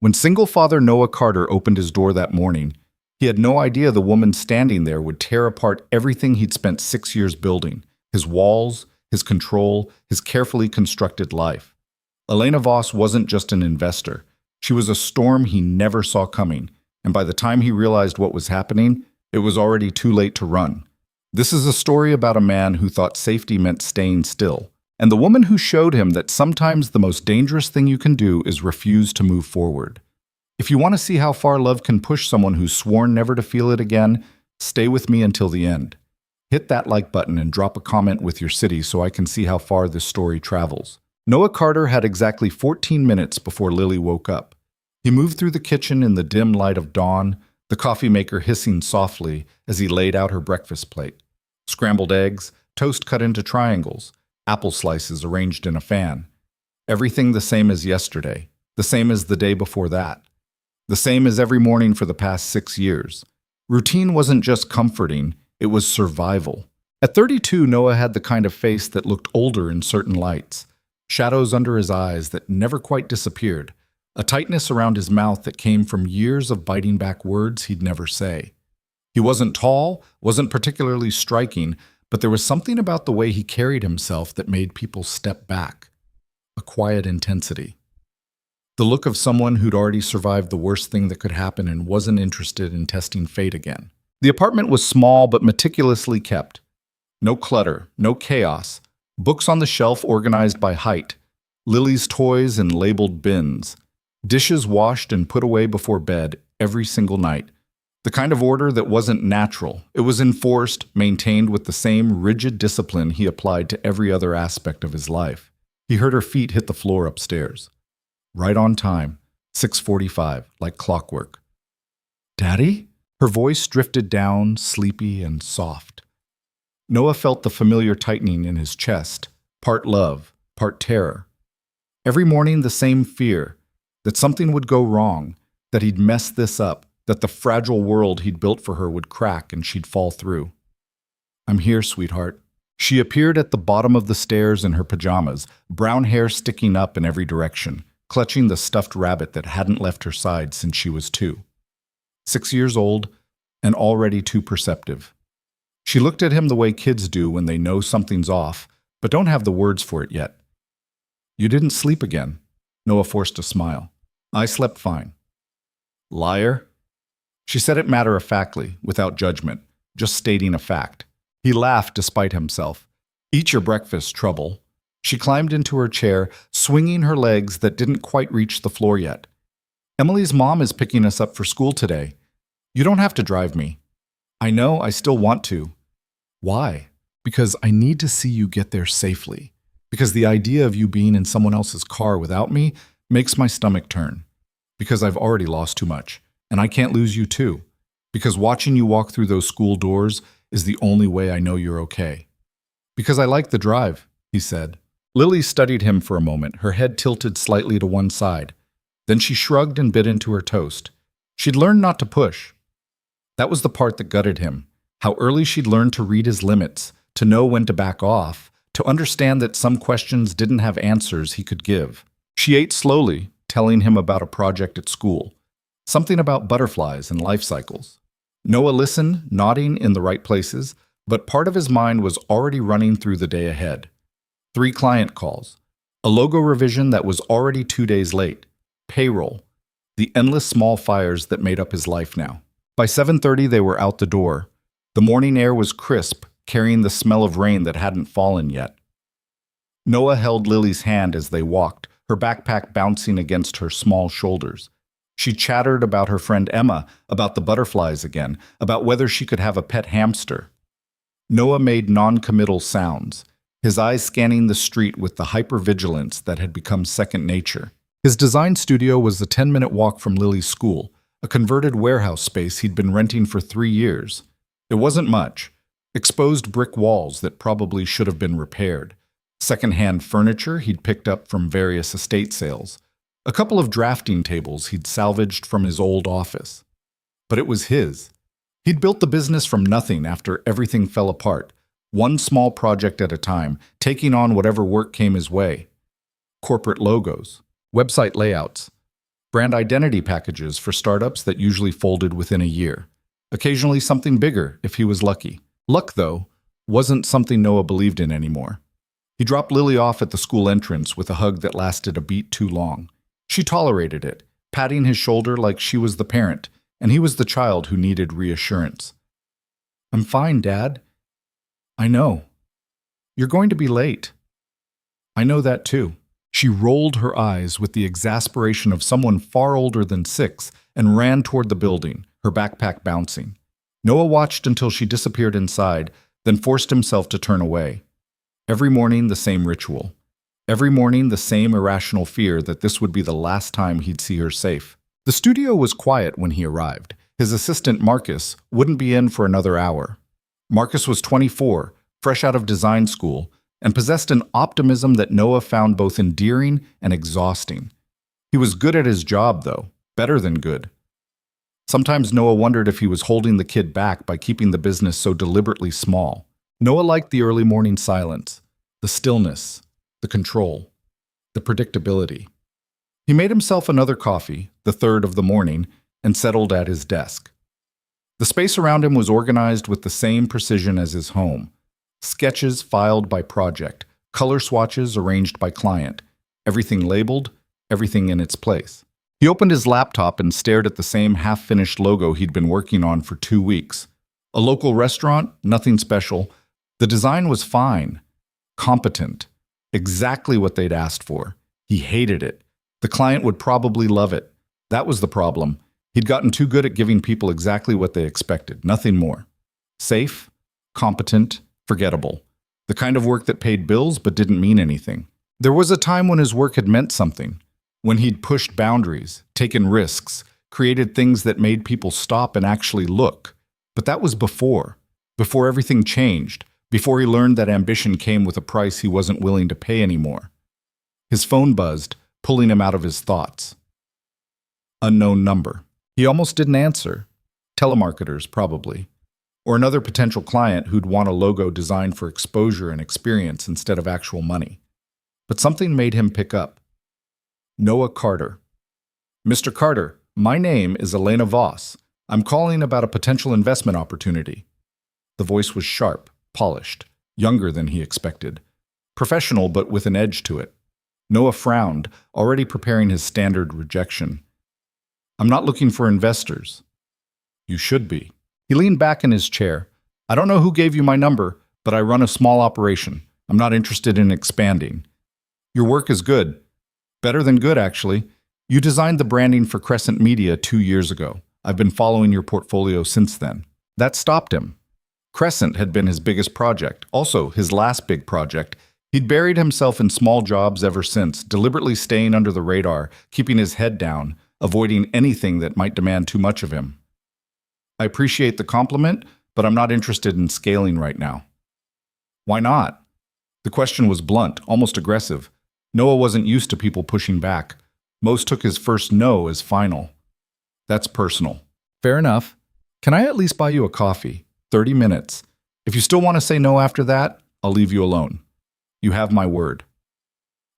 When single father Noah Carter opened his door that morning, he had no idea the woman standing there would tear apart everything he'd spent 6 years building: his walls, his control, his carefully constructed life. Elena Voss wasn't just an investor. She was a storm he never saw coming, and by the time he realized what was happening, it was already too late to run. This is a story about a man who thought safety meant staying still, and the woman who showed him that sometimes the most dangerous thing you can do is refuse to move forward. If you want to see how far love can push someone who's sworn never to feel it again, stay with me until the end. Hit that like button and drop a comment with your city so I can see how far this story travels. Noah Carter had exactly 14 minutes before Lily woke up. He moved through the kitchen in the dim light of dawn, the coffee maker hissing softly as he laid out her breakfast plate. Scrambled eggs, toast cut into triangles, apple slices arranged in a fan. Everything the same as yesterday, the same as the day before that, the same as every morning for the past 6 years. Routine wasn't just comforting, it was survival. At 32, Noah had the kind of face that looked older in certain lights, shadows under his eyes that never quite disappeared, a tightness around his mouth that came from years of biting back words he'd never say. He wasn't tall, wasn't particularly striking, but there was something about the way he carried himself that made people step back. A quiet intensity. The look of someone who'd already survived the worst thing that could happen and wasn't interested in testing fate again. The apartment was small but meticulously kept. No clutter, no chaos. Books on the shelf organized by height. Lily's toys in labeled bins. Dishes washed and put away before bed every single night. The kind of order that wasn't natural. It was enforced, maintained with the same rigid discipline he applied to every other aspect of his life. He heard her feet hit the floor upstairs. Right on time, 6:45, like clockwork. "Daddy?" Her voice drifted down, sleepy and soft. Noah felt the familiar tightening in his chest, part love, part terror. Every morning the same fear, that something would go wrong, that he'd mess this up, that the fragile world he'd built for her would crack and she'd fall through. "I'm here, sweetheart." She appeared at the bottom of the stairs in her pajamas, brown hair sticking up in every direction, clutching the stuffed rabbit that hadn't left her side since she was 2. 6 years old, and already too perceptive. She looked at him the way kids do when they know something's off, but don't have the words for it yet. "You didn't sleep again." Noah forced a smile. "I slept fine." "Liar." She said it matter-of-factly, without judgment, just stating a fact. He laughed despite himself. "Eat your breakfast, trouble." She climbed into her chair, swinging her legs that didn't quite reach the floor yet. "Emily's mom is picking us up for school today. You don't have to drive me." "I know, I still want to." "Why?" "Because I need to see you get there safely. Because the idea of you being in someone else's car without me makes my stomach turn. Because I've already lost too much, and I can't lose you too. Because watching you walk through those school doors is the only way I know you're okay." "Because I like the drive," he said. Lily studied him for a moment, her head tilted slightly to one side. Then she shrugged and bit into her toast. She'd learned not to push. That was the part that gutted him. How early she'd learned to read his limits, to know when to back off, to understand that some questions didn't have answers he could give. She ate slowly, telling him about a project at school. Something about butterflies and life cycles. Noah listened, nodding in the right places, but part of his mind was already running through the day ahead. 3 client calls. A logo revision that was already 2 days late. Payroll. The endless small fires that made up his life now. By 7:30 they were out the door. The morning air was crisp, carrying the smell of rain that hadn't fallen yet. Noah held Lily's hand as they walked, her backpack bouncing against her small shoulders. She chattered about her friend Emma, about the butterflies again, about whether she could have a pet hamster. Noah made non-committal sounds, his eyes scanning the street with the hypervigilance that had become second nature. His design studio was a 10-minute walk from Lily's school, a converted warehouse space he'd been renting for 3 years. It wasn't much. Exposed brick walls that probably should have been repaired. Second-hand furniture he'd picked up from various estate sales. A couple of drafting tables he'd salvaged from his old office. But it was his. He'd built the business from nothing after everything fell apart, one small project at a time, taking on whatever work came his way. Corporate logos, website layouts, brand identity packages for startups that usually folded within a year. Occasionally something bigger, if he was lucky. Luck, though, wasn't something Noah believed in anymore. He dropped Lily off at the school entrance with a hug that lasted a beat too long. She tolerated it, patting his shoulder like she was the parent, and he was the child who needed reassurance. "I'm fine, Dad." "I know. You're going to be late." "I know that too." She rolled her eyes with the exasperation of someone far older than 6 and ran toward the building, her backpack bouncing. Noah watched until she disappeared inside, then forced himself to turn away. Every morning, the same ritual. Every morning, the same irrational fear that this would be the last time he'd see her safe. The studio was quiet when he arrived. His assistant, Marcus, wouldn't be in for another hour. Marcus was 24, fresh out of design school, and possessed an optimism that Noah found both endearing and exhausting. He was good at his job, though, better than good. Sometimes Noah wondered if he was holding the kid back by keeping the business so deliberately small. Noah liked the early morning silence, the stillness, the control, the predictability. He made himself another coffee, the third of the morning, and settled at his desk. The space around him was organized with the same precision as his home. Sketches filed by project, color swatches arranged by client, everything labeled, everything in its place. He opened his laptop and stared at the same half-finished logo he'd been working on for 2 weeks. A local restaurant, nothing special. The design was fine, competent, exactly what they'd asked for. He hated it. The client would probably love it. That was the problem. He'd gotten too good at giving people exactly what they expected, nothing more. Safe, competent, forgettable. The kind of work that paid bills but didn't mean anything. There was a time when his work had meant something, when he'd pushed boundaries, taken risks, created things that made people stop and actually look. But that was before everything changed, before he learned that ambition came with a price he wasn't willing to pay anymore. His phone buzzed, pulling him out of his thoughts. Unknown number. He almost didn't answer. Telemarketers, probably. Or another potential client who'd want a logo designed for exposure and experience instead of actual money. But something made him pick up. Noah Carter. "Mr. Carter, my name is Elena Voss. I'm calling about a potential investment opportunity." The voice was sharp, polished, younger than he expected. Professional, but with an edge to it. Noah frowned, already preparing his standard rejection. "I'm not looking for investors." "You should be." He leaned back in his chair. "I don't know who gave you my number, but I run a small operation. I'm not interested in expanding." "Your work is good. Better than good, actually. You designed the branding for Crescent Media 2 years ago. I've been following your portfolio since then." That stopped him. Crescent had been his biggest project, also his last big project. He'd buried himself in small jobs ever since, deliberately staying under the radar, keeping his head down, avoiding anything that might demand too much of him. "I appreciate the compliment, but I'm not interested in scaling right now." "Why not?" The question was blunt, almost aggressive. Noah wasn't used to people pushing back. Most took his first no as final. "That's personal." "Fair enough. Can I at least buy you a coffee? 30 minutes. If you still want to say no after that, I'll leave you alone. You have my word."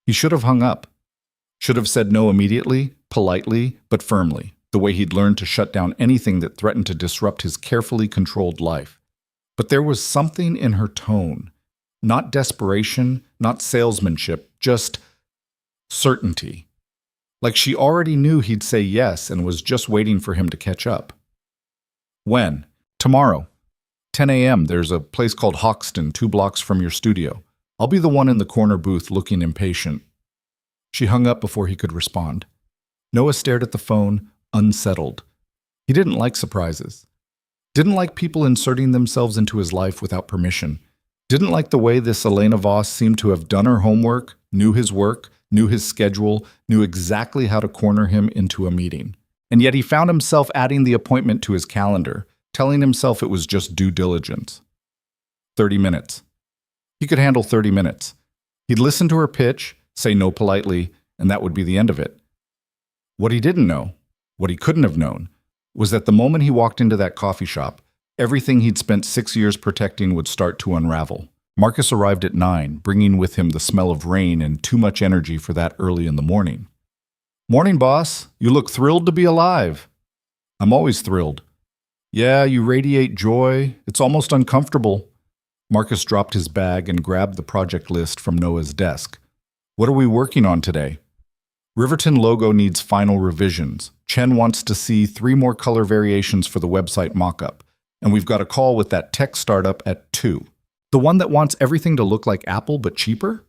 He should have hung up. Should have said no immediately, politely, but firmly, the way he'd learned to shut down anything that threatened to disrupt his carefully controlled life. But there was something in her tone. Not desperation, not salesmanship, just certainty. Like she already knew he'd say yes and was just waiting for him to catch up. "When?" "Tomorrow. 10 a.m. There's a place called Hoxton 2 blocks from your studio. I'll be the one in the corner booth looking impatient." She hung up before he could respond. Noah stared at the phone, unsettled. He didn't like surprises. Didn't like people inserting themselves into his life without permission. Didn't like the way this Elena Voss seemed to have done her homework, knew his work, knew his schedule, knew exactly how to corner him into a meeting. And yet he found himself adding the appointment to his calendar, telling himself it was just due diligence. 30 minutes. He could handle 30 minutes. He'd listen to her pitch, say no politely, and that would be the end of it. What he didn't know, what he couldn't have known, was that the moment he walked into that coffee shop, everything he'd spent 6 years protecting would start to unravel. Marcus arrived at 9, bringing with him the smell of rain and too much energy for that early in the morning. Morning, boss. You look thrilled to be alive. I'm always thrilled. Yeah, you radiate joy. It's almost uncomfortable. Marcus dropped his bag and grabbed the project list from Noah's desk. What are we working on today? Riverton logo needs final revisions. Chen wants to see 3 more color variations for the website mockup. And we've got a call with that tech startup at 2. The one that wants everything to look like Apple but cheaper?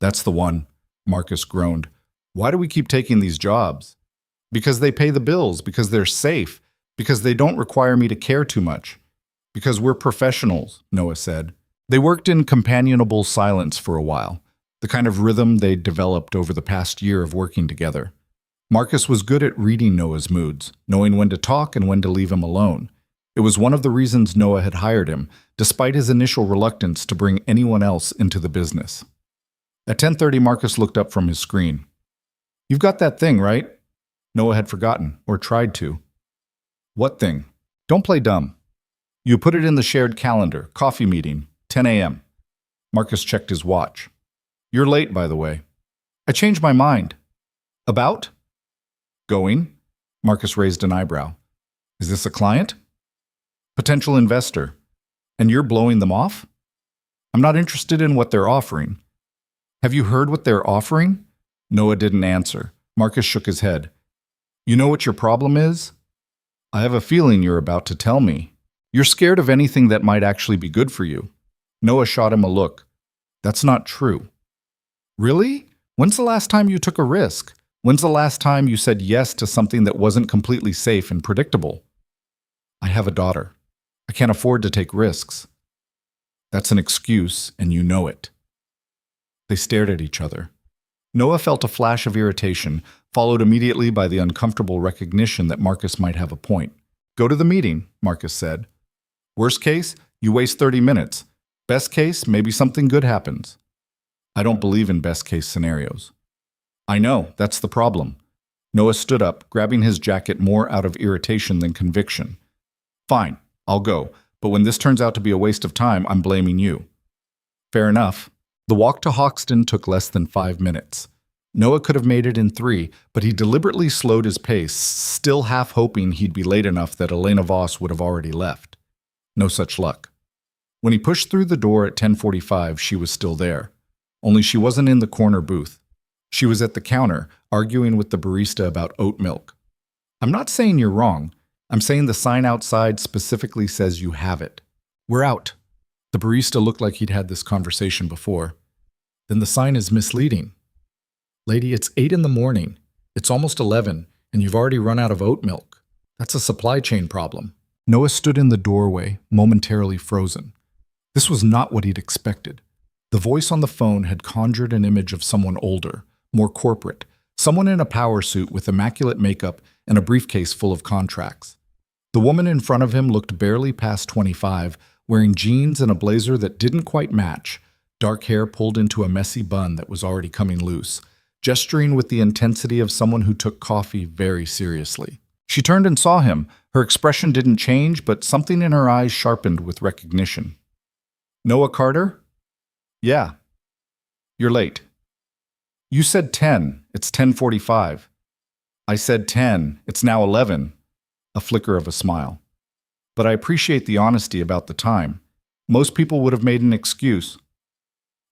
That's the one, Marcus groaned. Why do we keep taking these jobs? Because they pay the bills, because they're safe, because they don't require me to care too much. Because we're professionals, Noah said. They worked in companionable silence for a while, the kind of rhythm they'd developed over the past year of working together. Marcus was good at reading Noah's moods, knowing when to talk and when to leave him alone. It was one of the reasons Noah had hired him, despite his initial reluctance to bring anyone else into the business. At 10:30, Marcus looked up from his screen. You've got that thing, right? Noah had forgotten, or tried to. What thing? Don't play dumb. You put it in the shared calendar, coffee meeting, 10 a.m. Marcus checked his watch. You're late, by the way. I changed my mind. About? Going? Marcus raised an eyebrow. Is this a client? Potential investor. And you're blowing them off? I'm not interested in what they're offering. Have you heard what they're offering? Noah didn't answer. Marcus shook his head. You know what your problem is? I have a feeling you're about to tell me. You're scared of anything that might actually be good for you. Noah shot him a look. That's not true. Really? When's the last time you took a risk? When's the last time you said yes to something that wasn't completely safe and predictable? I have a daughter. I can't afford to take risks. That's an excuse, and you know it. They stared at each other. Noah felt a flash of irritation, followed immediately by the uncomfortable recognition that Marcus might have a point. Go to the meeting, Marcus said. Worst case, you waste 30 minutes. Best case, maybe something good happens. I don't believe in best case scenarios. I know, that's the problem. Noah stood up, grabbing his jacket more out of irritation than conviction. Fine, I'll go, but when this turns out to be a waste of time, I'm blaming you. Fair enough. The walk to Hoxton took less than 5 minutes. Noah could have made it in 3, but he deliberately slowed his pace, still half hoping he'd be late enough that Elena Voss would have already left. No such luck. When he pushed through the door at 10:45, she was still there. Only she wasn't in the corner booth. She was at the counter, arguing with the barista about oat milk. I'm not saying you're wrong. I'm saying the sign outside specifically says you have it. We're out. The barista looked like he'd had this conversation before. Then the sign is misleading. Lady, it's 8 in the morning. It's almost 11, and you've already run out of oat milk. That's a supply chain problem. Noah stood in the doorway, momentarily frozen. This was not what he'd expected. The voice on the phone had conjured an image of someone older, more corporate, someone in a power suit with immaculate makeup and a briefcase full of contracts. The woman in front of him looked barely past 25, wearing jeans and a blazer that didn't quite match, dark hair pulled into a messy bun that was already coming loose, gesturing with the intensity of someone who took coffee very seriously. She turned and saw him. Her expression didn't change, but something in her eyes sharpened with recognition. Noah Carter? Yeah. You're late. You said 10. It's 10:45. I said 10. It's now 11. A flicker of a smile. But I appreciate the honesty about the time. Most people would have made an excuse.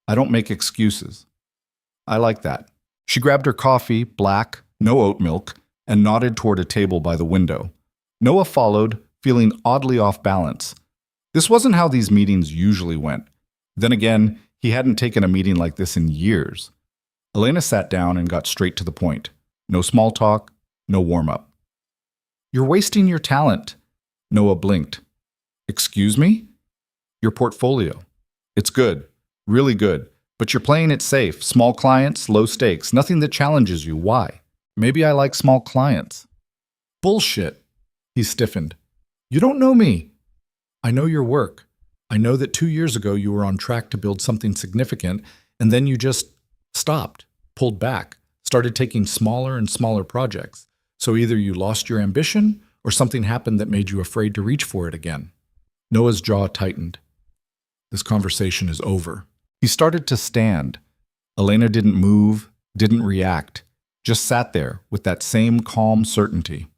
I don't make excuses. I like that. She grabbed her coffee, black, no oat milk, and nodded toward a table by the window. Noah followed, feeling oddly off balance. This wasn't how these meetings usually went. Then again, he hadn't taken a meeting like this in years. Elena sat down and got straight to the point. No small talk, no warm-up. You're wasting your talent. Noah blinked. Excuse me? Your portfolio. It's good, really good, but you're playing it safe. Small clients, low stakes, nothing that challenges you. Why? Maybe I like small clients. Bullshit. He stiffened. You don't know me. I know your work. I know that 2 years ago you were on track to build something significant, and then you just stopped, pulled back, started taking smaller and smaller projects. So either you lost your ambition or something happened that made you afraid to reach for it again. Noah's jaw tightened. This conversation is over. He started to stand. Elena didn't move, didn't react. just sat there with that same calm certainty.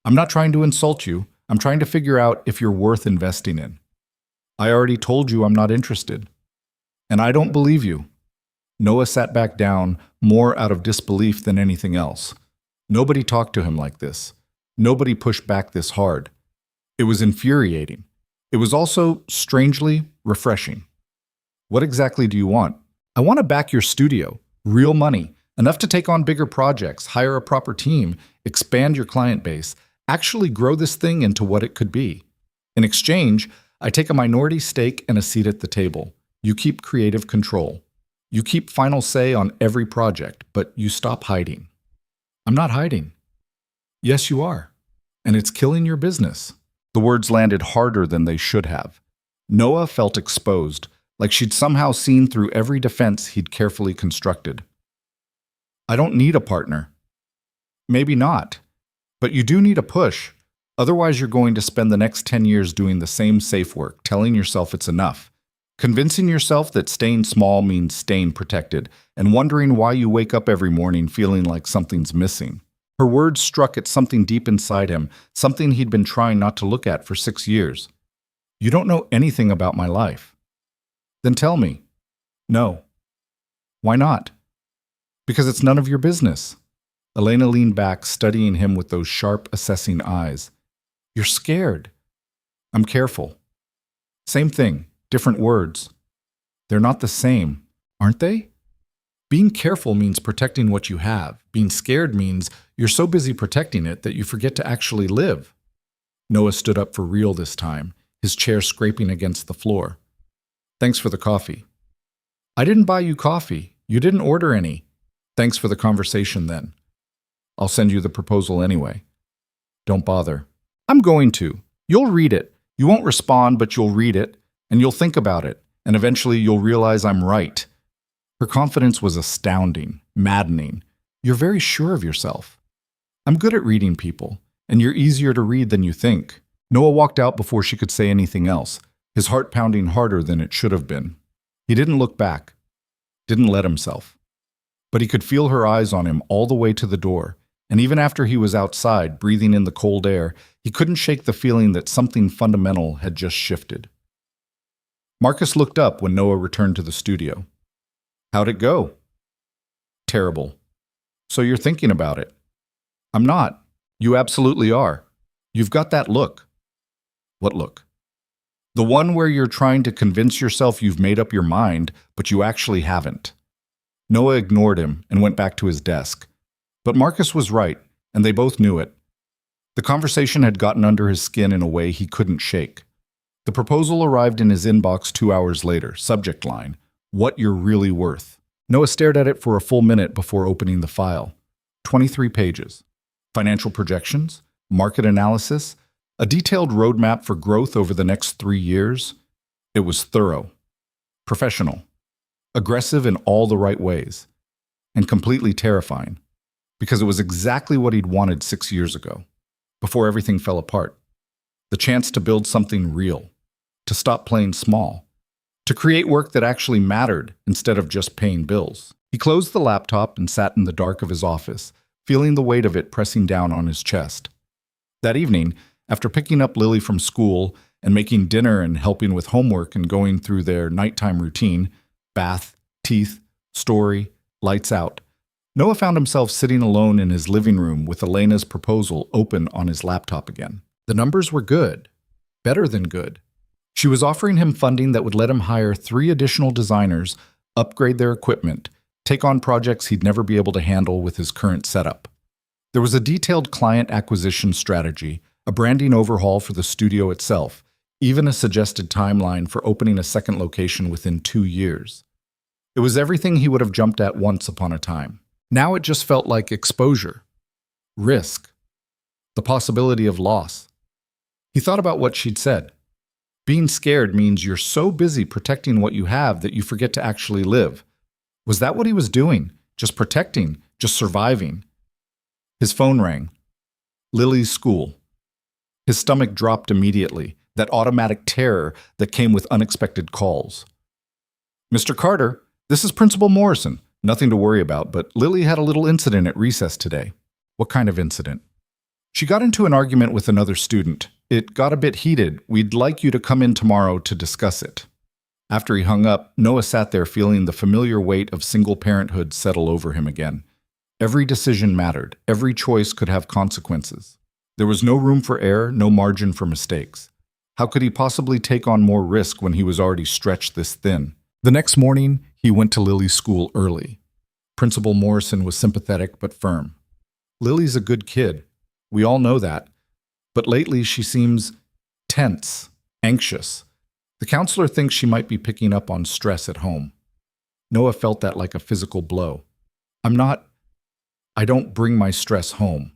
I'm not trying to insult you. I'm trying to figure out if you're worth investing in. I already told you I'm not interested. And I don't believe you. Noah sat back down, more out of disbelief than anything else. Nobody talked to him like this. Nobody pushed back this hard. It was infuriating. It was also strangely refreshing. What exactly do you want? I want to back your studio. Real money. Enough to take on bigger projects, hire a proper team, expand your client base, actually grow this thing into what it could be. In exchange, I take a minority stake and a seat at the table. You keep creative control. You keep final say on every project, but you stop hiding. I'm not hiding. Yes, you are. And it's killing your business. The words landed harder than they should have. Noah felt exposed, like she'd somehow seen through every defense he'd carefully constructed. I don't need a partner. Maybe not. But you do need a push. Otherwise, you're going to spend the next 10 years doing the same safe work, telling yourself it's enough. Convincing yourself that staying small means staying protected, and wondering why you wake up every morning feeling like something's missing. Her words struck at something deep inside him, something he'd been trying not to look at for 6 years. You don't know anything about my life. Then tell me. No. Why not? Because it's none of your business. Elena leaned back, studying him with those sharp, assessing eyes. You're scared. I'm careful. Same thing, different words. They're not the same, aren't they? Being careful means protecting what you have. Being scared means you're so busy protecting it that you forget to actually live. Noah stood up for real this time, his chair scraping against the floor. Thanks for the coffee. I didn't buy you coffee. You didn't order any. Thanks for the conversation then. I'll send you the proposal anyway. Don't bother. I'm going to. You'll read it. You won't respond, but you'll read it, and you'll think about it, and eventually you'll realize I'm right. Her confidence was astounding, maddening. You're very sure of yourself. I'm good at reading people, and you're easier to read than you think. Noah walked out before she could say anything else, his heart pounding harder than it should have been. He didn't look back, didn't let himself. But he could feel her eyes on him all the way to the door, and even after he was outside, breathing in the cold air, he couldn't shake the feeling that something fundamental had just shifted. Marcus looked up when Noah returned to the studio. How'd it go? Terrible. So you're thinking about it. I'm not. You absolutely are. You've got that look. What look? The one where you're trying to convince yourself you've made up your mind, but you actually haven't. Noah ignored him and went back to his desk. But Marcus was right, and they both knew it. The conversation had gotten under his skin in a way he couldn't shake. The proposal arrived in his inbox 2 hours later, subject line, "What you're really worth." Noah stared at it for a full minute before opening the file. 23 pages. Financial projections, market analysis, a detailed roadmap for growth over the next 3 years. It was thorough, professional, aggressive in all the right ways, and completely terrifying, because it was exactly what he'd wanted 6 years ago, before everything fell apart. The chance to build something real, to stop playing small, to create work that actually mattered instead of just paying bills. He closed the laptop and sat in the dark of his office, feeling the weight of it pressing down on his chest. That evening, after picking up Lily from school and making dinner and helping with homework and going through their nighttime routine, bath, teeth, story, lights out, Noah found himself sitting alone in his living room with Elena's proposal open on his laptop again. The numbers were good, better than good. She was offering him funding that would let him hire 3 additional designers, upgrade their equipment, take on projects he'd never be able to handle with his current setup. There was a detailed client acquisition strategy, a branding overhaul for the studio itself, even a suggested timeline for opening a second location within 2 years. It was everything he would have jumped at once upon a time. Now it just felt like exposure, risk, the possibility of loss. He thought about what she'd said. Being scared means you're so busy protecting what you have that you forget to actually live. Was that what he was doing? Just protecting, just surviving? His phone rang. Lily's school. His stomach dropped immediately, that automatic terror that came with unexpected calls. Mr. Carter, this is Principal Morrison. Nothing to worry about, but Lily had a little incident at recess today. What kind of incident? She got into an argument with another student. It got a bit heated. We'd like you to come in tomorrow to discuss it. After he hung up, Noah sat there feeling the familiar weight of single parenthood settle over him again. Every decision mattered. Every choice could have consequences. There was no room for error, no margin for mistakes. How could he possibly take on more risk when he was already stretched this thin? The next morning, he went to Lily's school early. Principal Morrison was sympathetic but firm. Lily's a good kid. We all know that. But lately she seems tense, anxious. The counselor thinks she might be picking up on stress at home. Noah felt that like a physical blow. I don't bring my stress home.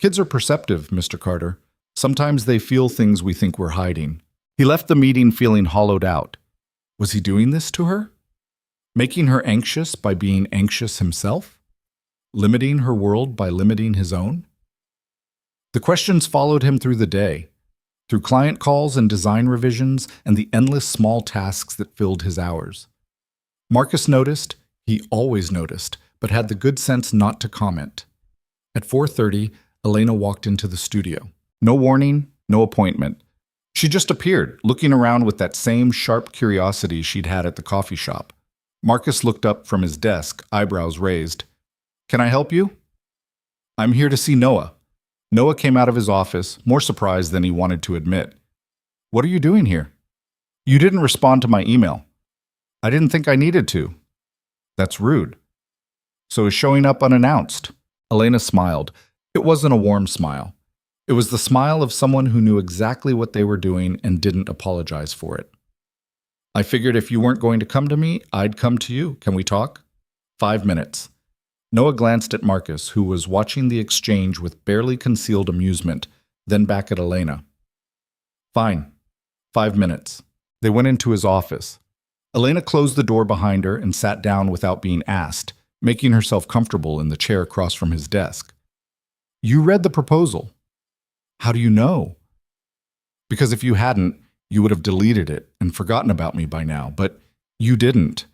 Kids are perceptive, Mr. Carter. Sometimes they feel things we think we're hiding. He left the meeting feeling hollowed out. Was he doing this to her? Making her anxious by being anxious himself? Limiting her world by limiting his own? The questions followed him through the day, through client calls and design revisions and the endless small tasks that filled his hours. Marcus noticed, he always noticed, but had the good sense not to comment. At 4:30, Elena walked into the studio. No warning, no appointment. She just appeared, looking around with that same sharp curiosity she'd had at the coffee shop. Marcus looked up from his desk, eyebrows raised. "Can I help you?" "I'm here to see Noah." Noah came out of his office, more surprised than he wanted to admit. "What are you doing here?" "You didn't respond to my email." "I didn't think I needed to." "That's rude." "So is showing up unannounced?" Elena smiled. It wasn't a warm smile. It was the smile of someone who knew exactly what they were doing and didn't apologize for it. "I figured if you weren't going to come to me, I'd come to you. Can we talk?" 5 minutes. Noah glanced at Marcus, who was watching the exchange with barely concealed amusement, then back at Elena. "Fine. 5 minutes." They went into his office. Elena closed the door behind her and sat down without being asked, making herself comfortable in the chair across from his desk. "You read the proposal." "How do you know?" "Because if you hadn't, you would have deleted it and forgotten about me by now, but you didn't,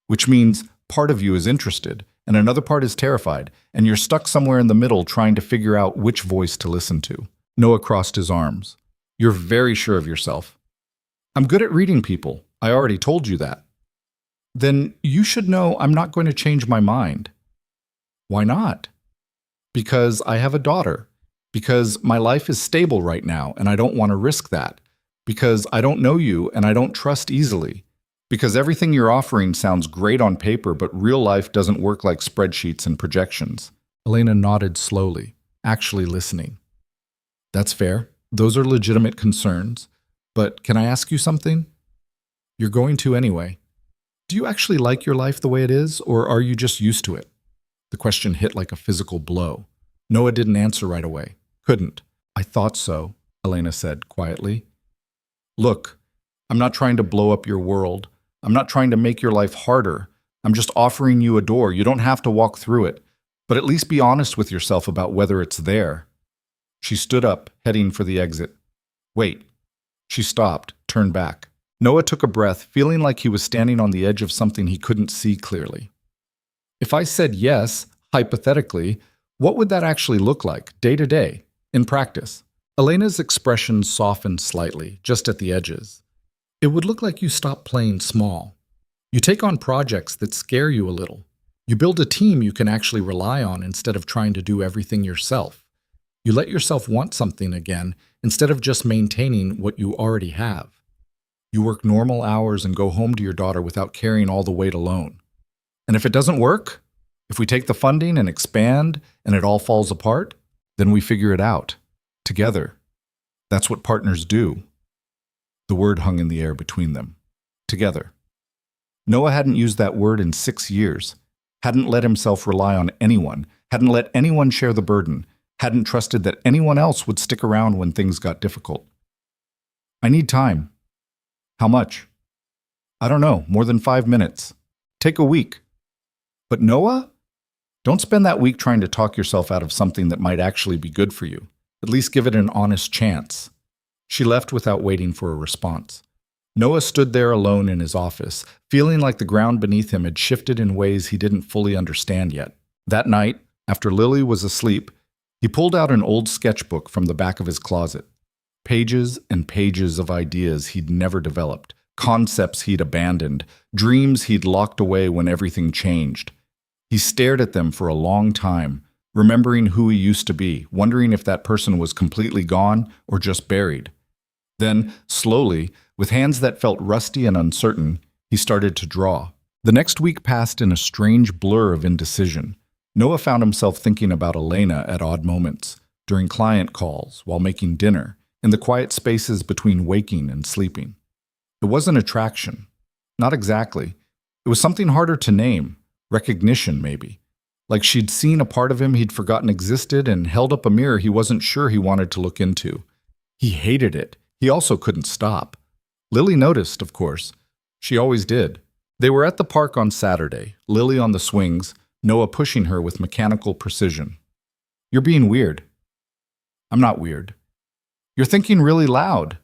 which means part of you is interested, and another part is terrified, and you're stuck somewhere in the middle trying to figure out which voice to listen to." Noah crossed his arms. "You're very sure of yourself." "I'm good at reading people. I already told you that." "Then you should know I'm not going to change my mind." "Why not?" "Because I have a daughter. Because my life is stable right now, and I don't want to risk that. Because I don't know you, and I don't trust easily. Because everything you're offering sounds great on paper, but real life doesn't work like spreadsheets and projections." Elena nodded slowly, actually listening. "That's fair. Those are legitimate concerns. But can I ask you something?" "You're going to anyway. Do you actually like your life the way it is, or are you just used to it?" The question hit like a physical blow. Noah didn't answer right away. Couldn't. "I thought so," Elena said quietly. "Look, I'm not trying to blow up your world. I'm not trying to make your life harder. I'm just offering you a door. You don't have to walk through it, but at least be honest with yourself about whether it's there." She stood up, heading for the exit. "Wait." She stopped, turned back. Noah took a breath, feeling like he was standing on the edge of something he couldn't see clearly. "If I said yes, hypothetically, what would that actually look like, day to day, in practice?" Elena's expression softened slightly, just at the edges. "It would look like you stop playing small. You take on projects that scare you a little. You build a team you can actually rely on instead of trying to do everything yourself. You let yourself want something again instead of just maintaining what you already have. You work normal hours and go home to your daughter without carrying all the weight alone. And if it doesn't work, if we take the funding and expand and it all falls apart, then we figure it out. Together. That's what partners do." The word hung in the air between them. Together. Noah hadn't used that word in 6 years, hadn't let himself rely on anyone, hadn't let anyone share the burden, hadn't trusted that anyone else would stick around when things got difficult. "I need time." "How much?" "I don't know, more than 5 minutes. Take a week." "But Noah? Don't spend that week trying to talk yourself out of something that might actually be good for you. At least give it an honest chance." She left without waiting for a response. Noah stood there alone in his office, feeling like the ground beneath him had shifted in ways he didn't fully understand yet. That night, after Lily was asleep, he pulled out an old sketchbook from the back of his closet. Pages and pages of ideas he'd never developed, concepts he'd abandoned, dreams he'd locked away when everything changed. He stared at them for a long time, remembering who he used to be, wondering if that person was completely gone or just buried. Then, slowly, with hands that felt rusty and uncertain, he started to draw. The next week passed in a strange blur of indecision. Noah found himself thinking about Elena at odd moments, during client calls, while making dinner, in the quiet spaces between waking and sleeping. It wasn't attraction. Not exactly. It was something harder to name. Recognition, maybe. Like she'd seen a part of him he'd forgotten existed and held up a mirror he wasn't sure he wanted to look into. He hated it. He also couldn't stop. Lily noticed, of course. She always did. They were at the park on Saturday, Lily on the swings, Noah pushing her with mechanical precision. "You're being weird." "I'm not weird." "You're thinking really loud."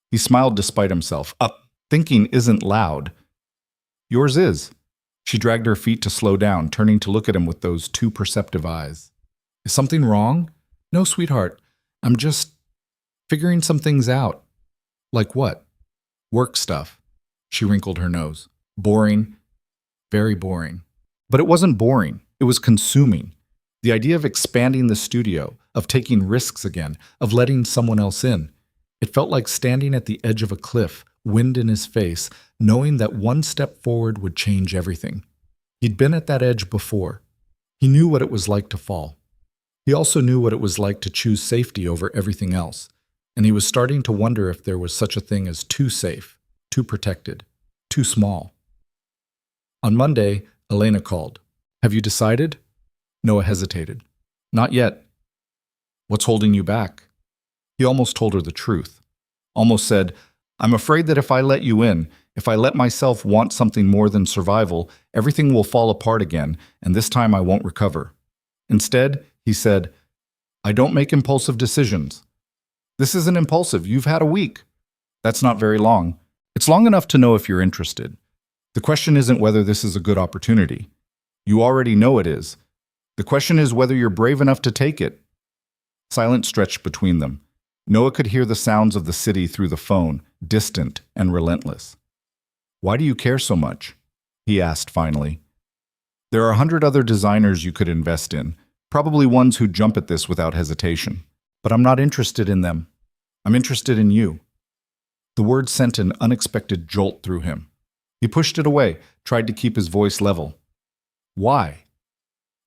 He smiled despite himself. Thinking isn't loud." "Yours is." She dragged her feet to slow down, turning to look at him with those too perceptive eyes. "Is something wrong?" "No, sweetheart. I'm just figuring some things out." "Like what?" "Work stuff." She wrinkled her nose. "Boring. Very boring." But it wasn't boring. It was consuming. The idea of expanding the studio, of taking risks again, of letting someone else in. It felt like standing at the edge of a cliff, wind in his face, knowing that one step forward would change everything. He'd been at that edge before. He knew what it was like to fall. He also knew what it was like to choose safety over everything else, and he was starting to wonder if there was such a thing as too safe, too protected, too small. On Monday, Elena called. "Have you decided?" Noah hesitated. "Not yet." "What's holding you back?" He almost told her the truth. Almost said, "I'm afraid that if I let you in, if I let myself want something more than survival, everything will fall apart again, and this time I won't recover." Instead, he said, "I don't make impulsive decisions." "This isn't impulsive. You've had a week." "That's not very long." "It's long enough to know if you're interested. The question isn't whether this is a good opportunity. You already know it is. The question is whether you're brave enough to take it." Silence stretched between them. Noah could hear the sounds of the city through the phone, distant and relentless. "Why do you care so much?" he asked finally. "There are 100 other designers you could invest in, probably ones who jump at this without hesitation. But I'm not interested in them. I'm interested in you." The word sent an unexpected jolt through him. He pushed it away, tried to keep his voice level. "Why?"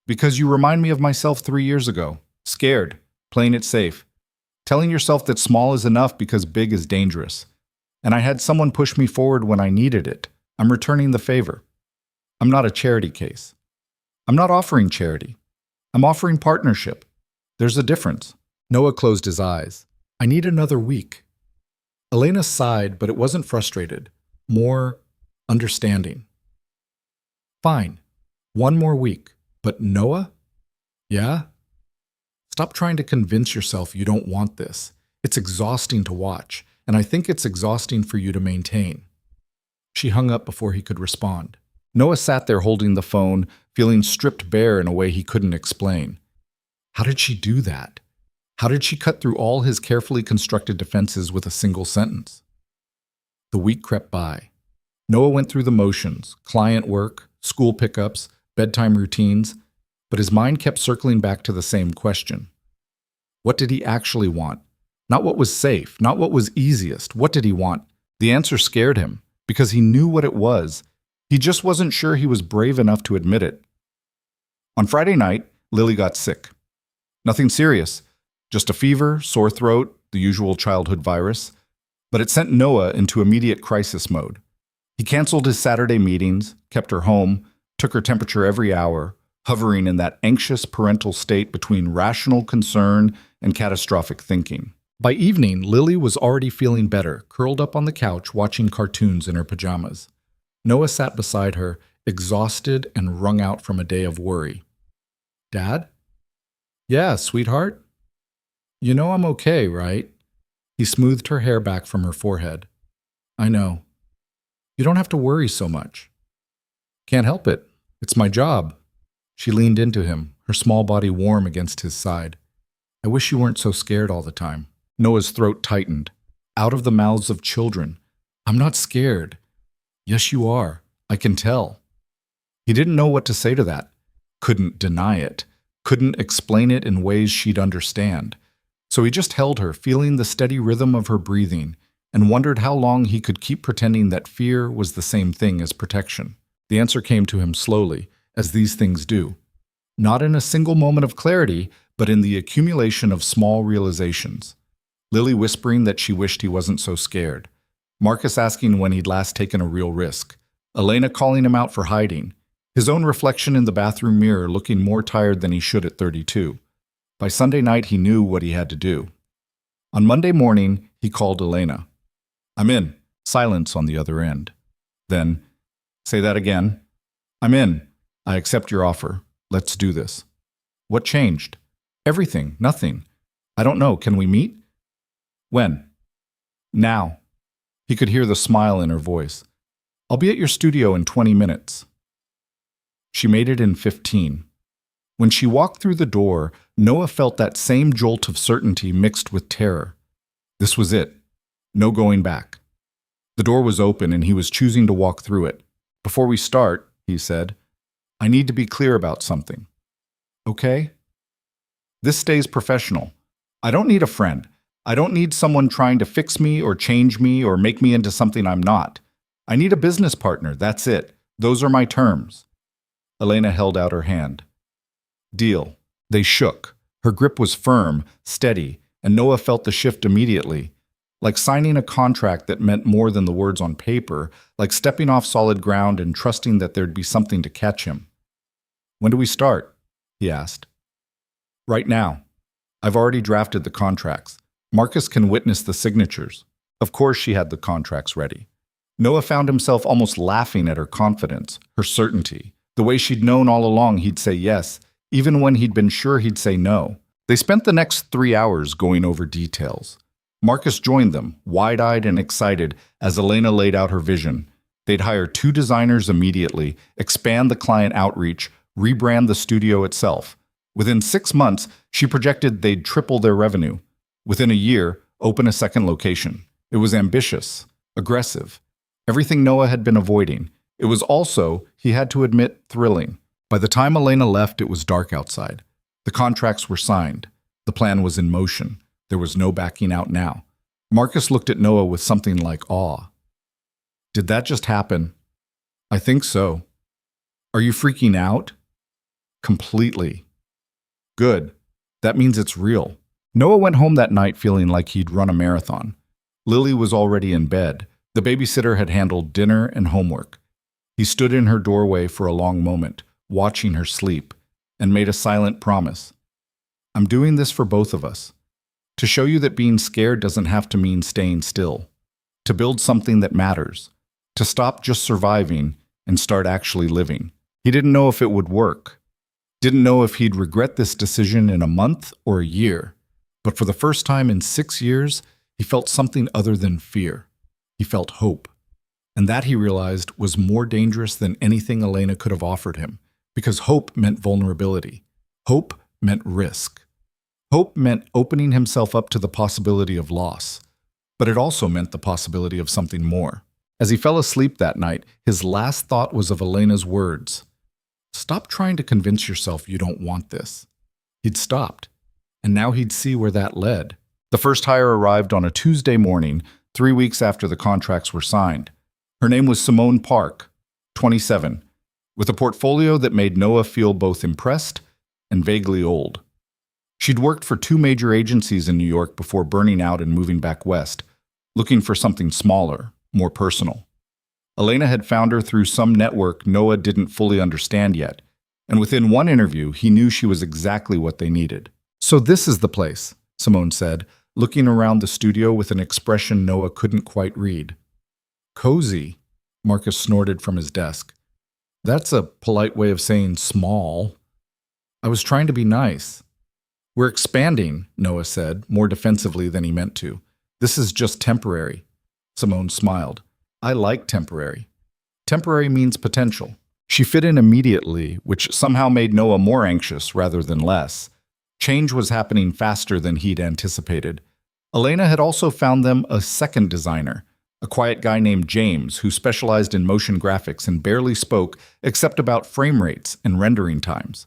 "Because you remind me of myself 3 years ago. Scared, playing it safe. Telling yourself that small is enough because big is dangerous. And I had someone push me forward when I needed it. I'm returning the favor. I'm not a charity case. I'm not offering charity. I'm offering partnership. There's a difference." Noah closed his eyes. "I need another week." Elena sighed, but it wasn't frustrated. More understanding. "Fine. One more week. But Noah?" "Yeah?" "Stop trying to convince yourself you don't want this. It's exhausting to watch, and I think it's exhausting for you to maintain." She hung up before he could respond. Noah sat there holding the phone, feeling stripped bare in a way he couldn't explain. How did she do that? How did she cut through all his carefully constructed defenses with a single sentence? The week crept by. Noah went through the motions, client work, school pickups, bedtime routines, but his mind kept circling back to the same question. What did he actually want? Not what was safe, not what was easiest. What did he want? The answer scared him, because he knew what it was. He just wasn't sure he was brave enough to admit it. On Friday night, Lily got sick. Nothing serious, just a fever, sore throat, the usual childhood virus. But it sent Noah into immediate crisis mode. He canceled his Saturday meetings, kept her home, took her temperature every hour, hovering in that anxious parental state between rational concern and catastrophic thinking. By evening, Lily was already feeling better, curled up on the couch watching cartoons in her pajamas. Noah sat beside her, exhausted and wrung out from a day of worry. "Dad?" "Yeah, sweetheart?" "You know I'm okay, right?" He smoothed her hair back from her forehead. "I know. You don't have to worry so much. Can't help it. It's my job. She leaned into him, her small body warm against his side. I wish you weren't so scared all the time. Noah's throat tightened. Out of the mouths of children. I'm not scared. Yes, you are. I can tell. He didn't know what to say to that. Couldn't deny it. Couldn't explain it in ways she'd understand. So he just held her, feeling the steady rhythm of her breathing, and wondered how long he could keep pretending that fear was the same thing as protection. The answer came to him slowly, as these things do. Not in a single moment of clarity, but in the accumulation of small realizations. Lily whispering that she wished he wasn't so scared. Marcus asking when he'd last taken a real risk. Elena calling him out for hiding. His own reflection in the bathroom mirror looking more tired than he should at 32. By Sunday night, he knew what he had to do. On Monday morning, he called Elena. I'm in. Silence on the other end. Then, say that again. I'm in. I accept your offer. Let's do this. What changed? Everything. Nothing. I don't know. Can we meet? When? Now. He could hear the smile in her voice. I'll be at your studio in 20 minutes. She made it in 15. When she walked through the door, Noah felt that same jolt of certainty mixed with terror. This was it. No going back. The door was open and he was choosing to walk through it. Before we start, he said, I need to be clear about something. Okay? This stays professional. I don't need a friend. I don't need someone trying to fix me or change me or make me into something I'm not. I need a business partner, that's it. Those are my terms. Elena held out her hand. Deal. They shook. Her grip was firm, steady, and Noah felt the shift immediately. Like signing a contract that meant more than the words on paper, like stepping off solid ground and trusting that there'd be something to catch him. When do we start? He asked. Right now. I've already drafted the contracts. Marcus can witness the signatures. Of course she had the contracts ready. Noah found himself almost laughing at her confidence, her certainty. The way she'd known all along he'd say yes, even when he'd been sure he'd say no. They spent the next 3 hours going over details. Marcus joined them, wide-eyed and excited, as Elena laid out her vision. They'd hire 2 designers immediately, expand the client outreach, rebrand the studio itself. Within 6 months, she projected they'd triple their revenue. Within a year, open a second location. It was ambitious, aggressive. Everything Noah had been avoiding. It was also, he had to admit, thrilling. By the time Elena left, it was dark outside. The contracts were signed. The plan was in motion. There was no backing out now. Marcus looked at Noah with something like awe. Did that just happen? I think so. Are you freaking out? Completely. Good. That means it's real. Noah went home that night feeling like he'd run a marathon. Lily was already in bed. The babysitter had handled dinner and homework. He stood in her doorway for a long moment, watching her sleep, and made a silent promise. I'm doing this for both of us. To show you that being scared doesn't have to mean staying still. To build something that matters. To stop just surviving and start actually living. He didn't know if it would work. Didn't know if he'd regret this decision in a month or a year. But for the first time in 6 years, he felt something other than fear. He felt hope. And that, he realized, was more dangerous than anything Elena could have offered him. Because hope meant vulnerability. Hope meant risk. Hope meant opening himself up to the possibility of loss. But it also meant the possibility of something more. As he fell asleep that night, his last thought was of Elena's words. Stop trying to convince yourself you don't want this. He'd stopped. And now he'd see where that led. The first hire arrived on a Tuesday morning, 3 weeks after the contracts were signed. Her name was Simone Park, 27, with a portfolio that made Noah feel both impressed and vaguely old. She'd worked for 2 major agencies in New York before burning out and moving back west, looking for something smaller, more personal. Elena had found her through some network Noah didn't fully understand yet, and within one interview, he knew she was exactly what they needed. So this is the place, Simone said, looking around the studio with an expression Noah couldn't quite read. Cozy, Marcus snorted from his desk. That's a polite way of saying small. I was trying to be nice. We're expanding, Noah said, more defensively than he meant to. This is just temporary. Simone smiled. I like temporary. Temporary means potential. She fit in immediately, which somehow made Noah more anxious rather than less. Change was happening faster than he'd anticipated. Elena had also found them a second designer, a quiet guy named James who specialized in motion graphics and barely spoke except about frame rates and rendering times.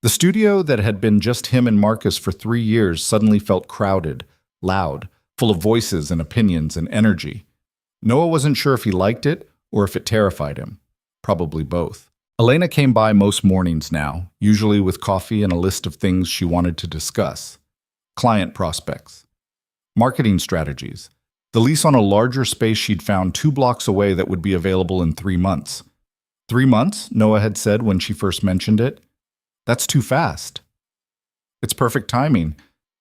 The studio that had been just him and Marcus for 3 years suddenly felt crowded, loud, full of voices and opinions and energy. Noah wasn't sure if he liked it or if it terrified him. Probably both. Elena came by most mornings now, usually with coffee and a list of things she wanted to discuss. Client prospects. Marketing strategies. The lease on a larger space she'd found 2 blocks away that would be available in 3 months. 3 months, Noah had said when she first mentioned it. That's too fast. It's perfect timing.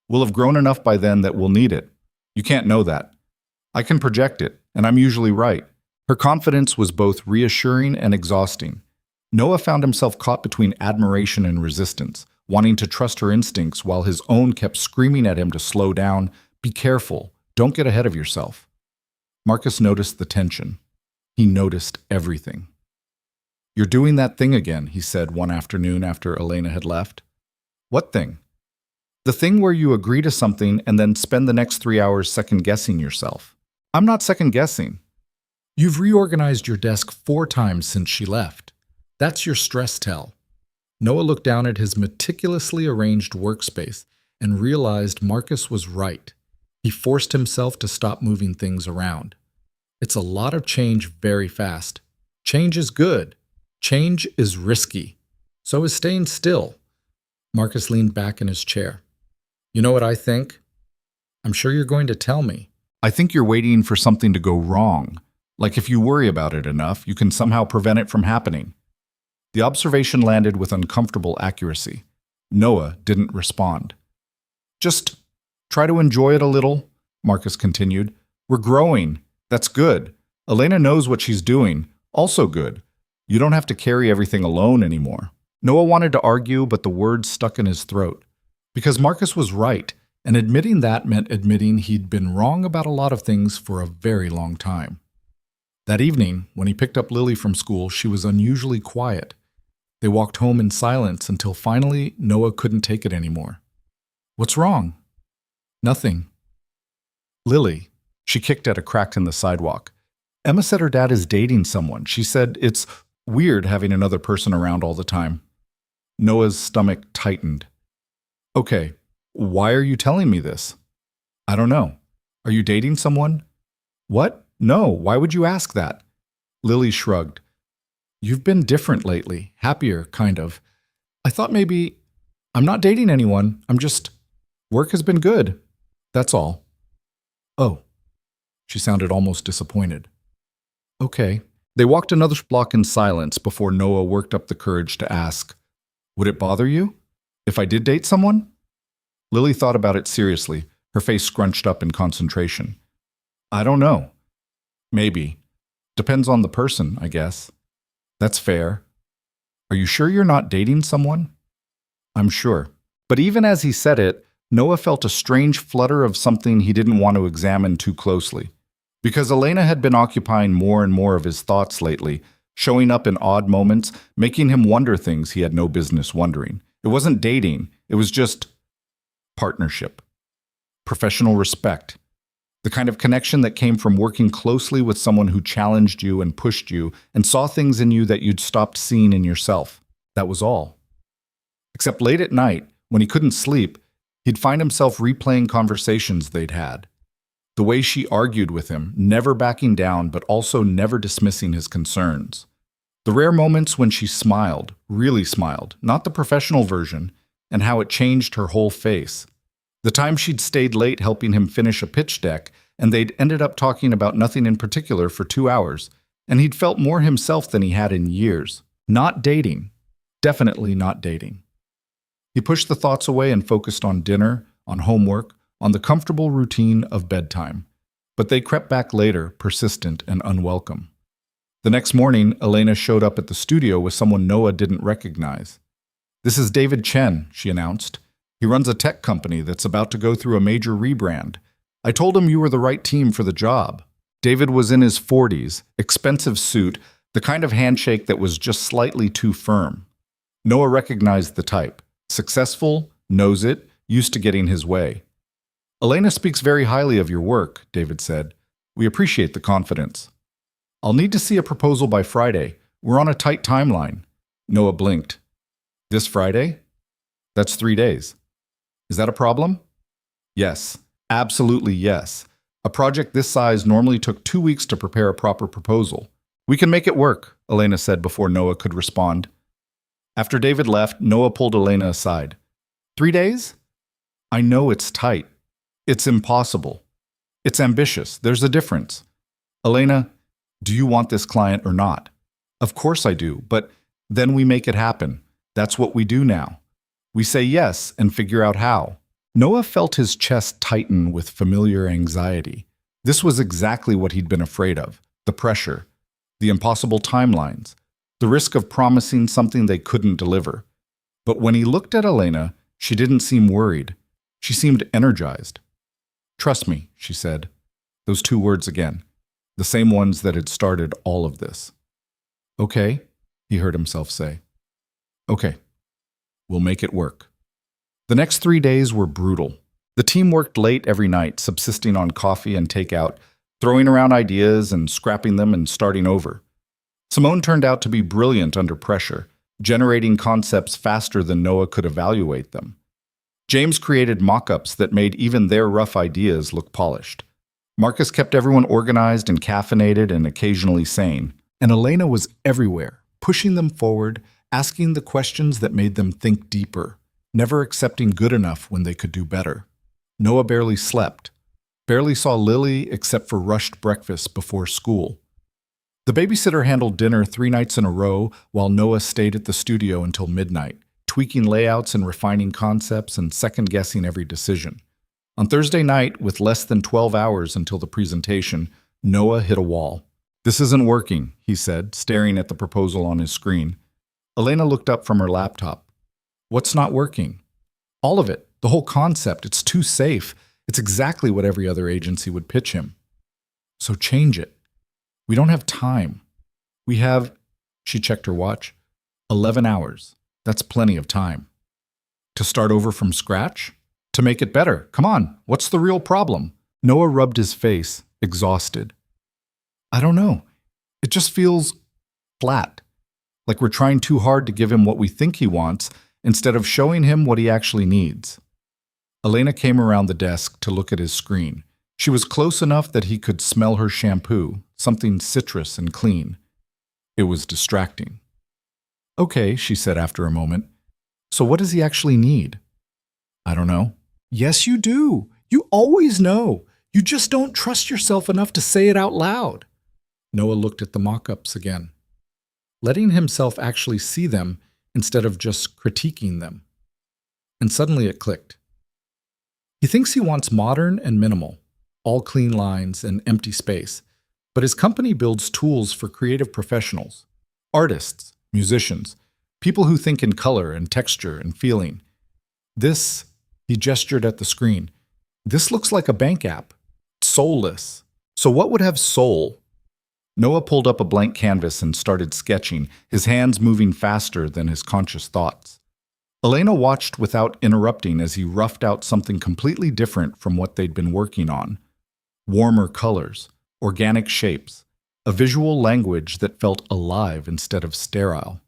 We'll have grown enough by then that we'll need it. You can't know that. I can project it, and I'm usually right. Her confidence was both reassuring and exhausting. Noah found himself caught between admiration and resistance, wanting to trust her instincts while his own kept screaming at him to slow down, be careful, don't get ahead of yourself. Marcus noticed the tension. He noticed everything. You're doing that thing again, he said one afternoon after Elena had left. What thing? The thing where you agree to something and then spend the next 3 hours second-guessing yourself. I'm not second-guessing. You've reorganized your desk 4 times since she left. That's your stress tell. Noah looked down at his meticulously arranged workspace and realized Marcus was right. He forced himself to stop moving things around. It's a lot of change very fast. Change is good. Change is risky. So is staying still. Marcus leaned back in his chair. You know what I think? I'm sure you're going to tell me. I think you're waiting for something to go wrong. Like if you worry about it enough, you can somehow prevent it from happening. The observation landed with uncomfortable accuracy. Noah didn't respond. Just try to enjoy it a little, Marcus continued. We're growing. That's good. Elena knows what she's doing. Also good. You don't have to carry everything alone anymore. Noah wanted to argue, but the words stuck in his throat. Because Marcus was right, and admitting that meant admitting he'd been wrong about a lot of things for a very long time. That evening, when he picked up Lily from school, she was unusually quiet. They walked home in silence until finally Noah couldn't take it anymore. What's wrong? Nothing. Lily. She kicked at a crack in the sidewalk. Emma said her dad is dating someone. She said it's weird having another person around all the time. Noah's stomach tightened. Okay, why are you telling me this? I don't know. Are you dating someone? What? No, why would you ask that? Lily shrugged. You've been different lately, happier, kind of. I thought maybe I'm not dating anyone. I'm just, work has been good. That's all. Oh. She sounded almost disappointed. Okay. They walked another block in silence before Noah worked up the courage to ask, would it bother you if I did date someone? Lily thought about it seriously, her face scrunched up in concentration. I don't know. Maybe. Depends on the person, I guess. That's fair. Are you sure you're not dating someone? I'm sure. But even as he said it, Noah felt a strange flutter of something he didn't want to examine too closely. Because Elena had been occupying more and more of his thoughts lately, showing up in odd moments, making him wonder things he had no business wondering. It wasn't dating, it was just partnership. Professional respect. The kind of connection that came from working closely with someone who challenged you and pushed you and saw things in you that you'd stopped seeing in yourself. That was all. Except late at night, when he couldn't sleep, he'd find himself replaying conversations they'd had. The way she argued with him, never backing down but also never dismissing his concerns. The rare moments when she smiled, really smiled, not the professional version, and how it changed her whole face. The time she'd stayed late helping him finish a pitch deck, and they'd ended up talking about nothing in particular for 2 hours, and he'd felt more himself than he had in years. Not dating. Definitely not dating. He pushed the thoughts away and focused on dinner, on homework, on the comfortable routine of bedtime. But they crept back later, persistent and unwelcome. The next morning, Elena showed up at the studio with someone Noah didn't recognize. This is David Chen, she announced. He runs a tech company that's about to go through a major rebrand. I told him you were the right team for the job. David was in his 40s, expensive suit, the kind of handshake that was just slightly too firm. Noah recognized the type. Successful, knows it, used to getting his way. Elena speaks very highly of your work, David said. We appreciate the confidence. I'll need to see a proposal by Friday. We're on a tight timeline. Noah blinked. This Friday? That's 3 days. Is that a problem? Yes, absolutely yes. A project this size normally took 2 weeks to prepare a proper proposal. We can make it work, Elena said before Noah could respond. After David left, Noah pulled Elena aside. 3 days? I know it's tight. It's impossible. It's ambitious. There's a difference. Elena, do you want this client or not? Of course I do, but then we make it happen. That's what we do now. We say yes and figure out how. Noah felt his chest tighten with familiar anxiety. This was exactly what he'd been afraid of. The pressure, the impossible timelines, the risk of promising something they couldn't deliver. But when he looked at Elena, she didn't seem worried. She seemed energized. Trust me, she said. Those 2 words again, the same ones that had started all of this. Okay, he heard himself say. Okay, we'll make it work. The next 3 days were brutal. The team worked late every night, subsisting on coffee and takeout, throwing around ideas and scrapping them and starting over. Simone turned out to be brilliant under pressure, generating concepts faster than Noah could evaluate them. James created mock-ups that made even their rough ideas look polished. Marcus kept everyone organized and caffeinated and occasionally sane. And Elena was everywhere, pushing them forward, asking the questions that made them think deeper, never accepting good enough when they could do better. Noah barely slept, barely saw Lily except for rushed breakfast before school. The babysitter handled dinner 3 nights in a row while Noah stayed at the studio until midnight, tweaking layouts and refining concepts and second-guessing every decision. On Thursday night, with less than 12 hours until the presentation, Noah hit a wall. This isn't working, he said, staring at the proposal on his screen. Elena looked up from her laptop. What's not working? All of it, the whole concept. It's too safe. It's exactly what every other agency would pitch him. So change it. We don't have time. We have, she checked her watch, 11 hours. That's plenty of time. To start over from scratch? To make it better. Come on, what's the real problem? Noah rubbed his face, exhausted. I don't know. It just feels flat. Like we're trying too hard to give him what we think he wants instead of showing him what he actually needs. Elena came around the desk to look at his screen. She was close enough that he could smell her shampoo, something citrus and clean. It was distracting. Okay, she said after a moment. So what does he actually need? I don't know. Yes, you do. You always know. You just don't trust yourself enough to say it out loud. Noah looked at the mock-ups again, letting himself actually see them instead of just critiquing them. And suddenly it clicked. He thinks he wants modern and minimal, all clean lines and empty space, but his company builds tools for creative professionals, artists, musicians, people who think in color and texture and feeling. This, he gestured at the screen, this looks like a bank app, soulless. So what would have soul? Noah pulled up a blank canvas and started sketching, his hands moving faster than his conscious thoughts. Elena watched without interrupting as he roughed out something completely different from what they'd been working on. Warmer colors, organic shapes, a visual language that felt alive instead of sterile.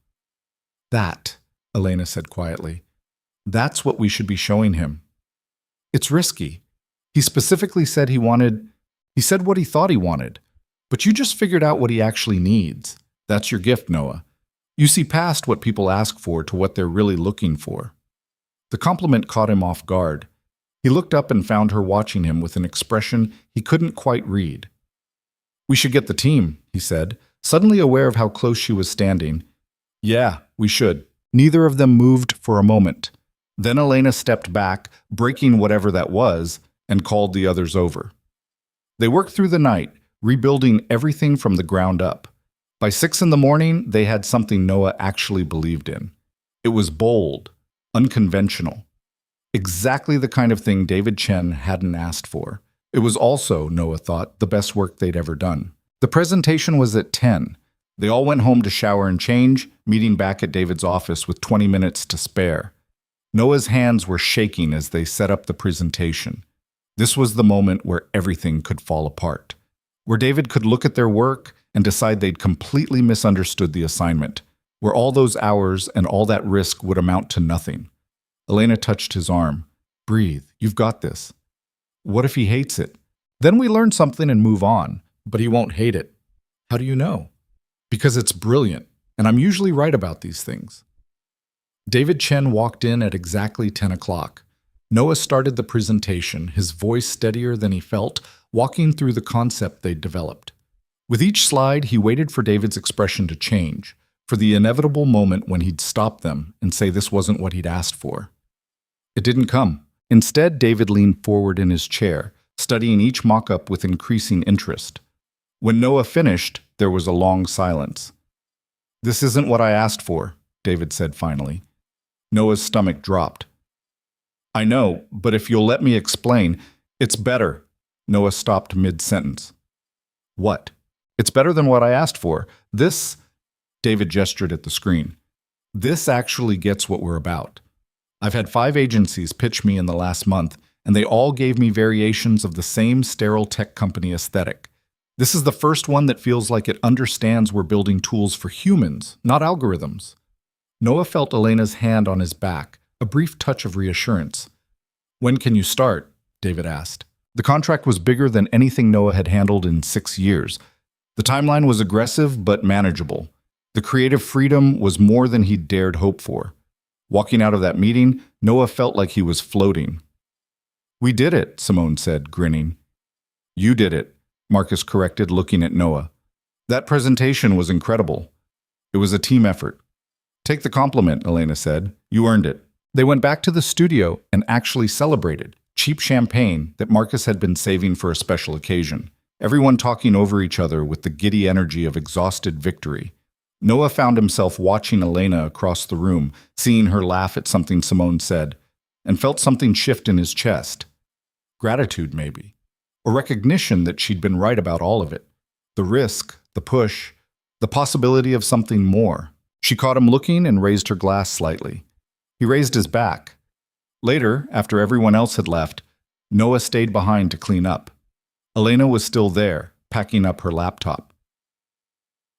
That, Elena said quietly, that's what we should be showing him. It's risky. He specifically said he said what he thought he wanted. But you just figured out what he actually needs. That's your gift, Noah. You see past what people ask for to what they're really looking for. The compliment caught him off guard. He looked up and found her watching him with an expression he couldn't quite read. We should get the team, he said, suddenly aware of how close she was standing. Yeah, we should. Neither of them moved for a moment. Then Elena stepped back, breaking whatever that was, and called the others over. They worked through the night, rebuilding everything from the ground up. By 6 a.m, they had something Noah actually believed in. It was bold, unconventional. Exactly the kind of thing David Chen hadn't asked for. It was also, Noah thought, the best work they'd ever done. The presentation was at 10. They all went home to shower and change, meeting back at David's office with 20 minutes to spare. Noah's hands were shaking as they set up the presentation. This was the moment where everything could fall apart, where David could look at their work and decide they'd completely misunderstood the assignment, where all those hours and all that risk would amount to nothing. Elena touched his arm. Breathe, you've got this. What if he hates it? Then we learn something and move on, but he won't hate it. How do you know? Because it's brilliant, and I'm usually right about these things. David Chen walked in at exactly 10 o'clock. Noah started the presentation, his voice steadier than he felt, walking through the concept they'd developed. With each slide, he waited for David's expression to change, for the inevitable moment when he'd stop them and say this wasn't what he'd asked for. It didn't come. Instead, David leaned forward in his chair, studying each mock-up with increasing interest. When Noah finished, there was a long silence. This isn't what I asked for, David said finally. Noah's stomach dropped. I know, but if you'll let me explain, it's better. Noah stopped mid-sentence. What? It's better than what I asked for. This, David gestured at the screen. This actually gets what we're about. I've had 5 agencies pitch me in the last month, and they all gave me variations of the same sterile tech company aesthetic. This is the first one that feels like it understands we're building tools for humans, not algorithms. Noah felt Elena's hand on his back, a brief touch of reassurance. When can you start? David asked. The contract was bigger than anything Noah had handled in 6 years. The timeline was aggressive but manageable. The creative freedom was more than he'd dared hope for. Walking out of that meeting, Noah felt like he was floating. We did it, Simone said, grinning. You did it, Marcus corrected, looking at Noah. That presentation was incredible. It was a team effort. Take the compliment, Elena said. You earned it. They went back to the studio and actually celebrated. Cheap champagne that Marcus had been saving for a special occasion. Everyone talking over each other with the giddy energy of exhausted victory. Noah found himself watching Elena across the room, seeing her laugh at something Simone said, and felt something shift in his chest. Gratitude, maybe. Or recognition that she'd been right about all of it. The risk, the push, the possibility of something more. She caught him looking and raised her glass slightly. He raised his back. Later, after everyone else had left, Noah stayed behind to clean up. Elena was still there, packing up her laptop.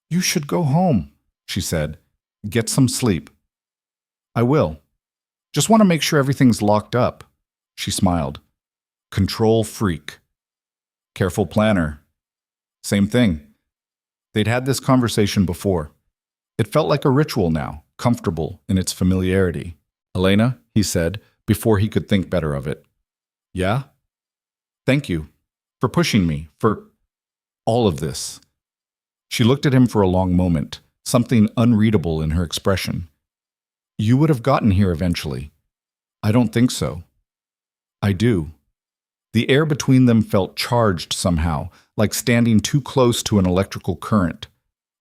You should go home, she said. Get some sleep. I will. Just want to make sure everything's locked up. She smiled. Control freak. Careful planner. Same thing. They'd had this conversation before. It felt like a ritual now, comfortable in its familiarity. Elena, he said, before he could think better of it. Yeah? Thank you. For pushing me. For all of this. She looked at him for a long moment, something unreadable in her expression. You would have gotten here eventually. I don't think so. I do. The air between them felt charged somehow, like standing too close to an electrical current.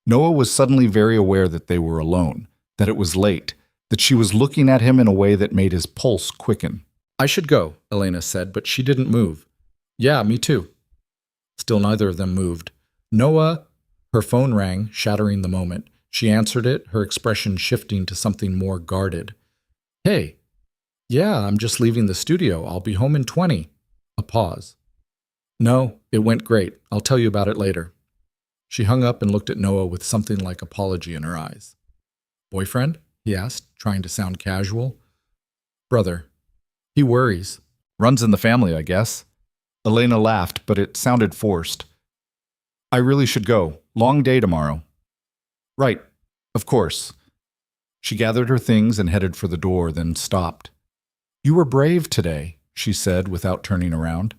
Noah was suddenly very aware that they were alone, that it was late, that she was looking at him in a way that made his pulse quicken. I should go, Elena said, but she didn't move. Yeah, me too. Still neither of them moved. Noah... Her phone rang, shattering the moment. She answered it, her expression shifting to something more guarded. Hey. Yeah, I'm just leaving the studio. I'll be home in 20. A pause. No, it went great. I'll tell you about it later. She hung up and looked at Noah with something like apology in her eyes. Boyfriend? He asked, trying to sound casual. Brother. He worries. Runs in the family, I guess. Elena laughed, but it sounded forced. I really should go. Long day tomorrow. Right. Of course. She gathered her things and headed for the door, then stopped. You were brave today, she said without turning around.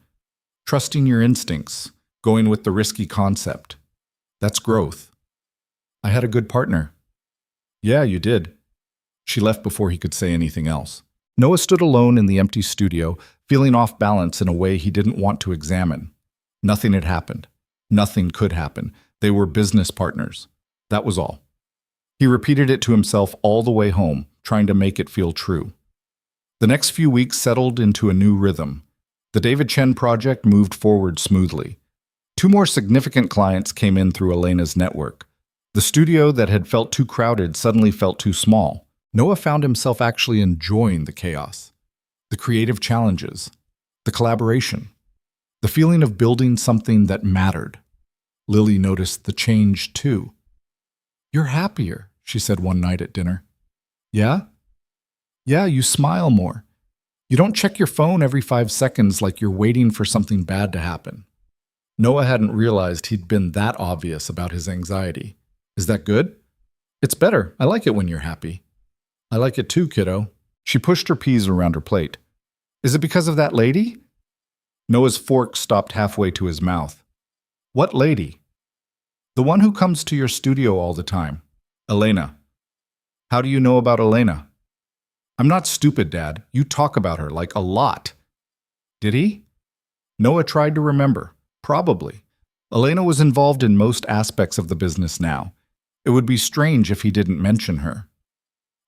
Trusting your instincts, going with the risky concept. That's growth. I had a good partner. Yeah, you did. She left before he could say anything else. Noah stood alone in the empty studio, feeling off balance in a way he didn't want to examine. Nothing had happened. Nothing could happen. They were business partners. That was all. He repeated it to himself all the way home, trying to make it feel true. The next few weeks settled into a new rhythm. The David Chen project moved forward smoothly. Two more significant clients came in through Elena's network. The studio that had felt too crowded suddenly felt too small. Noah found himself actually enjoying the chaos, the creative challenges, the collaboration, the feeling of building something that mattered. Lily noticed the change too. "You're happier," she said one night at dinner. "Yeah? Yeah, you smile more. You don't check your phone every 5 seconds like you're waiting for something bad to happen." Noah hadn't realized he'd been that obvious about his anxiety. "Is that good?" "It's better. I like it when you're happy." "I like it too, kiddo." She pushed her peas around her plate. "Is it because of that lady?" Noah's fork stopped halfway to his mouth. "What lady?" "The one who comes to your studio all the time. Elena." "How do you know about Elena?" "I'm not stupid, Dad. You talk about her, like a lot." "Did he?" Noah tried to remember. Probably. Elena was involved in most aspects of the business now. It would be strange if he didn't mention her.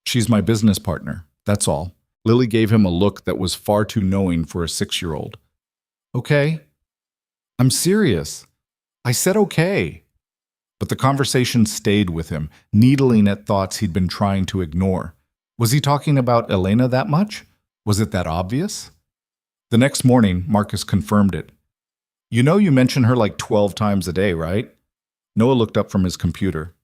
"She's my business partner, that's all." Lily gave him a look that was far too knowing for a 6-year-old. "Okay." "I'm serious. I said okay." But the conversation stayed with him, needling at thoughts he'd been trying to ignore. Was he talking about Elena that much? Was it that obvious? The next morning, Marcus confirmed it. "You know you mention her like 12 times a day, right?" Noah looked up from his computer.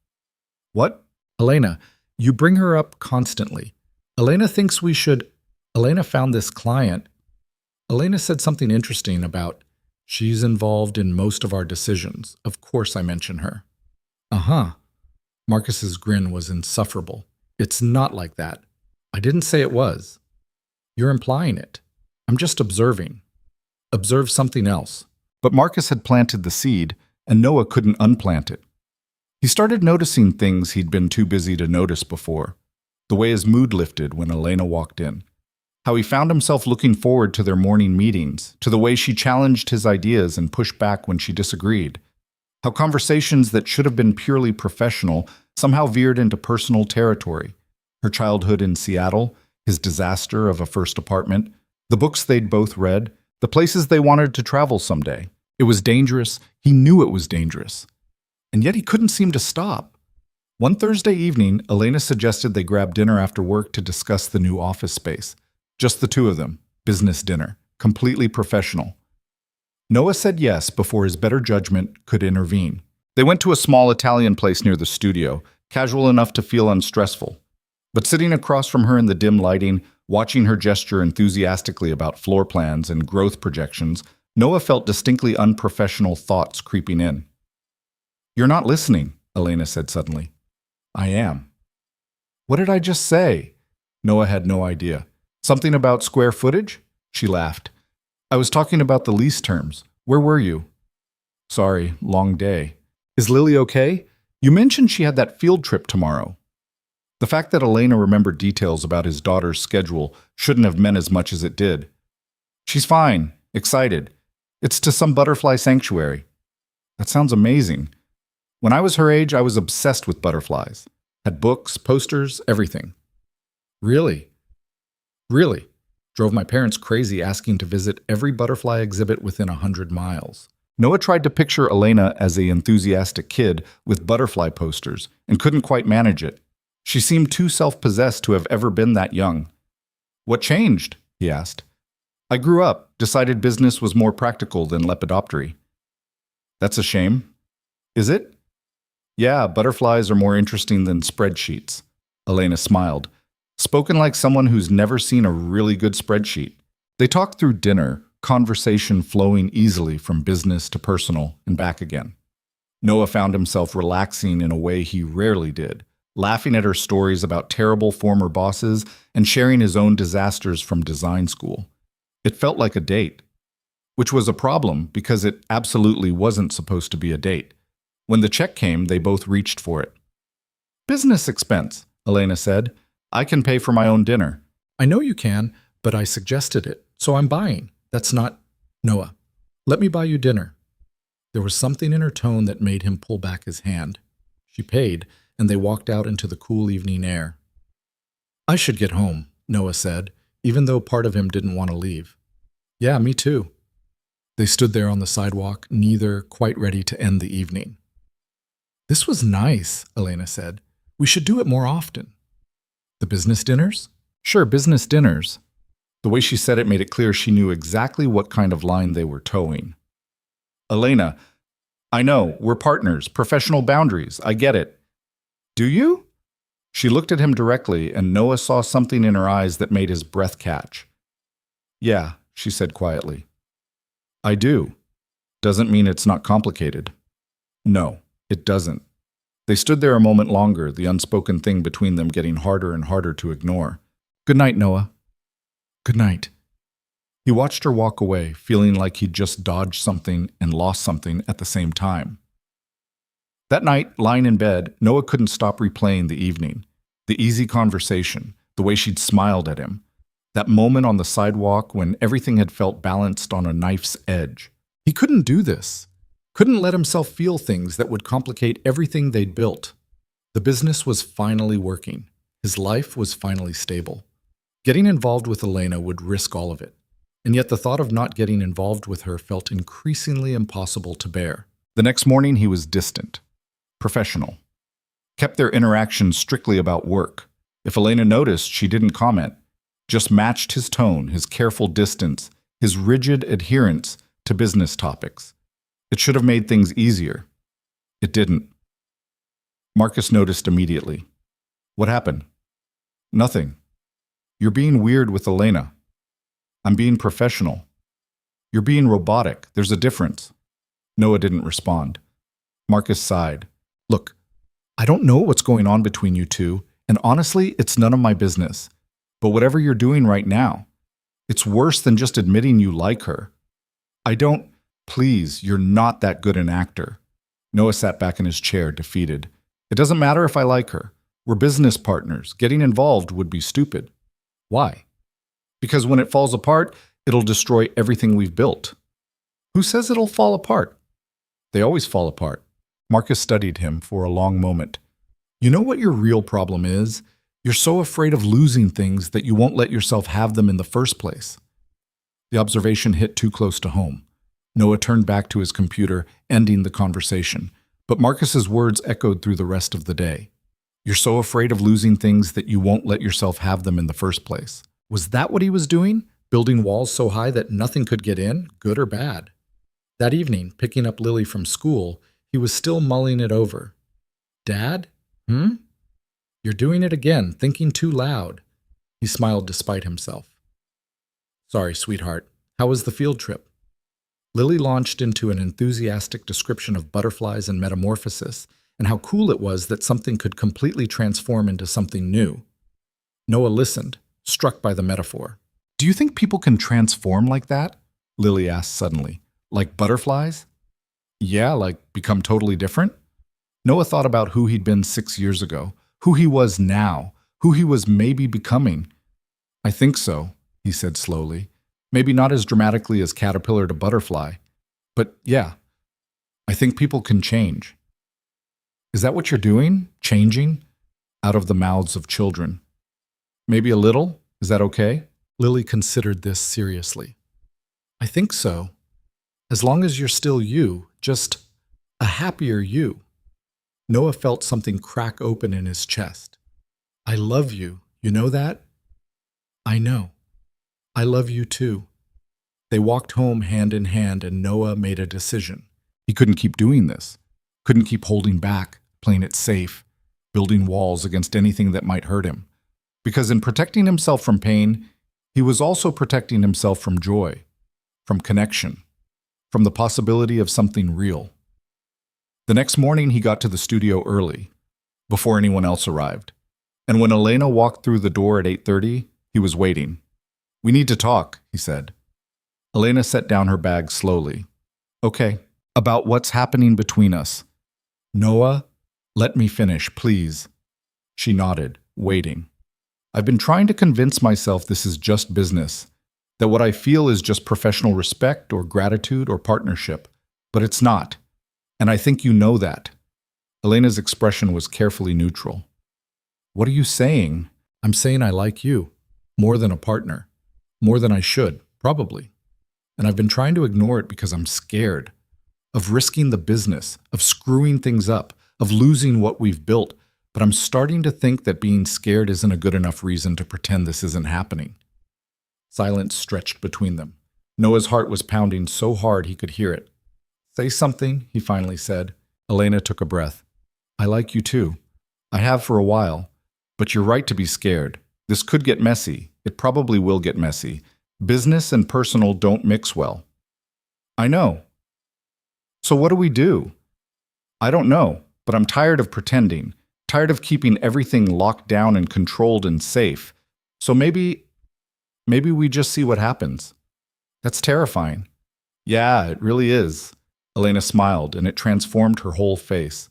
"What?" "Elena, you bring her up constantly. Elena thinks we should..." "Elena found this client. Elena said something interesting about, she's involved in most of our decisions. Of course I mention her." "Uh-huh." Marcus's grin was insufferable. "It's not like that. I didn't say it was. You're implying it. I'm just observing." "Observe something else." But Marcus had planted the seed, and Noah couldn't unplant it. He started noticing things he'd been too busy to notice before. The way his mood lifted when Elena walked in. How he found himself looking forward to their morning meetings, to the way she challenged his ideas and pushed back when she disagreed. How conversations that should have been purely professional somehow veered into personal territory. Her childhood in Seattle, his disaster of a first apartment, the books they'd both read, the places they wanted to travel someday. It was dangerous. He knew it was dangerous. And yet he couldn't seem to stop. One Thursday evening, Elena suggested they grab dinner after work to discuss the new office space. Just the two of them. Business dinner. Completely professional. Noah said yes before his better judgment could intervene. They went to a small Italian place near the studio, casual enough to feel unstressful. But sitting across from her in the dim lighting, watching her gesture enthusiastically about floor plans and growth projections, Noah felt distinctly unprofessional thoughts creeping in. "You're not listening," Elena said suddenly. "I am." "What did I just say?" Noah had no idea. "Something about square footage?" She laughed. "I was talking about the lease terms. Where were you?" "Sorry, long day." "Is Lily okay? You mentioned she had that field trip tomorrow." The fact that Elena remembered details about his daughter's schedule shouldn't have meant as much as it did. "She's fine, excited. It's to some butterfly sanctuary." "That sounds amazing." "When I was her age, I was obsessed with butterflies. Had books, posters, everything." "Really?" "Really. Drove my parents crazy asking to visit every butterfly exhibit within 100 miles. Noah tried to picture Elena as an enthusiastic kid with butterfly posters and couldn't quite manage it. She seemed too self-possessed to have ever been that young. "What changed?" he asked. "I grew up, decided business was more practical than lepidoptery." "That's a shame." "Is it?" "Yeah, butterflies are more interesting than spreadsheets." Elena smiled. Spoken like someone who's never seen a really good spreadsheet. They talked through dinner, conversation flowing easily from business to personal and back again. Noah found himself relaxing in a way he rarely did, laughing at her stories about terrible former bosses and sharing his own disasters from design school. It felt like a date, which was a problem because it absolutely wasn't supposed to be a date. When the check came, they both reached for it. "Business expense," Elena said. "I can pay for my own dinner." "I know you can, but I suggested it, so I'm buying. That's not..." "Noah, let me buy you dinner." There was something in her tone that made him pull back his hand. She paid, and they walked out into the cool evening air. "I should get home," Noah said, even though part of him didn't want to leave. "Yeah, me too." They stood there on the sidewalk, neither quite ready to end the evening. "This was nice," Elena said. "We should do it more often." "The business dinners?" Sure, business dinners. The way she said it made it clear she knew exactly what kind of line they were towing. Elena, I know, we're partners, professional boundaries, I get it. Do you? She looked at him directly, and Noah saw something in her eyes that made his breath catch. Yeah, she said quietly. I do. Doesn't mean it's not complicated. No, it doesn't. They stood there a moment longer, the unspoken thing between them getting harder and harder to ignore. Good night, Noah. Good night. He watched her walk away, feeling like he'd just dodged something and lost something at the same time. That night, lying in bed, Noah couldn't stop replaying the evening. The easy conversation, the way she'd smiled at him. That moment on the sidewalk when everything had felt balanced on a knife's edge. He couldn't do this. Couldn't let himself feel things that would complicate everything they'd built. The business was finally working. His life was finally stable. Getting involved with Elena would risk all of it. And yet the thought of not getting involved with her felt increasingly impossible to bear. The next morning he was distant, professional. Kept their interactions strictly about work. If Elena noticed, she didn't comment. Just matched his tone, his careful distance, his rigid adherence to business topics. It should have made things easier. It didn't. Marcus noticed immediately. What happened? Nothing. You're being weird with Elena. I'm being professional. You're being robotic. There's a difference. Noah didn't respond. Marcus sighed. Look, I don't know what's going on between you two, and honestly, it's none of my business. But whatever you're doing right now, it's worse than just admitting you like her. Please, you're not that good an actor. Noah sat back in his chair, defeated. It doesn't matter if I like her. We're business partners. Getting involved would be stupid. Why? Because when it falls apart, it'll destroy everything we've built. Who says it'll fall apart? They always fall apart. Marcus studied him for a long moment. You know what your real problem is? You're so afraid of losing things that you won't let yourself have them in the first place. The observation hit too close to home. Noah turned back to his computer, ending the conversation. But Marcus's words echoed through the rest of the day. You're so afraid of losing things that you won't let yourself have them in the first place. Was that what he was doing? Building walls so high that nothing could get in, good or bad? That evening, picking up Lily from school, he was still mulling it over. Dad? You're doing it again, thinking too loud. He smiled despite himself. Sorry, sweetheart. How was the field trip? Lily launched into an enthusiastic description of butterflies and metamorphosis, and how cool it was that something could completely transform into something new. Noah listened, struck by the metaphor. Do you think people can transform like that? Lily asked suddenly. Like butterflies? Yeah, like become totally different? Noah thought about who he'd been 6 years ago, who he was now, who he was maybe becoming. I think so, he said slowly. Maybe not as dramatically as caterpillar to butterfly, but yeah, I think people can change. Is that what you're doing? Changing? Out of the mouths of children. Maybe a little? Is that okay? Lily considered this seriously. I think so. As long as you're still you, just a happier you. Noah felt something crack open in his chest. I love you. You know that? I know. I love you too. They walked home hand in hand, and Noah made a decision. He couldn't keep doing this. Couldn't keep holding back, playing it safe, building walls against anything that might hurt him. Because in protecting himself from pain, he was also protecting himself from joy, from connection, from the possibility of something real. The next morning, he got to the studio early, before anyone else arrived. And when Elena walked through the door at 8:30, he was waiting. We need to talk, he said. Elena set down her bag slowly. Okay, about what's happening between us. Noah, let me finish, please. She nodded, waiting. I've been trying to convince myself this is just business, that what I feel is just professional respect or gratitude or partnership, but it's not. And I think you know that. Elena's expression was carefully neutral. What are you saying? I'm saying I like you, more than a partner. More than I should, probably. and I've been trying to ignore it because I'm scared of risking the business, of screwing things up, of losing what we've built. But I'm starting to think that being scared isn't a good enough reason to pretend this isn't happening. Silence stretched between them. Noah's heart was pounding so hard he could hear it. Say something, he finally said. Elena took a breath. I like you too. I have for a while. But you're right to be scared. This could get messy. It probably will get messy. Business and personal don't mix well. I know. So what do we do? I don't know, but I'm tired of pretending. Tired of keeping everything locked down and controlled and safe. So maybe we just see what happens. That's terrifying. Yeah, it really is. Elena smiled, and it transformed her whole face.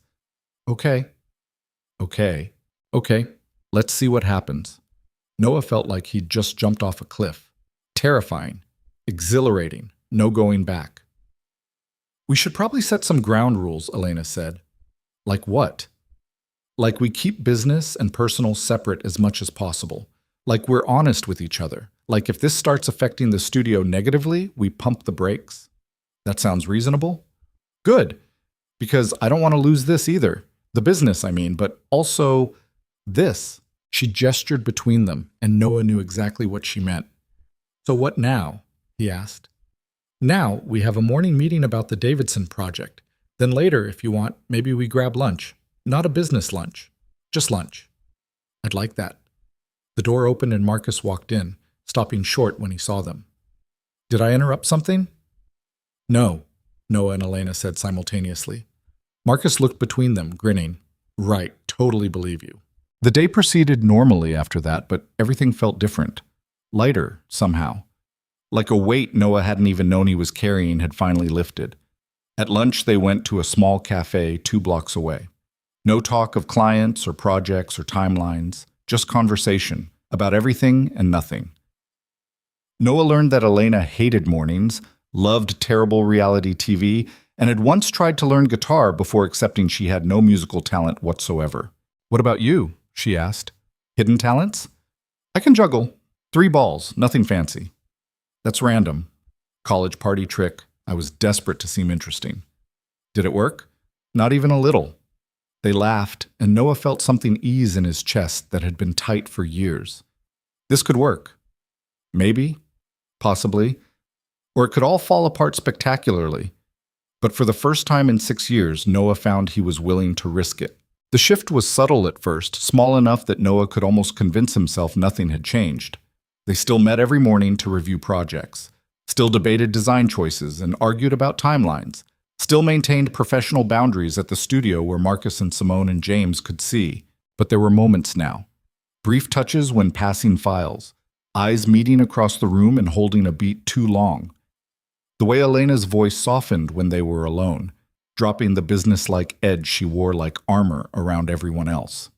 Okay. Let's see what happens. Noah felt like he'd just jumped off a cliff. Terrifying. Exhilarating. No going back. We should probably set some ground rules, Elena said. Like what? Like we keep business and personal separate as much as possible. Like we're honest with each other. Like if this starts affecting the studio negatively, we pump the brakes. That sounds reasonable? Good. Because I don't want to lose this either. The business, I mean, but also this. She gestured between them, and Noah knew exactly what she meant. So what now? He asked. Now we have a morning meeting about the Davidson project. Then later, if you want, maybe we grab lunch. Not a business lunch. Just lunch. I'd like that. The door opened and Marcus walked in, stopping short when he saw them. Did I interrupt something? No, Noah and Elena said simultaneously. Marcus looked between them, grinning. Right, totally believe you. The day proceeded normally after that, but everything felt different. Lighter, somehow. Like a weight Noah hadn't even known he was carrying had finally lifted. At lunch, they went to a small cafe 2 blocks away. No talk of clients or projects or timelines, just conversation about everything and nothing. Noah learned that Elena hated mornings, loved terrible reality TV, and had once tried to learn guitar before accepting she had no musical talent whatsoever. What about you? She asked. Hidden talents? I can juggle. 3 balls, nothing fancy. That's random. College party trick. I was desperate to seem interesting. Did it work? Not even a little. They laughed, and Noah felt something ease in his chest that had been tight for years. This could work. Maybe. Possibly. Or it could all fall apart spectacularly. But for the first time in 6 years, Noah found he was willing to risk it. The shift was subtle at first, small enough that Noah could almost convince himself nothing had changed. They still met every morning to review projects, still debated design choices and argued about timelines, still maintained professional boundaries at the studio where Marcus and Simone and James could see. But there were moments now. Brief touches when passing files, eyes meeting across the room and holding a beat too long. The way Elena's voice softened when they were alone, dropping the businesslike edge she wore like armor around everyone else.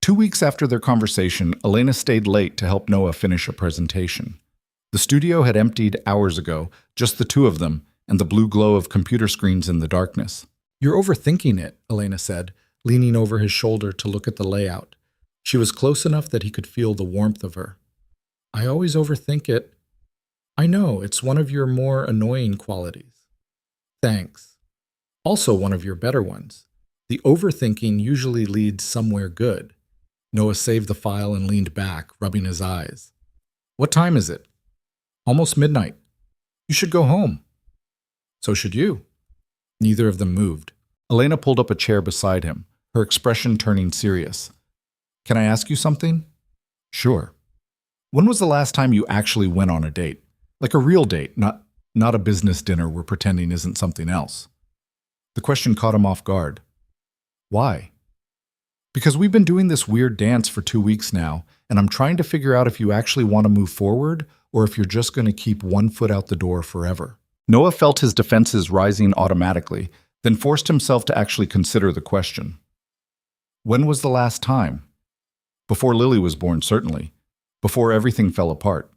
2 weeks after their conversation, Elena stayed late to help Noah finish a presentation. The studio had emptied hours ago, just the 2 of them, and the blue glow of computer screens in the darkness. You're overthinking it, Elena said, leaning over his shoulder to look at the layout. She was close enough that he could feel the warmth of her. I always overthink it. I know, it's one of your more annoying qualities. Thanks. Also one of your better ones. The overthinking usually leads somewhere good. Noah saved the file and leaned back, rubbing his eyes. What time is it? Almost midnight. You should go home. So should you. Neither of them moved. Elena pulled up a chair beside him, her expression turning serious. Can I ask you something? Sure. When was the last time you actually went on a date? Like a real date, not a business dinner where pretending isn't something else. The question caught him off guard. Why? Because we've been doing this weird dance for 2 weeks now, and I'm trying to figure out if you actually want to move forward or if you're just going to keep one foot out the door forever. Noah felt his defenses rising automatically, then forced himself to actually consider the question. When was the last time? Before Lily was born, certainly. Before everything fell apart.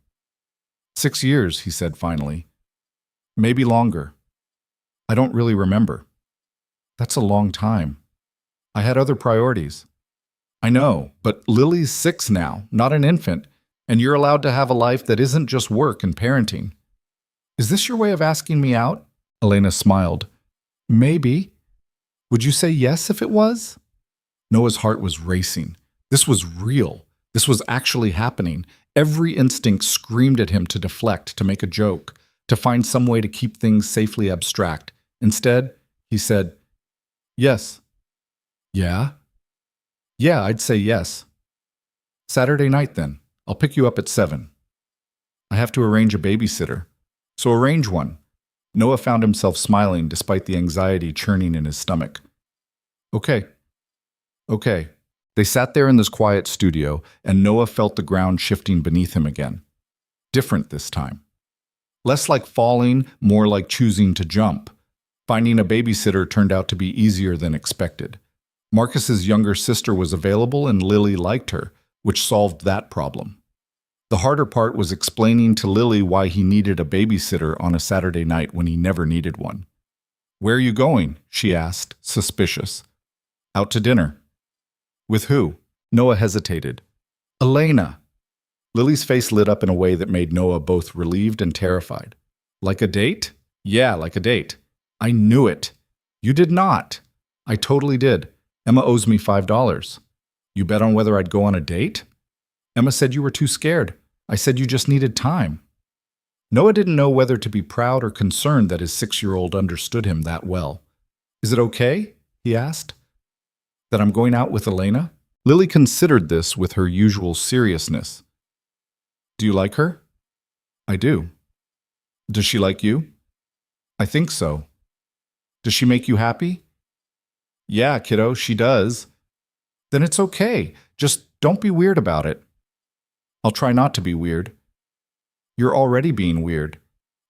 6 years, he said finally. Maybe longer. I don't really remember. That's a long time. I had other priorities. I know, but Lily's 6 now, not an infant, and you're allowed to have a life that isn't just work and parenting. Is this your way of asking me out? Elena smiled. Maybe. Would you say yes if it was? Noah's heart was racing. This was real. This was actually happening. Every instinct screamed at him to deflect, to make a joke, to find some way to keep things safely abstract. Instead, he said, yes. Yeah? Yeah, I'd say yes. Saturday night, then. I'll pick you up at 7. I have to arrange a babysitter. So arrange one. Noah found himself smiling despite the anxiety churning in his stomach. Okay. Okay. They sat there in this quiet studio, and Noah felt the ground shifting beneath him again. Different this time. Less like falling, more like choosing to jump. Finding a babysitter turned out to be easier than expected. Marcus's younger sister was available and Lily liked her, which solved that problem. The harder part was explaining to Lily why he needed a babysitter on a Saturday night when he never needed one. Where are you going? She asked, suspicious. Out to dinner. With who? Noah hesitated. Elena. Lily's face lit up in a way that made Noah both relieved and terrified. Like a date? Yeah, like a date. I knew it. You did not. I totally did. Emma owes me $5. You bet on whether I'd go on a date? Emma said you were too scared. I said you just needed time. Noah didn't know whether to be proud or concerned that his 6-year-old understood him that well. Is it okay? He asked. That I'm going out with Elena? Lily considered this with her usual seriousness. Do you like her? I do. Does she like you? I think so. Does she make you happy? Yeah, kiddo, she does. Then it's okay. Just don't be weird about it. I'll try not to be weird. You're already being weird.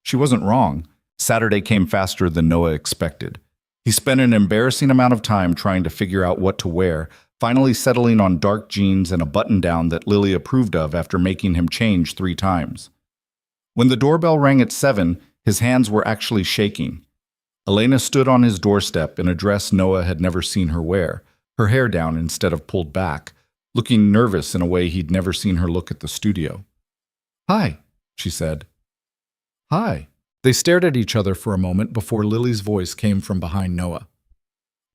She wasn't wrong. Saturday came faster than Noah expected. He spent an embarrassing amount of time trying to figure out what to wear, finally settling on dark jeans and a button-down that Lily approved of after making him change 3 times. When the doorbell rang at 7, his hands were actually shaking. Elena stood on his doorstep in a dress Noah had never seen her wear, her hair down instead of pulled back, looking nervous in a way he'd never seen her look at the studio. Hi, she said. Hi. They stared at each other for a moment before Lily's voice came from behind Noah.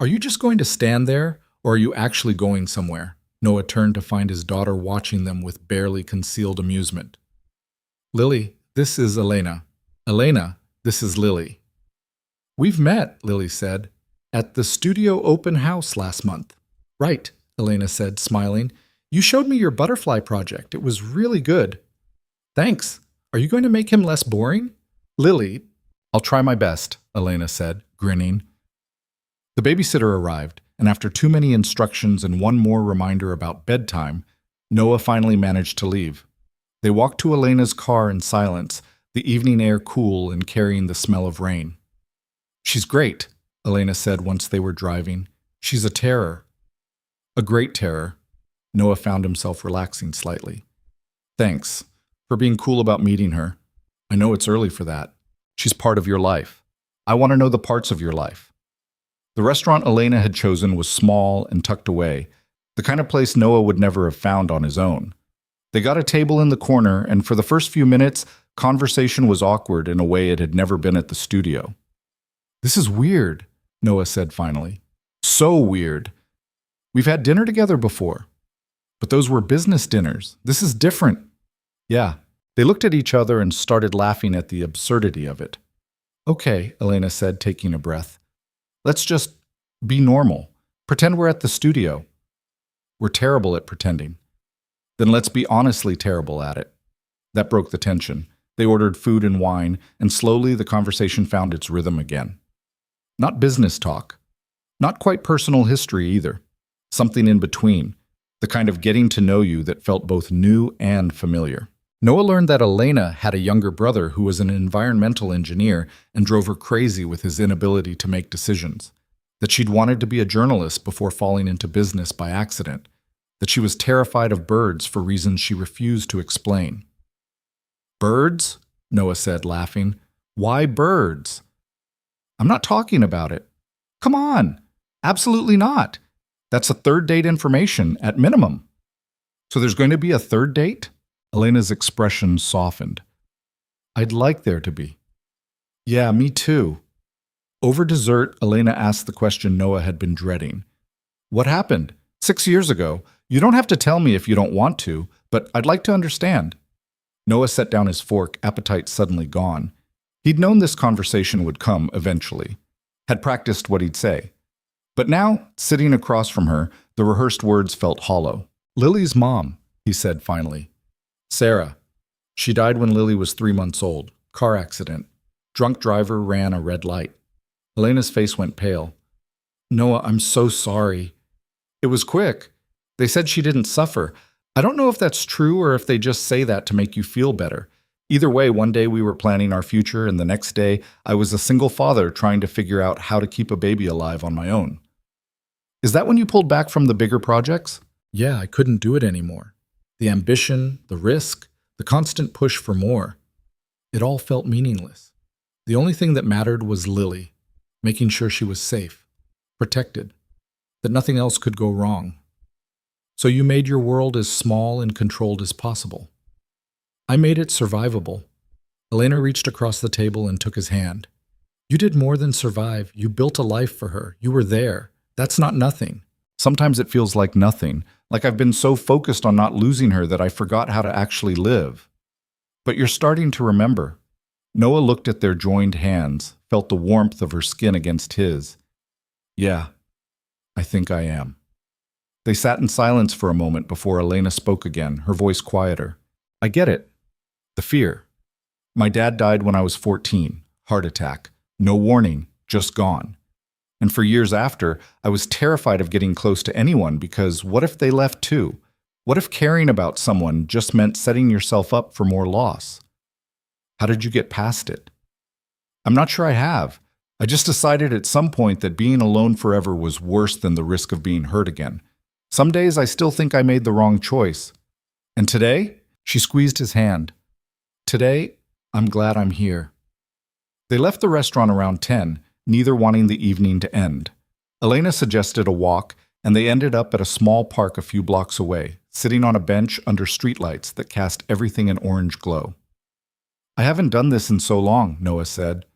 Are you just going to stand there, or are you actually going somewhere? Noah turned to find his daughter watching them with barely concealed amusement. Lily, this is Elena. Elena, this is Lily. We've met, Lily said, at the studio open house last month. Right, Elena said, smiling. You showed me your butterfly project. It was really good. Thanks. Are you going to make him less boring? Lily, I'll try my best, Elena said, grinning. The babysitter arrived, and after too many instructions and one more reminder about bedtime, Noah finally managed to leave. They walked to Elena's car in silence, the evening air cool and carrying the smell of rain. She's great, Elena said once they were driving. She's a terror. A great terror. Noah found himself relaxing slightly. Thanks for being cool about meeting her. I know it's early for that. She's part of your life. I want to know the parts of your life. The restaurant Elena had chosen was small and tucked away, the kind of place Noah would never have found on his own. They got a table in the corner, and for the first few minutes, conversation was awkward in a way it had never been at the studio. This is weird, Noah said finally. So weird. We've had dinner together before. But those were business dinners. This is different. Yeah. They looked at each other and started laughing at the absurdity of it. Okay, Elena said, taking a breath. Let's just be normal. Pretend we're at the studio. We're terrible at pretending. Then let's be honestly terrible at it. That broke the tension. They ordered food and wine, and slowly the conversation found its rhythm again. Not business talk. Not quite personal history either. Something in between. The kind of getting to know you that felt both new and familiar. Noah learned that Elena had a younger brother who was an environmental engineer and drove her crazy with his inability to make decisions. That she'd wanted to be a journalist before falling into business by accident. That she was terrified of birds for reasons she refused to explain. Birds? Noah said, laughing. Why birds? I'm not talking about it. Come on. Absolutely not. That's a third date information at minimum. So there's going to be a third date? Elena's expression softened. I'd like there to be. Yeah, me too. Over dessert, Elena asked the question Noah had been dreading. What happened? 6 years ago. You don't have to tell me if you don't want to, but I'd like to understand. Noah set down his fork, appetite suddenly gone. He'd known this conversation would come eventually, had practiced what he'd say. But now, sitting across from her, the rehearsed words felt hollow. Lily's mom, he said finally. Sarah. She died when Lily was 3 months old. Car accident. Drunk driver ran a red light. Elena's face went pale. Noah, I'm so sorry. It was quick. They said she didn't suffer. I don't know if that's true or if they just say that to make you feel better. Either way, one day we were planning our future, and the next day I was a single father trying to figure out how to keep a baby alive on my own. Is that when you pulled back from the bigger projects? Yeah, I couldn't do it anymore. The ambition, the risk, the constant push for more. It all felt meaningless. The only thing that mattered was Lily, making sure she was safe, protected, that nothing else could go wrong. So you made your world as small and controlled as possible. I made it survivable. Elena reached across the table and took his hand. You did more than survive. You built a life for her. You were there. That's not nothing. Sometimes it feels like nothing, like I've been so focused on not losing her that I forgot how to actually live. But you're starting to remember. Noah looked at their joined hands, felt the warmth of her skin against his. Yeah, I think I am. They sat in silence for a moment before Elena spoke again, her voice quieter. I get it. The fear. My dad died when I was 14. Heart attack. No warning. Just gone. And for years after, I was terrified of getting close to anyone because what if they left too? What if caring about someone just meant setting yourself up for more loss? How did you get past it? I'm not sure I have. I just decided at some point that being alone forever was worse than the risk of being hurt again. Some days I still think I made the wrong choice. And today, she squeezed his hand. Today, I'm glad I'm here. They left the restaurant around 10, neither wanting the evening to end. Elena suggested a walk, and they ended up at a small park a few blocks away, sitting on a bench under streetlights that cast everything an orange glow. I haven't done this in so long, Noah said.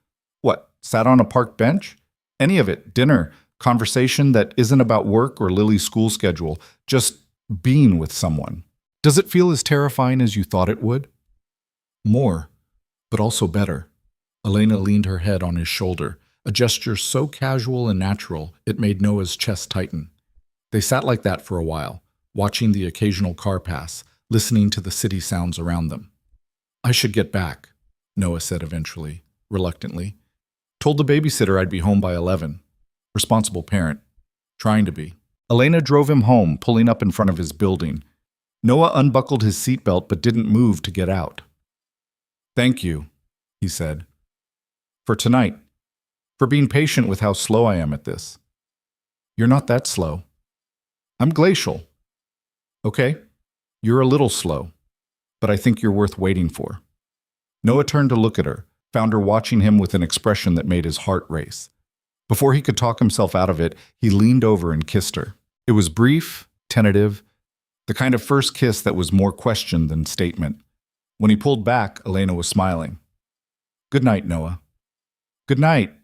What, sat on a park bench? Any of it, dinner, conversation that isn't about work or Lily's school schedule, just being with someone. Does it feel as terrifying as you thought it would? More, but also better. Elena leaned her head on his shoulder, a gesture so casual and natural it made Noah's chest tighten. They sat like that for a while, watching the occasional car pass, listening to the city sounds around them. I should get back, Noah said eventually, reluctantly. Told the babysitter I'd be home by 11. Responsible parent. Trying to be. Elena drove him home, pulling up in front of his building. Noah unbuckled his seatbelt but didn't move to get out. Thank you, he said. For tonight. For being patient with how slow I am at this. You're not that slow. I'm glacial. Okay, you're a little slow, but I think you're worth waiting for. Noah turned to look at her, found her watching him with an expression that made his heart race. Before he could talk himself out of it, he leaned over and kissed her. It was brief, tentative, the kind of first kiss that was more question than statement. When he pulled back, Elena was smiling. Good night, Noah. Good night.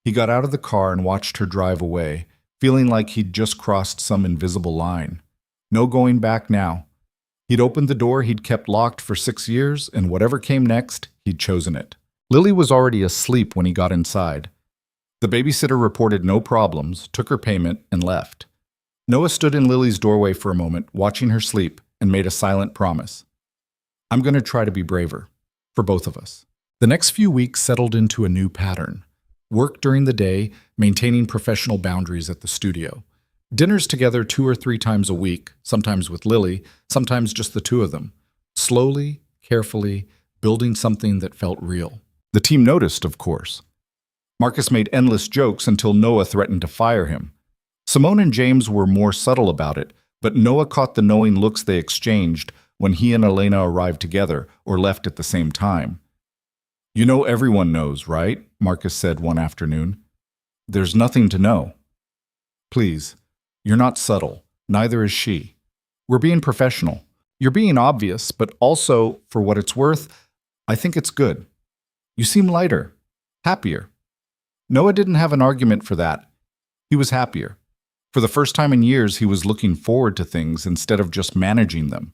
He got out of the car and watched her drive away, feeling like he'd just crossed some invisible line. No going back now. He'd opened the door he'd kept locked for 6 years, and whatever came next, he'd chosen it. Lily was already asleep when he got inside. The babysitter reported no problems, took her payment, and left. Noah stood in Lily's doorway for a moment, watching her sleep, and made a silent promise. I'm going to try to be braver, for both of us. The next few weeks settled into a new pattern. Work during the day, maintaining professional boundaries at the studio. Dinners together 2 or 3 times a week, sometimes with Lily, sometimes just the two of them. Slowly, carefully, building something that felt real. The team noticed, of course. Marcus made endless jokes until Noah threatened to fire him. Simone and James were more subtle about it, but Noah caught the knowing looks they exchanged when he and Elena arrived together or left at the same time. You know everyone knows, right? Marcus said one afternoon. There's nothing to know. Please, you're not subtle. Neither is she. We're being professional. You're being obvious, but also, for what it's worth, I think it's good. You seem lighter. Happier. Noah didn't have an argument for that. He was happier. For the first time in years, he was looking forward to things instead of just managing them.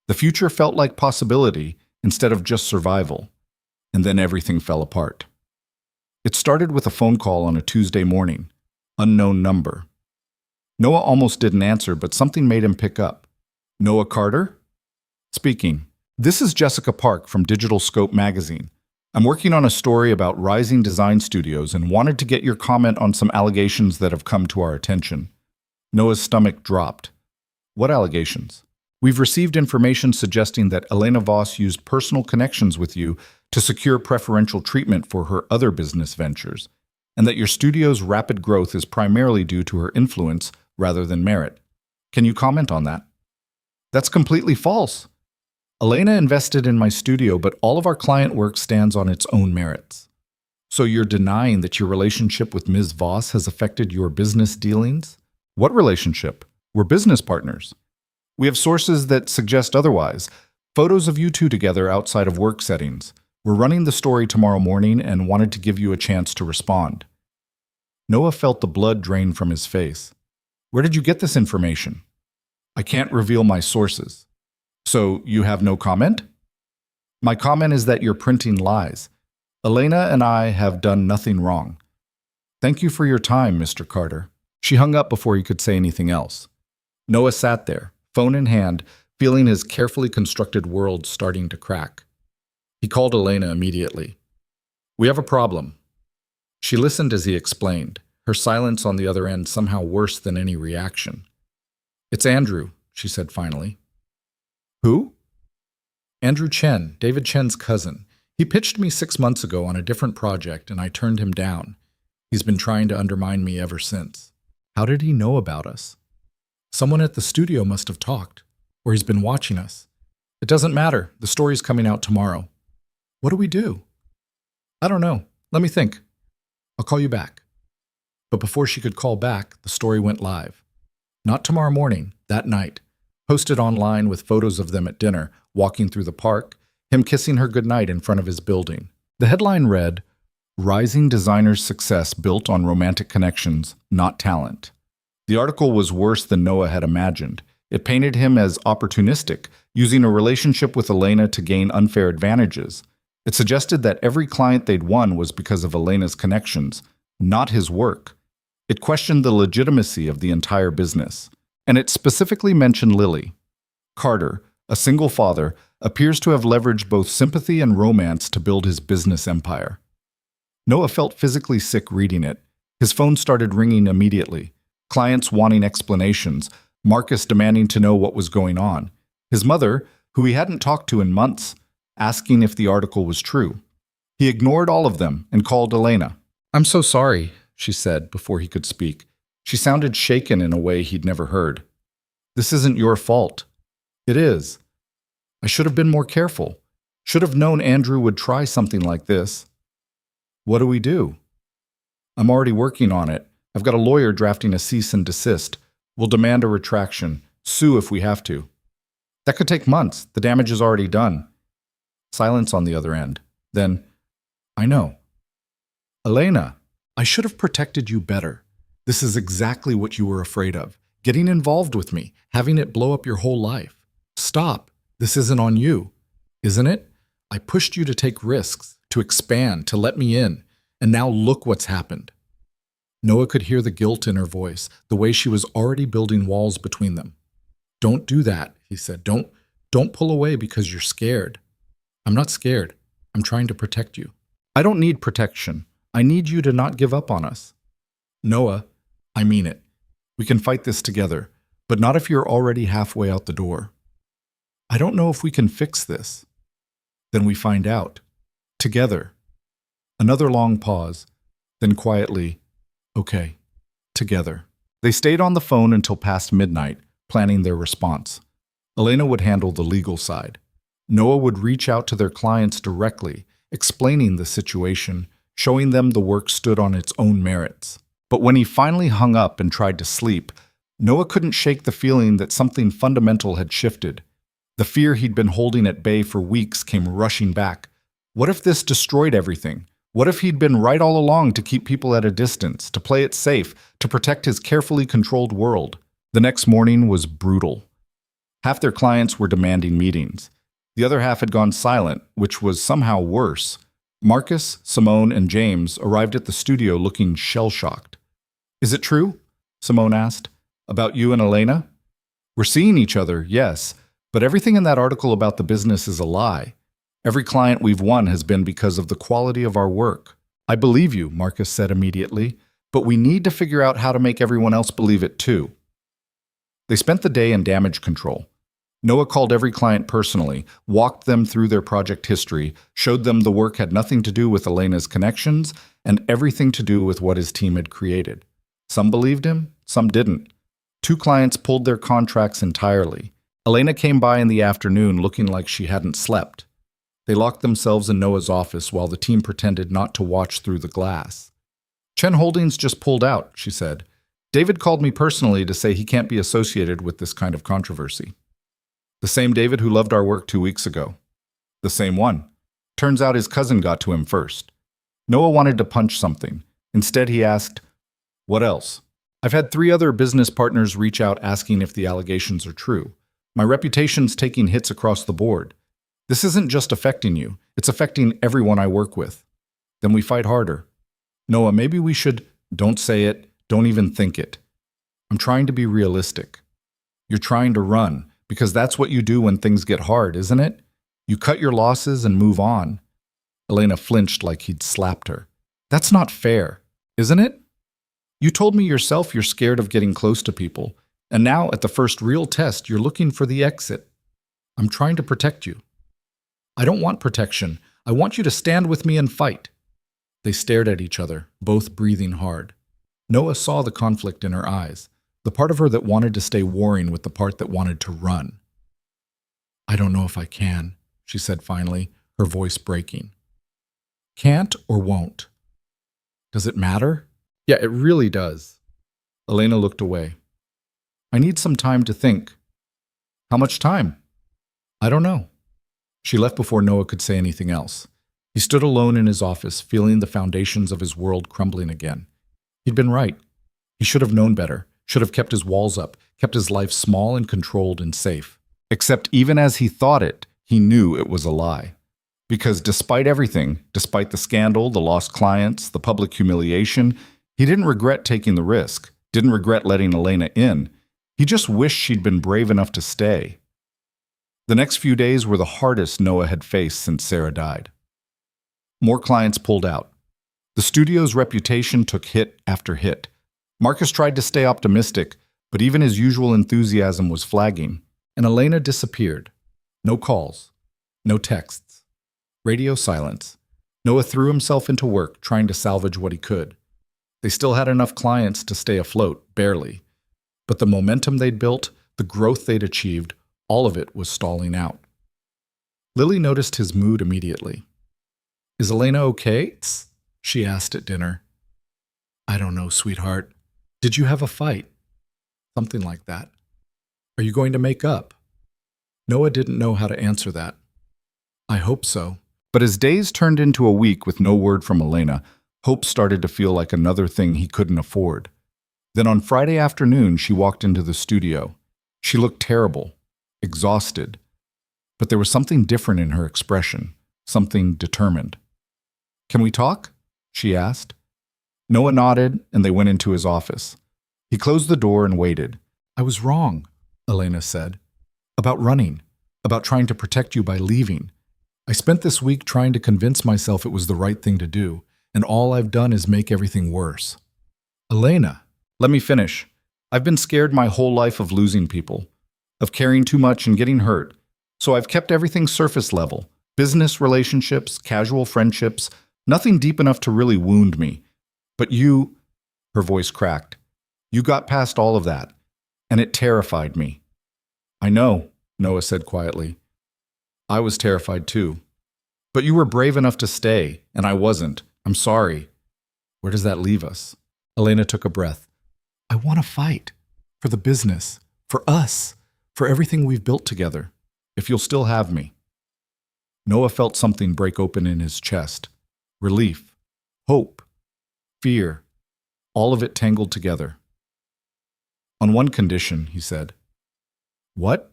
The future felt like possibility instead of just survival. And then everything fell apart. It started with a phone call on a Tuesday morning. Unknown number. Noah almost didn't answer, but something made him pick up. Noah Carter? Speaking. This is Jessica Park from Digital Scope magazine. I'm working on a story about rising design studios and wanted to get your comment on some allegations that have come to our attention. Noah's stomach dropped. What allegations? We've received information suggesting that Elena Voss used personal connections with you to secure preferential treatment for her other business ventures, and that your studio's rapid growth is primarily due to her influence rather than merit. Can you comment on that? That's completely false. Elena invested in my studio, but all of our client work stands on its own merits. So you're denying that your relationship with Ms. Voss has affected your business dealings? What relationship? We're business partners. We have sources that suggest otherwise. Photos of you two together outside of work settings. We're running the story tomorrow morning and wanted to give you a chance to respond. Noah felt the blood drain from his face. Where did you get this information? I can't reveal my sources. So you have no comment? My comment is that you're printing lies. Elena and I have done nothing wrong. Thank you for your time, Mr. Carter. She hung up before he could say anything else. Noah sat there, phone in hand, feeling his carefully constructed world starting to crack. He called Elena immediately. We have a problem. She listened as he explained, her silence on the other end somehow worse than any reaction. It's Andrew, she said finally. Who? Andrew Chen, David Chen's cousin. He pitched me 6 months ago on a different project, and I turned him down. He's been trying to undermine me ever since. How did he know about us? Someone at the studio must have talked, or he's been watching us. It doesn't matter. The story's coming out tomorrow. What do we do? I don't know. Let me think. I'll call you back. But before she could call back, the story went live. Not tomorrow morning, that night. Posted online with photos of them at dinner, walking through the park, him kissing her goodnight in front of his building. The headline read, Rising Designer's Success Built on Romantic Connections, Not Talent. The article was worse than Noah had imagined. It painted him as opportunistic, using a relationship with Elena to gain unfair advantages. It suggested that every client they'd won was because of Elena's connections, not his work. It questioned the legitimacy of the entire business. And it specifically mentioned Lily. Carter, a single father, appears to have leveraged both sympathy and romance to build his business empire. Noah felt physically sick reading it. His phone started ringing immediately. Clients wanting explanations, Marcus demanding to know what was going on. His mother, who he hadn't talked to in months, asking if the article was true. He ignored all of them and called Elena. I'm so sorry, she said before he could speak. She sounded shaken in a way he'd never heard. This isn't your fault. It is. I should have been more careful. Should have known Andrew would try something like this. What do we do? I'm already working on it. I've got a lawyer drafting a cease and desist. We'll demand a retraction, sue if we have to. That could take months. The damage is already done. Silence on the other end. Then, I know. Elena, I should have protected you better. This is exactly what you were afraid of. Getting involved with me, having it blow up your whole life. Stop. This isn't on you. Isn't it? I pushed you to take risks, to expand, to let me in. And now look what's happened. Noah could hear the guilt in her voice, the way she was already building walls between them. Don't do that, he said. Don't pull away because you're scared. I'm not scared. I'm trying to protect you. I don't need protection. I need you to not give up on us. Noah, I mean it. We can fight this together, but not if you're already halfway out the door. I don't know if we can fix this. Then we find out. Together. Another long pause, then quietly, okay, together. They stayed on the phone until past midnight, planning their response. Elena would handle the legal side. Noah would reach out to their clients directly, explaining the situation, showing them the work stood on its own merits. But when he finally hung up and tried to sleep, Noah couldn't shake the feeling that something fundamental had shifted. The fear he'd been holding at bay for weeks came rushing back. What if this destroyed everything? What if he'd been right all along to keep people at a distance, to play it safe, to protect his carefully controlled world? The next morning was brutal. Half their clients were demanding meetings. The other half had gone silent, which was somehow worse. Marcus, Simone, and James arrived at the studio looking shell-shocked. "Is it true?" Simone asked. "About you and Elena?" "We're seeing each other, yes, but everything in that article about the business is a lie. Every client we've won has been because of the quality of our work." "I believe you," Marcus said immediately, "but we need to figure out how to make everyone else believe it too." They spent the day in damage control. Noah called every client personally, walked them through their project history, showed them the work had nothing to do with Elena's connections and everything to do with what his team had created. Some believed him, some didn't. 2 clients pulled their contracts entirely. Elena came by in the afternoon looking like she hadn't slept. They locked themselves in Noah's office while the team pretended not to watch through the glass. "Chen Holdings just pulled out," she said. "David called me personally to say he can't be associated with this kind of controversy." "The same David who loved our work 2 weeks ago." "The same one. Turns out his cousin got to him first." Noah wanted to punch something. Instead, he asked, "What else?" "I've had 3 other business partners reach out asking if the allegations are true. My reputation's taking hits across the board. This isn't just affecting you, it's affecting everyone I work with." "Then we fight harder." "Noah, maybe we should—" "Don't say it, don't even think it. I'm trying to be realistic." "You're trying to run, because that's what you do when things get hard, isn't it? You cut your losses and move on." Elena flinched like he'd slapped her. "That's not fair, isn't it? You told me yourself you're scared of getting close to people, and now at the first real test you're looking for the exit. I'm trying to protect you." "I don't want protection. I want you to stand with me and fight." They stared at each other, both breathing hard. Noah saw the conflict in her eyes, the part of her that wanted to stay warring with the part that wanted to run. "I don't know if I can," she said finally, her voice breaking. "Can't or won't? Does it matter?" "Yeah, it really does." Elena looked away. "I need some time to think." "How much time?" "I don't know." She left before Noah could say anything else. He stood alone in his office, feeling the foundations of his world crumbling again. He'd been right. He should have known better, should have kept his walls up, kept his life small and controlled and safe. Except even as he thought it, he knew it was a lie. Because despite everything, despite the scandal, the lost clients, the public humiliation, he didn't regret taking the risk, didn't regret letting Elena in. He just wished she'd been brave enough to stay. The next few days were the hardest Noah had faced since Sarah died. More clients pulled out. The studio's reputation took hit after hit. Marcus tried to stay optimistic, but even his usual enthusiasm was flagging, and Elena disappeared. No calls, no texts. Radio silence. Noah threw himself into work, trying to salvage what he could. They still had enough clients to stay afloat, barely. But the momentum they'd built, the growth they'd achieved, all of it was stalling out. Lily noticed his mood immediately. "Is Elena okay?" she asked at dinner. "I don't know, sweetheart. Did you have a fight?" "Something like that." "Are you going to make up?" Noah didn't know how to answer that. "I hope so." But as days turned into a week with no word from Elena, hope started to feel like another thing he couldn't afford. Then on Friday afternoon, she walked into the studio. She looked terrible, exhausted. But there was something different in her expression, something determined. "Can we talk?" she asked. Noah nodded, and they went into his office. He closed the door and waited. "I was wrong," Elena said. "About running, about trying to protect you by leaving. I spent this week trying to convince myself it was the right thing to do, and all I've done is make everything worse." "Elena, let me finish. I've been scared my whole life of losing people, of caring too much and getting hurt, so I've kept everything surface level. Business relationships, casual friendships, nothing deep enough to really wound me. But you," her voice cracked, "you got past all of that, and it terrified me." "I know," Noah said quietly. "I was terrified too. But you were brave enough to stay, and I wasn't. I'm sorry." "Where does that leave us?" Elena took a breath. "I want to fight. For the business. For us. For everything we've built together. If you'll still have me." Noah felt something break open in his chest. Relief. hope, fear, all of it tangled together. On one condition, he said. What?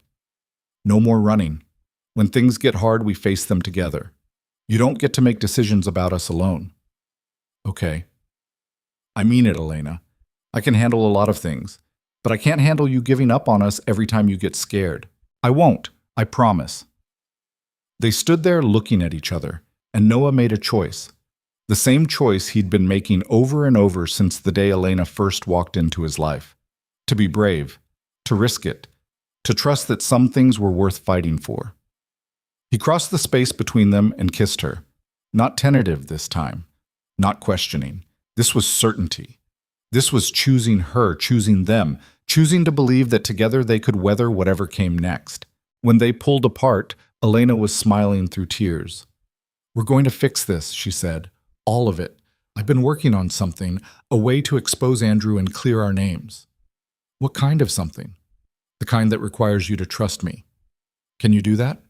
No more running. When things get hard, we face them together. You don't get to make decisions about us alone. Okay. I mean it, Elena. I can handle a lot of things, but I can't handle you giving up on us every time you get scared. I won't, I promise. They stood there looking at each other, and Noah made a choice. The same choice he'd been making over and over since the day Elena first walked into his life. To be brave, to risk it, to trust that some things were worth fighting for. He crossed the space between them and kissed her. Not tentative this time, not questioning. This was certainty. This was choosing her, choosing them, choosing to believe that together they could weather whatever came next. When they pulled apart, Elena was smiling through tears. We're going to fix this, she said. All of it. I've been working on something, a way to expose Andrew and clear our names. What kind of something? The kind that requires you to trust me. Can you do that?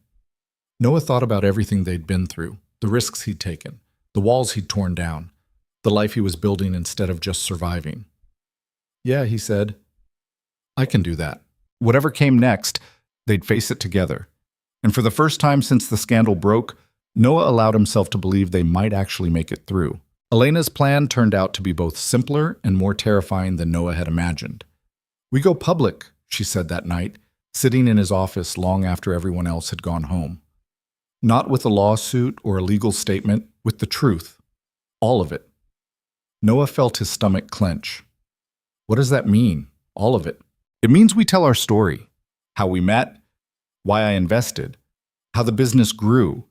Noah thought about everything they'd been through, the risks he'd taken, the walls he'd torn down, the life he was building instead of just surviving. Yeah, he said. I can do that. Whatever came next, they'd face it together. And for the first time since the scandal broke, Noah allowed himself to believe they might actually make it through. Elena's plan turned out to be both simpler and more terrifying than Noah had imagined. We go public, she said that night, sitting in his office long after everyone else had gone home. Not with a lawsuit or a legal statement, with the truth. All of it. Noah felt his stomach clench. What does that mean? All of it. It means we tell our story. How we met, why I invested, how the business grew.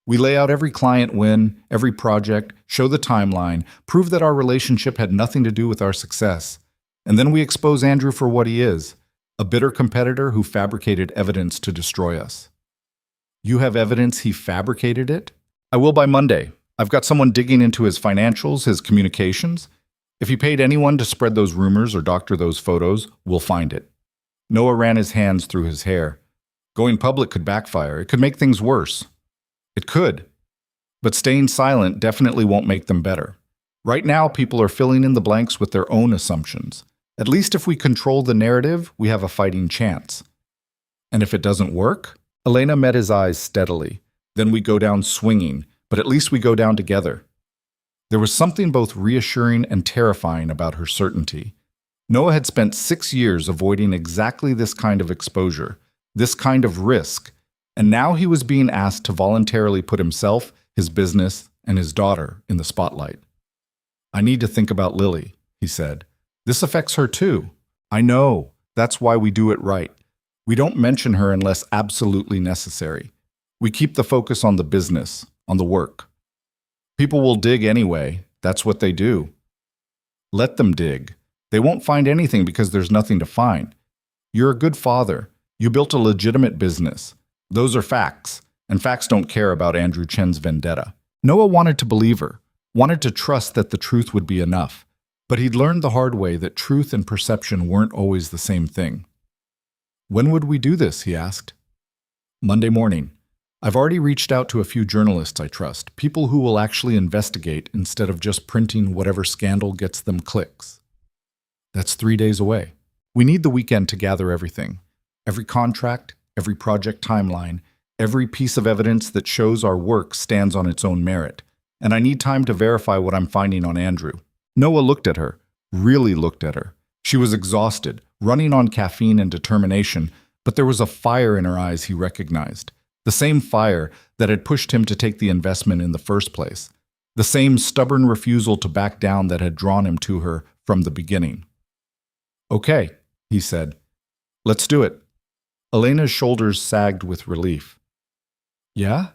We lay out every client win, every project, show the timeline, prove that our relationship had nothing to do with our success. And then we expose Andrew for what he is, a bitter competitor who fabricated evidence to destroy us. You have evidence he fabricated it? I will by Monday. I've got someone digging into his financials, his communications. If he paid anyone to spread those rumors or doctor those photos, we'll find it. Noah ran his hands through his hair. Going public could backfire. It could make things worse. It could. But staying silent definitely won't make them better. Right now, people are filling in the blanks with their own assumptions. At least if we control the narrative, we have a fighting chance. And if it doesn't work? Elena met his eyes steadily. Then we go down swinging, but at least we go down together. There was something both reassuring and terrifying about her certainty. Noah had spent 6 years avoiding exactly this kind of exposure, this kind of risk, and now he was being asked to voluntarily put himself, his business, and his daughter in the spotlight. I need to think about Lily, he said. This affects her too. I know. That's why we do it right. We don't mention her unless absolutely necessary. We keep the focus on the business, on the work. People will dig anyway. That's what they do. Let them dig. They won't find anything because there's nothing to find. You're a good father. You built a legitimate business. Those are facts, and facts don't care about Andrew Chen's vendetta. Noah wanted to believe her, wanted to trust that the truth would be enough, but he'd learned the hard way that truth and perception weren't always the same thing. When would we do this, he asked. Monday morning. I've already reached out to a few journalists I trust, people who will actually investigate instead of just printing whatever scandal gets them clicks. That's 3 days away. We need the weekend to gather everything. Every contract, every project timeline, every piece of evidence that shows our work stands on its own merit. And I need time to verify what I'm finding on Andrew. Noah looked at her, really looked at her. She was exhausted, running on caffeine and determination, but there was a fire in her eyes he recognized. The same fire that had pushed him to take the investment in the first place. The same stubborn refusal to back down that had drawn him to her from the beginning. Okay, he said. Let's do it. Elena's shoulders sagged with relief. Yeah?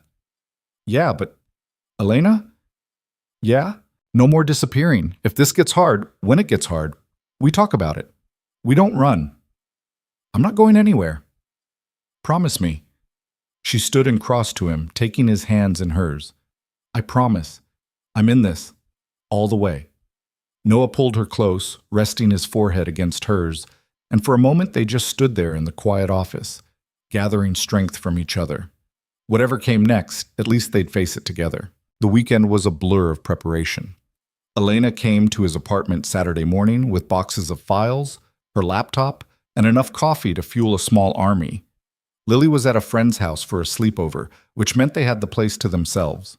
Yeah, but... Elena? Yeah? No more disappearing. If this gets hard, when it gets hard, we talk about it. We don't run. I'm not going anywhere. Promise me. She stood and crossed to him, taking his hands in hers. I promise. I'm in this. All the way. Noah pulled her close, resting his forehead against hers, and for a moment they just stood there in the quiet office, gathering strength from each other. Whatever came next, at least they'd face it together. The weekend was a blur of preparation. Elena came to his apartment Saturday morning with boxes of files, her laptop, and enough coffee to fuel a small army. Lily was at a friend's house for a sleepover, which meant they had the place to themselves.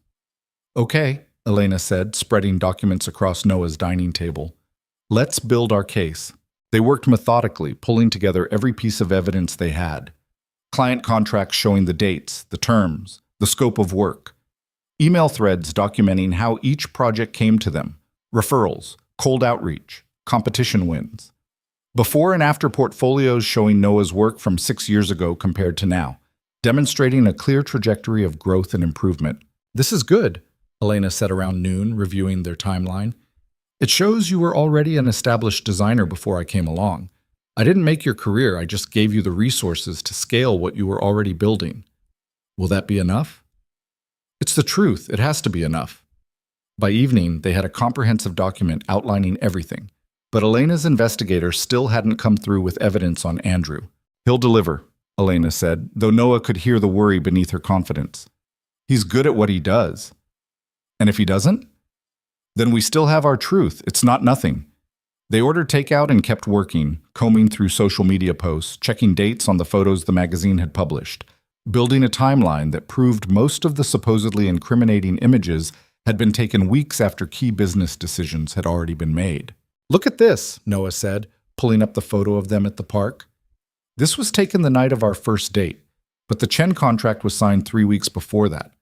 "Okay," Elena said, spreading documents across Noah's dining table. "Let's build our case." They worked methodically, pulling together every piece of evidence they had. Client contracts showing the dates, the terms, the scope of work. Email threads documenting how each project came to them. Referrals, cold outreach, competition wins. Before and after portfolios showing Noah's work from 6 years ago compared to now, demonstrating a clear trajectory of growth and improvement. "This is good," Elena said around noon, reviewing their timeline. "It shows you were already an established designer before I came along. I didn't make your career, I just gave you the resources to scale what you were already building. Will that be enough?" "It's the truth, it has to be enough." By evening, they had a comprehensive document outlining everything. But Elena's investigator still hadn't come through with evidence on Andrew. "He'll deliver," Elena said, though Noah could hear the worry beneath her confidence. "He's good at what he does. And if he doesn't? Then we still have our truth. It's not nothing." They ordered takeout and kept working, combing through social media posts, checking dates on the photos the magazine had published, building a timeline that proved most of the supposedly incriminating images had been taken weeks after key business decisions had already been made. "Look at this," Noah said, pulling up the photo of them at the park. "This was taken the night of our first date, but the Chen contract was signed 3 weeks before that.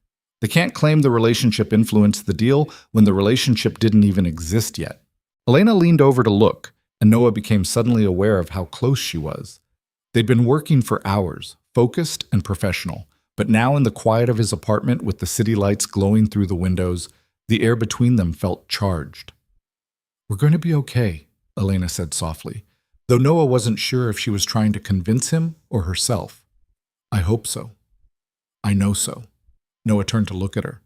They can't claim the relationship influenced the deal when the relationship didn't even exist yet." Elena leaned over to look, and Noah became suddenly aware of how close she was. They'd been working for hours, focused and professional, but now in the quiet of his apartment with the city lights glowing through the windows, the air between them felt charged. "We're going to be okay," Elena said softly, though Noah wasn't sure if she was trying to convince him or herself. "I hope so. I know so." Noah turned to look at her.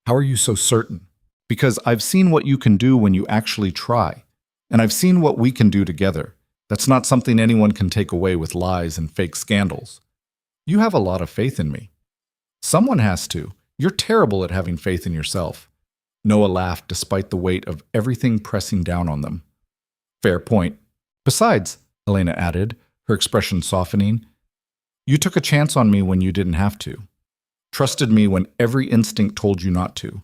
"How are you so certain?" "Because I've seen what you can do when you actually try, and I've seen what we can do together. That's not something anyone can take away with lies and fake scandals. You have a lot of faith in me." "Someone has to. You're terrible at having faith in yourself." Noah laughed despite the weight of everything pressing down on them. "Fair point. Besides," Elena added, her expression softening, "you took a chance on me when you didn't have to. Trusted me when every instinct told you not to.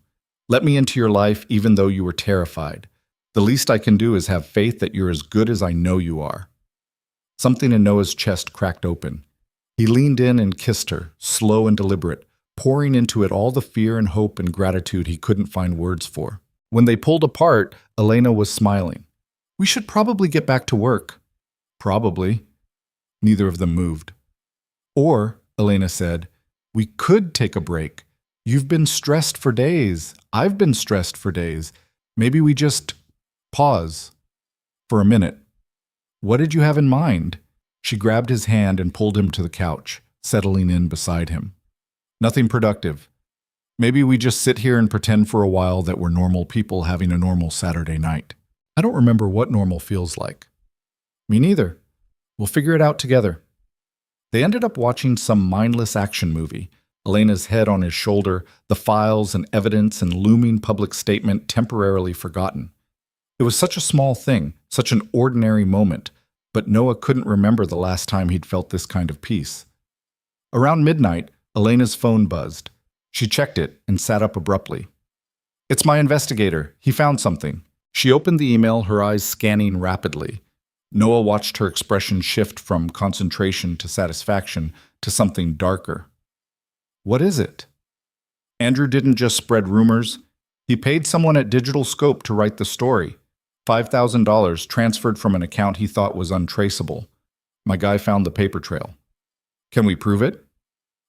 Let me into your life even though you were terrified. The least I can do is have faith that you're as good as I know you are." Something in Noah's chest cracked open. He leaned in and kissed her, slow and deliberate, pouring into it all the fear and hope and gratitude he couldn't find words for. When they pulled apart, Elena was smiling. "We should probably get back to work." "Probably." Neither of them moved. "Or," Elena said, "we could take a break. You've been stressed for days. I've been stressed for days. Maybe we just pause for a minute." "What did you have in mind?" She grabbed his hand and pulled him to the couch, settling in beside him. "Nothing productive. Maybe we just sit here and pretend for a while that we're normal people having a normal Saturday night." "I don't remember what normal feels like." "Me neither. We'll figure it out together." They ended up watching some mindless action movie, Elena's head on his shoulder, the files and evidence and looming public statement temporarily forgotten. It was such a small thing, such an ordinary moment, but Noah couldn't remember the last time he'd felt this kind of peace. Around midnight, Elena's phone buzzed. She checked it and sat up abruptly. "It's my investigator. He found something." She opened the email, her eyes scanning rapidly. Noah watched her expression shift from concentration to satisfaction to something darker. "What is it?" "Andrew didn't just spread rumors. He paid someone at Digital Scope to write the story. $5,000 transferred from an account he thought was untraceable. My guy found the paper trail." "Can we prove it?"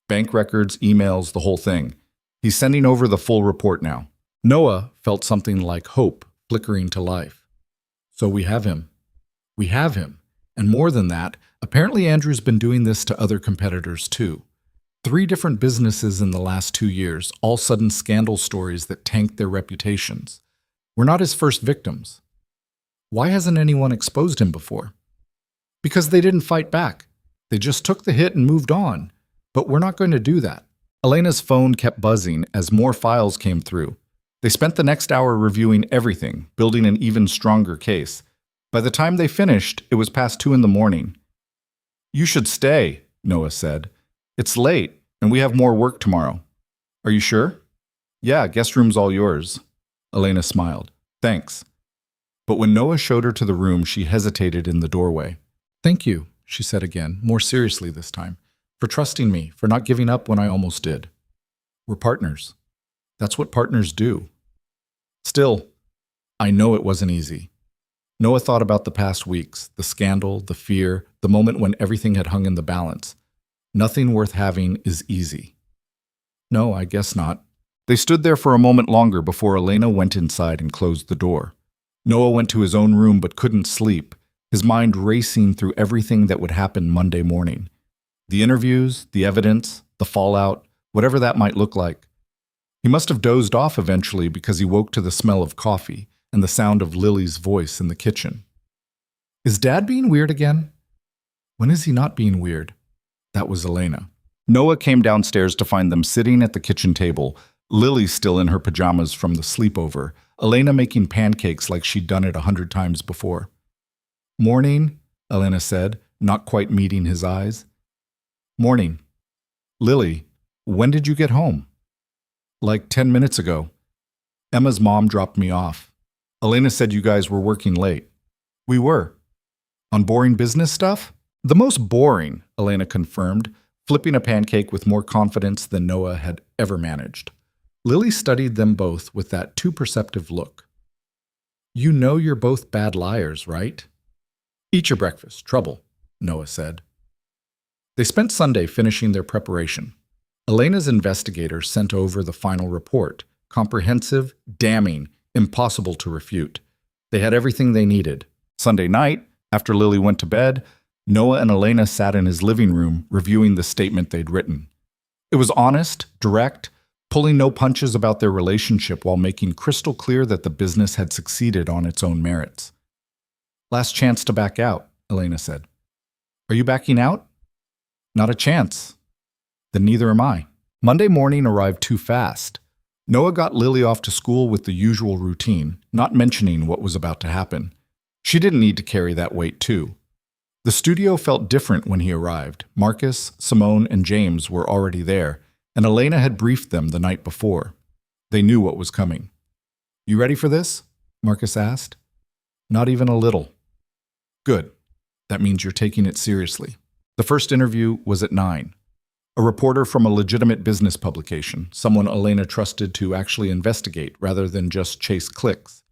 "Bank records, emails, the whole thing. He's sending over the full report now." Noah felt something like hope flickering to life. "So we have him. We have him. And more than that, apparently Andrew's been doing this to other competitors too. 3 different businesses in the last 2 years, all sudden scandal stories that tanked their reputations. We're not his first victims. Why hasn't anyone exposed him before? Because they didn't fight back. They just took the hit and moved on. But we're not going to do that." Elena's phone kept buzzing as more files came through. They spent the next hour reviewing everything, building an even stronger case. By the time they finished, it was past 2 in the morning. "You should stay," Noah said. "It's late, and we have more work tomorrow." "Are you sure?" "Yeah, guest room's all yours." Elena smiled. "Thanks." But when Noah showed her to the room, she hesitated in the doorway. "Thank you," she said again, more seriously this time, "for trusting me, for not giving up when I almost did. We're partners. That's what partners do." Still, I know it wasn't easy. Noah thought about the past weeks, the scandal, the fear, the moment when everything had hung in the balance. Nothing worth having is easy. "No, I guess not." They stood there for a moment longer before Elena went inside and closed the door. Noah went to his own room but couldn't sleep, his mind racing through everything that would happen Monday morning. The interviews, the evidence, the fallout, whatever that might look like. He must have dozed off eventually because he woke to the smell of coffee and the sound of Lily's voice in the kitchen. Is Dad being weird again? When is he not being weird? That was Elena. Noah came downstairs to find them sitting at the kitchen table, Lily still in her pajamas from the sleepover, Elena making pancakes like she'd done it 100 times before. "Morning," Elena said, not quite meeting his eyes. "Morning. Lily, when did you get home?" "Like 10 minutes ago. Emma's mom dropped me off. Elena said you guys were working late." "We were." "On boring business stuff?" "The most boring," Elena confirmed, flipping a pancake with more confidence than Noah had ever managed. Lily studied them both with that too perceptive look. "You know you're both bad liars, right?" "Eat your breakfast. Trouble," Noah said. They spent Sunday finishing their preparation. Elena's investigator sent over the final report, comprehensive, damning, impossible to refute. They had everything they needed. Sunday night, after Lily went to bed, Noah and Elena sat in his living room reviewing the statement they'd written. It was honest, direct, pulling no punches about their relationship while making crystal clear that the business had succeeded on its own merits. "Last chance to back out," Elena said. "Are you backing out?" "Not a chance." "Then neither am I." Monday morning arrived too fast. Noah got Lily off to school with the usual routine, not mentioning what was about to happen. She didn't need to carry that weight too. The studio felt different when he arrived. Marcus, Simone, and James were already there, and Elena had briefed them the night before. They knew what was coming. "You ready for this?" Marcus asked. "Not even a little." "Good. That means you're taking it seriously." The first interview was at 9. A reporter from a legitimate business publication, someone Elena trusted to actually investigate rather than just chase clicks.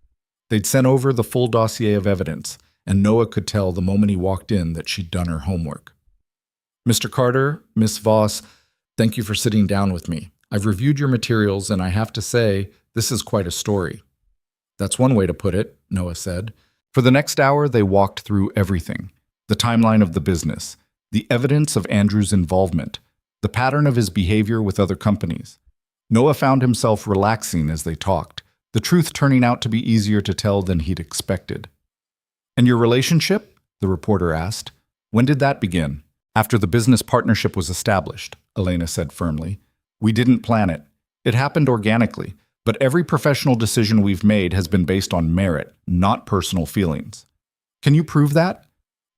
They'd sent over the full dossier of evidence, and Noah could tell the moment he walked in that she'd done her homework. "Mr. Carter, Miss Voss, thank you for sitting down with me. I've reviewed your materials, and I have to say, this is quite a story." "That's one way to put it," Noah said. For the next hour, they walked through everything. The timeline of the business, the evidence of Andrew's involvement, the pattern of his behavior with other companies. Noah found himself relaxing as they talked, the truth turning out to be easier to tell than he'd expected. "And your relationship?" the reporter asked. "When did that begin?" "After the business partnership was established," Elena said firmly. "We didn't plan it. It happened organically, but every professional decision we've made has been based on merit, not personal feelings." "Can you prove that?"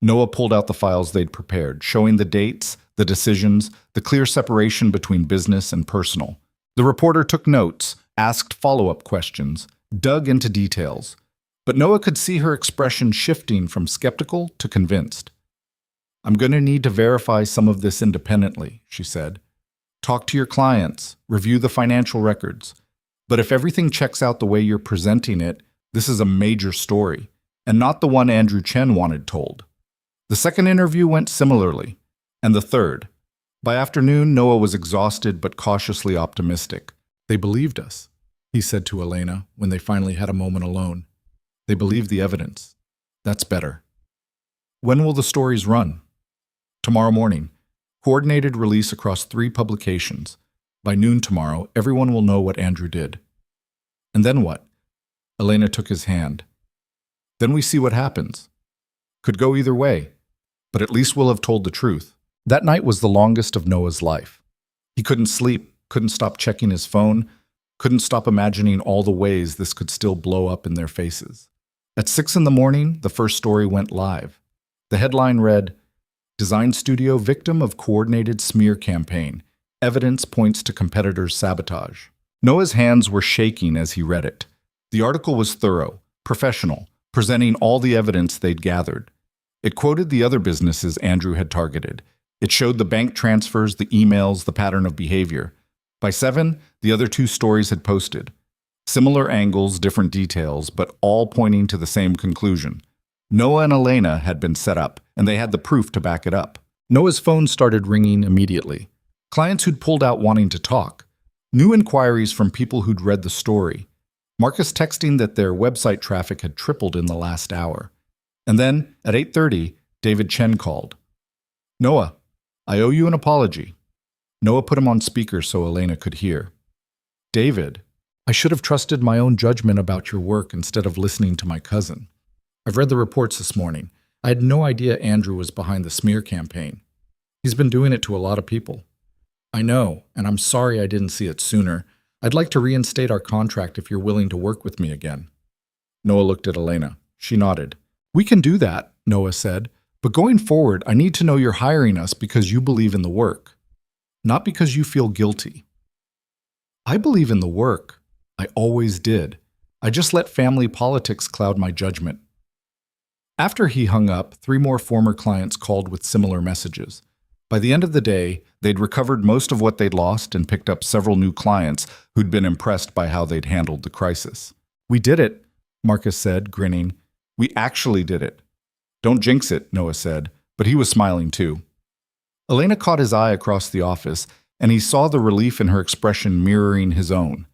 Noah pulled out the files they'd prepared, showing the dates, the decisions, the clear separation between business and personal. The reporter took notes, asked follow-up questions, dug into details. But Noah could see her expression shifting from skeptical to convinced. "I'm going to need to verify some of this independently," she said. "Talk to your clients, review the financial records. But if everything checks out the way you're presenting it, this is a major story, and not the one Andrew Chen wanted told." The second interview went similarly, and the third. By afternoon, Noah was exhausted but cautiously optimistic. "They believed us," he said to Elena when they finally had a moment alone. "They believed the evidence. That's better." "When will the stories run?" "Tomorrow morning. Coordinated release across 3 publications. By noon tomorrow, everyone will know what Andrew did." "And then what?" Elena took his hand. "Then we see what happens. Could go either way, but at least we'll have told the truth." That night was the longest of Noah's life. He couldn't sleep, couldn't stop checking his phone. couldn't stop imagining all the ways this could still blow up in their faces. At 6 in the morning, the first story went live. The headline read, "Design Studio Victim of Coordinated Smear Campaign. Evidence Points to Competitors' Sabotage." Noah's hands were shaking as he read it. The article was thorough, professional, presenting all the evidence they'd gathered. It quoted the other businesses Andrew had targeted. It showed the bank transfers, the emails, the pattern of behavior. By 7, the other 2 stories had posted. Similar angles, different details, but all pointing to the same conclusion. Noah and Elena had been set up, and they had the proof to back it up. Noah's phone started ringing immediately. Clients who'd pulled out wanting to talk. New inquiries from people who'd read the story. Marcus texting that their website traffic had tripled in the last hour. And then, at 8:30, David Chen called. "Noah, I owe you an apology." Noah put him on speaker so Elena could hear. "David, I should have trusted my own judgment about your work instead of listening to my cousin. I've read the reports this morning. I had no idea Andrew was behind the smear campaign. He's been doing it to a lot of people. I know, and I'm sorry I didn't see it sooner. I'd like to reinstate our contract if you're willing to work with me again." Noah looked at Elena. She nodded. "We can do that," Noah said, "but going forward, I need to know you're hiring us because you believe in the work, not because you feel guilty." "I believe in the work. I always did. I just let family politics cloud my judgment." After he hung up, 3 more former clients called with similar messages. By the end of the day, they'd recovered most of what they'd lost and picked up several new clients who'd been impressed by how they'd handled the crisis. "We did it," Marcus said, grinning. "We actually did it." "Don't jinx it," Noah said, but he was smiling too. Elena caught his eye across the office, and he saw the relief in her expression mirroring his own.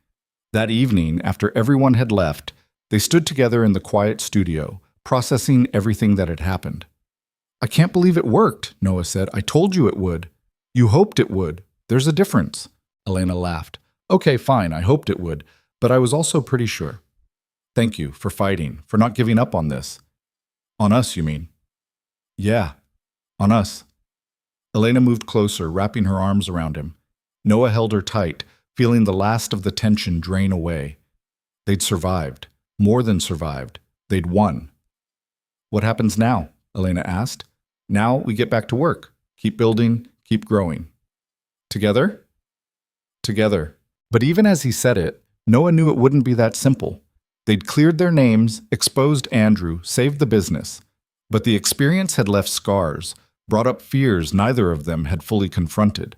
That evening, after everyone had left, they stood together in the quiet studio, processing everything that had happened. "I can't believe it worked," Noah said. "I told you it would." "You hoped it would. There's a difference." Elena laughed. "Okay, fine, I hoped it would, but I was also pretty sure." "Thank you for fighting, for not giving up on this." "On us, you mean?" "Yeah, on us." Elena moved closer, wrapping her arms around him. Noah held her tight, feeling the last of the tension drain away. They'd survived. More than survived. They'd won. "What happens now?" Elena asked. "Now we get back to work. Keep building, keep growing." "Together?" "Together." But even as he said it, Noah knew it wouldn't be that simple. They'd cleared their names, exposed Andrew, saved the business. But the experience had left scars, brought up fears neither of them had fully confronted.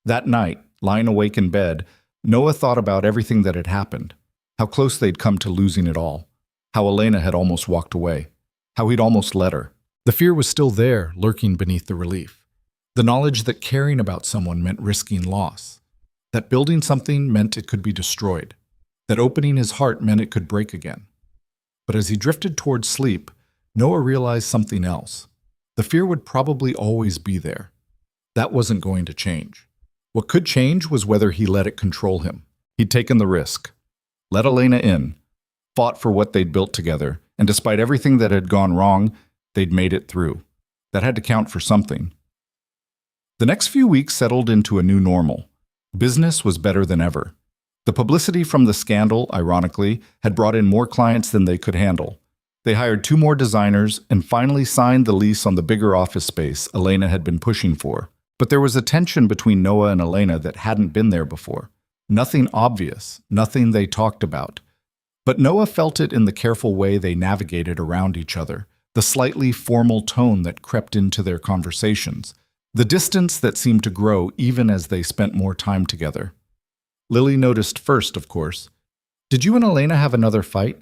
That night, lying awake in bed, Noah thought about everything that had happened, how close they'd come to losing it all, how Elena had almost walked away, how he'd almost let her. The fear was still there, lurking beneath the relief. The knowledge that caring about someone meant risking loss, that building something meant it could be destroyed, that opening his heart meant it could break again. But as he drifted toward sleep, Noah realized something else. The fear would probably always be there. That wasn't going to change. What could change was whether he let it control him. He'd taken the risk, let Elena in, fought for what they'd built together, and despite everything that had gone wrong, they'd made it through. That had to count for something. The next few weeks settled into a new normal. Business was better than ever. The publicity from the scandal, ironically, had brought in more clients than they could handle. They hired 2 more designers and finally signed the lease on the bigger office space Elena had been pushing for. But there was a tension between Noah and Elena that hadn't been there before. Nothing obvious, nothing they talked about. But Noah felt it in the careful way they navigated around each other, the slightly formal tone that crept into their conversations, the distance that seemed to grow even as they spent more time together. Lily noticed first, of course. "Did you and Elena have another fight?"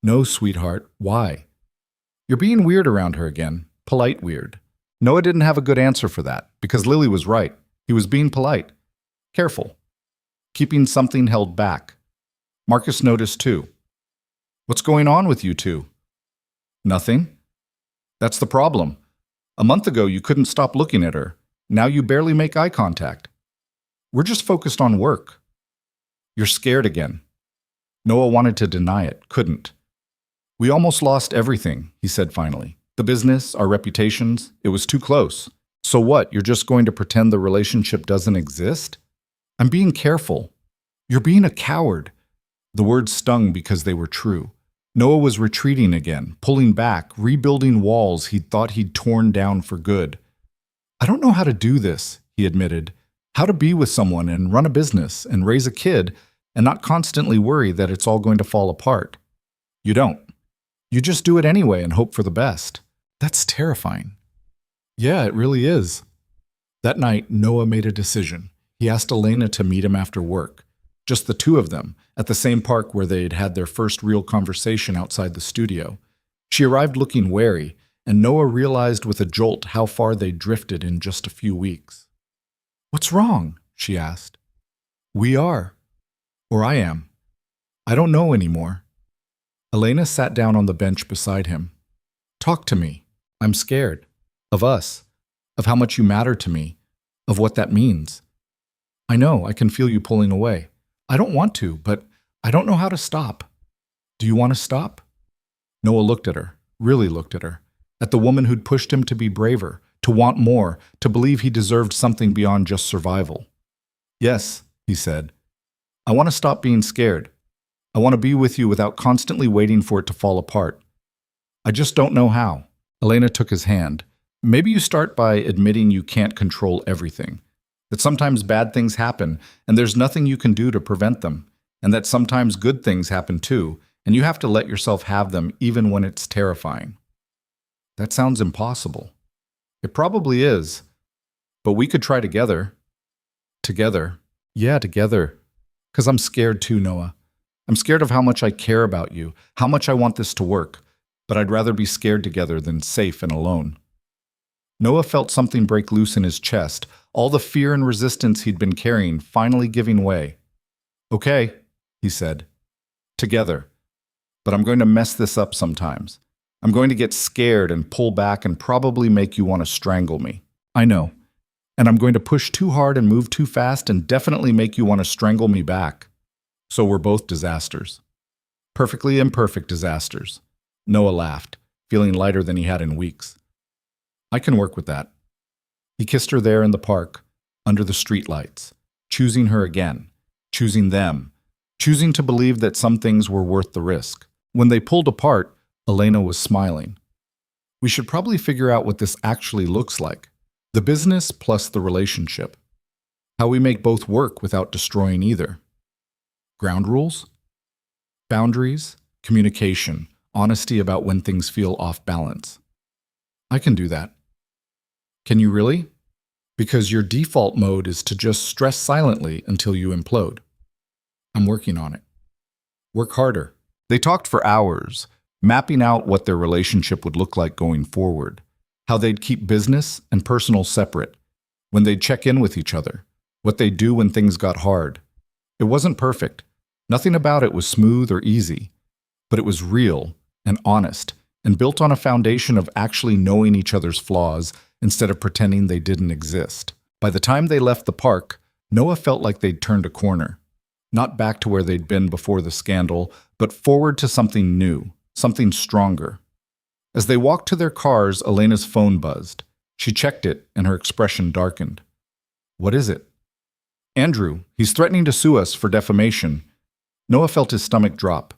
"No, sweetheart. Why?" "You're being weird around her again. Polite weird." Noah didn't have a good answer for that, because Lily was right. He was being polite. Careful. Keeping something held back. Marcus noticed too. "What's going on with you two?" "Nothing." "That's the problem. A month ago you couldn't stop looking at her. Now you barely make eye contact." "We're just focused on work." "You're scared again." Noah wanted to deny it, couldn't. "We almost lost everything," he said finally. "The business, our reputations, it was too close. So what, you're just going to pretend the relationship doesn't exist?" "I'm being careful." You're being a coward. The words stung because they were true. Noah was retreating again, pulling back, rebuilding walls he'd thought he'd torn down for good. I don't know how to do this, he admitted. How to be with someone and run a business and raise a kid and not constantly worry that it's all going to fall apart. You don't. You just do it anyway and hope for the best. That's terrifying. Yeah, it really is. That night, Noah made a decision. He asked Elena to meet him after work. Just the two of them, at the same park where they'd had their first real conversation outside the studio. She arrived looking wary, and Noah realized with a jolt how far they'd drifted in just a few weeks. What's wrong? She asked. We are. Or I am. I don't know anymore. Elena sat down on the bench beside him. Talk to me. I'm scared. Of us. Of how much you matter to me. Of what that means. I know, I can feel you pulling away. I don't want to, but I don't know how to stop. Do you want to stop? Noah looked at her, really looked at her, at the woman who'd pushed him to be braver, to want more, to believe he deserved something beyond just survival. Yes, he said. I want to stop being scared. I want to be with you without constantly waiting for it to fall apart. I just don't know how. Elena took his hand. Maybe you start by admitting you can't control everything. That sometimes bad things happen, and there's nothing you can do to prevent them, and that sometimes good things happen too, and you have to let yourself have them even when it's terrifying. That sounds impossible. It probably is, but we could try together. Together. Yeah, together. 'Cause I'm scared too, Noah. I'm scared of how much I care about you, how much I want this to work, but I'd rather be scared together than safe and alone. Noah felt something break loose in his chest, all the fear and resistance he'd been carrying finally giving way. Okay, he said. Together. But I'm going to mess this up sometimes. I'm going to get scared and pull back and probably make you want to strangle me. I know. And I'm going to push too hard and move too fast and definitely make you want to strangle me back. So we're both disasters. Perfectly imperfect disasters. Noah laughed, feeling lighter than he had in weeks. I can work with that. He kissed her there in the park, under the streetlights, choosing her again, choosing them, choosing to believe that some things were worth the risk. When they pulled apart, Elena was smiling. We should probably figure out what this actually looks like. The business plus the relationship. How we make both work without destroying either. Ground rules? Boundaries, communication, honesty about when things feel off balance. I can do that. Can you really? Because your default mode is to just stress silently until you implode. I'm working on it. Work harder. They talked for hours, mapping out what their relationship would look like going forward, how they'd keep business and personal separate, when they'd check in with each other, what they'd do when things got hard. It wasn't perfect. Nothing about it was smooth or easy, but it was real and honest and built on a foundation of actually knowing each other's flaws instead of pretending they didn't exist. By the time they left the park, Noah felt like they'd turned a corner. Not back to where they'd been before the scandal, but forward to something new, something stronger. As they walked to their cars, Elena's phone buzzed. She checked it, and her expression darkened. What is it? Andrew, he's threatening to sue us for defamation. Noah felt his stomach drop.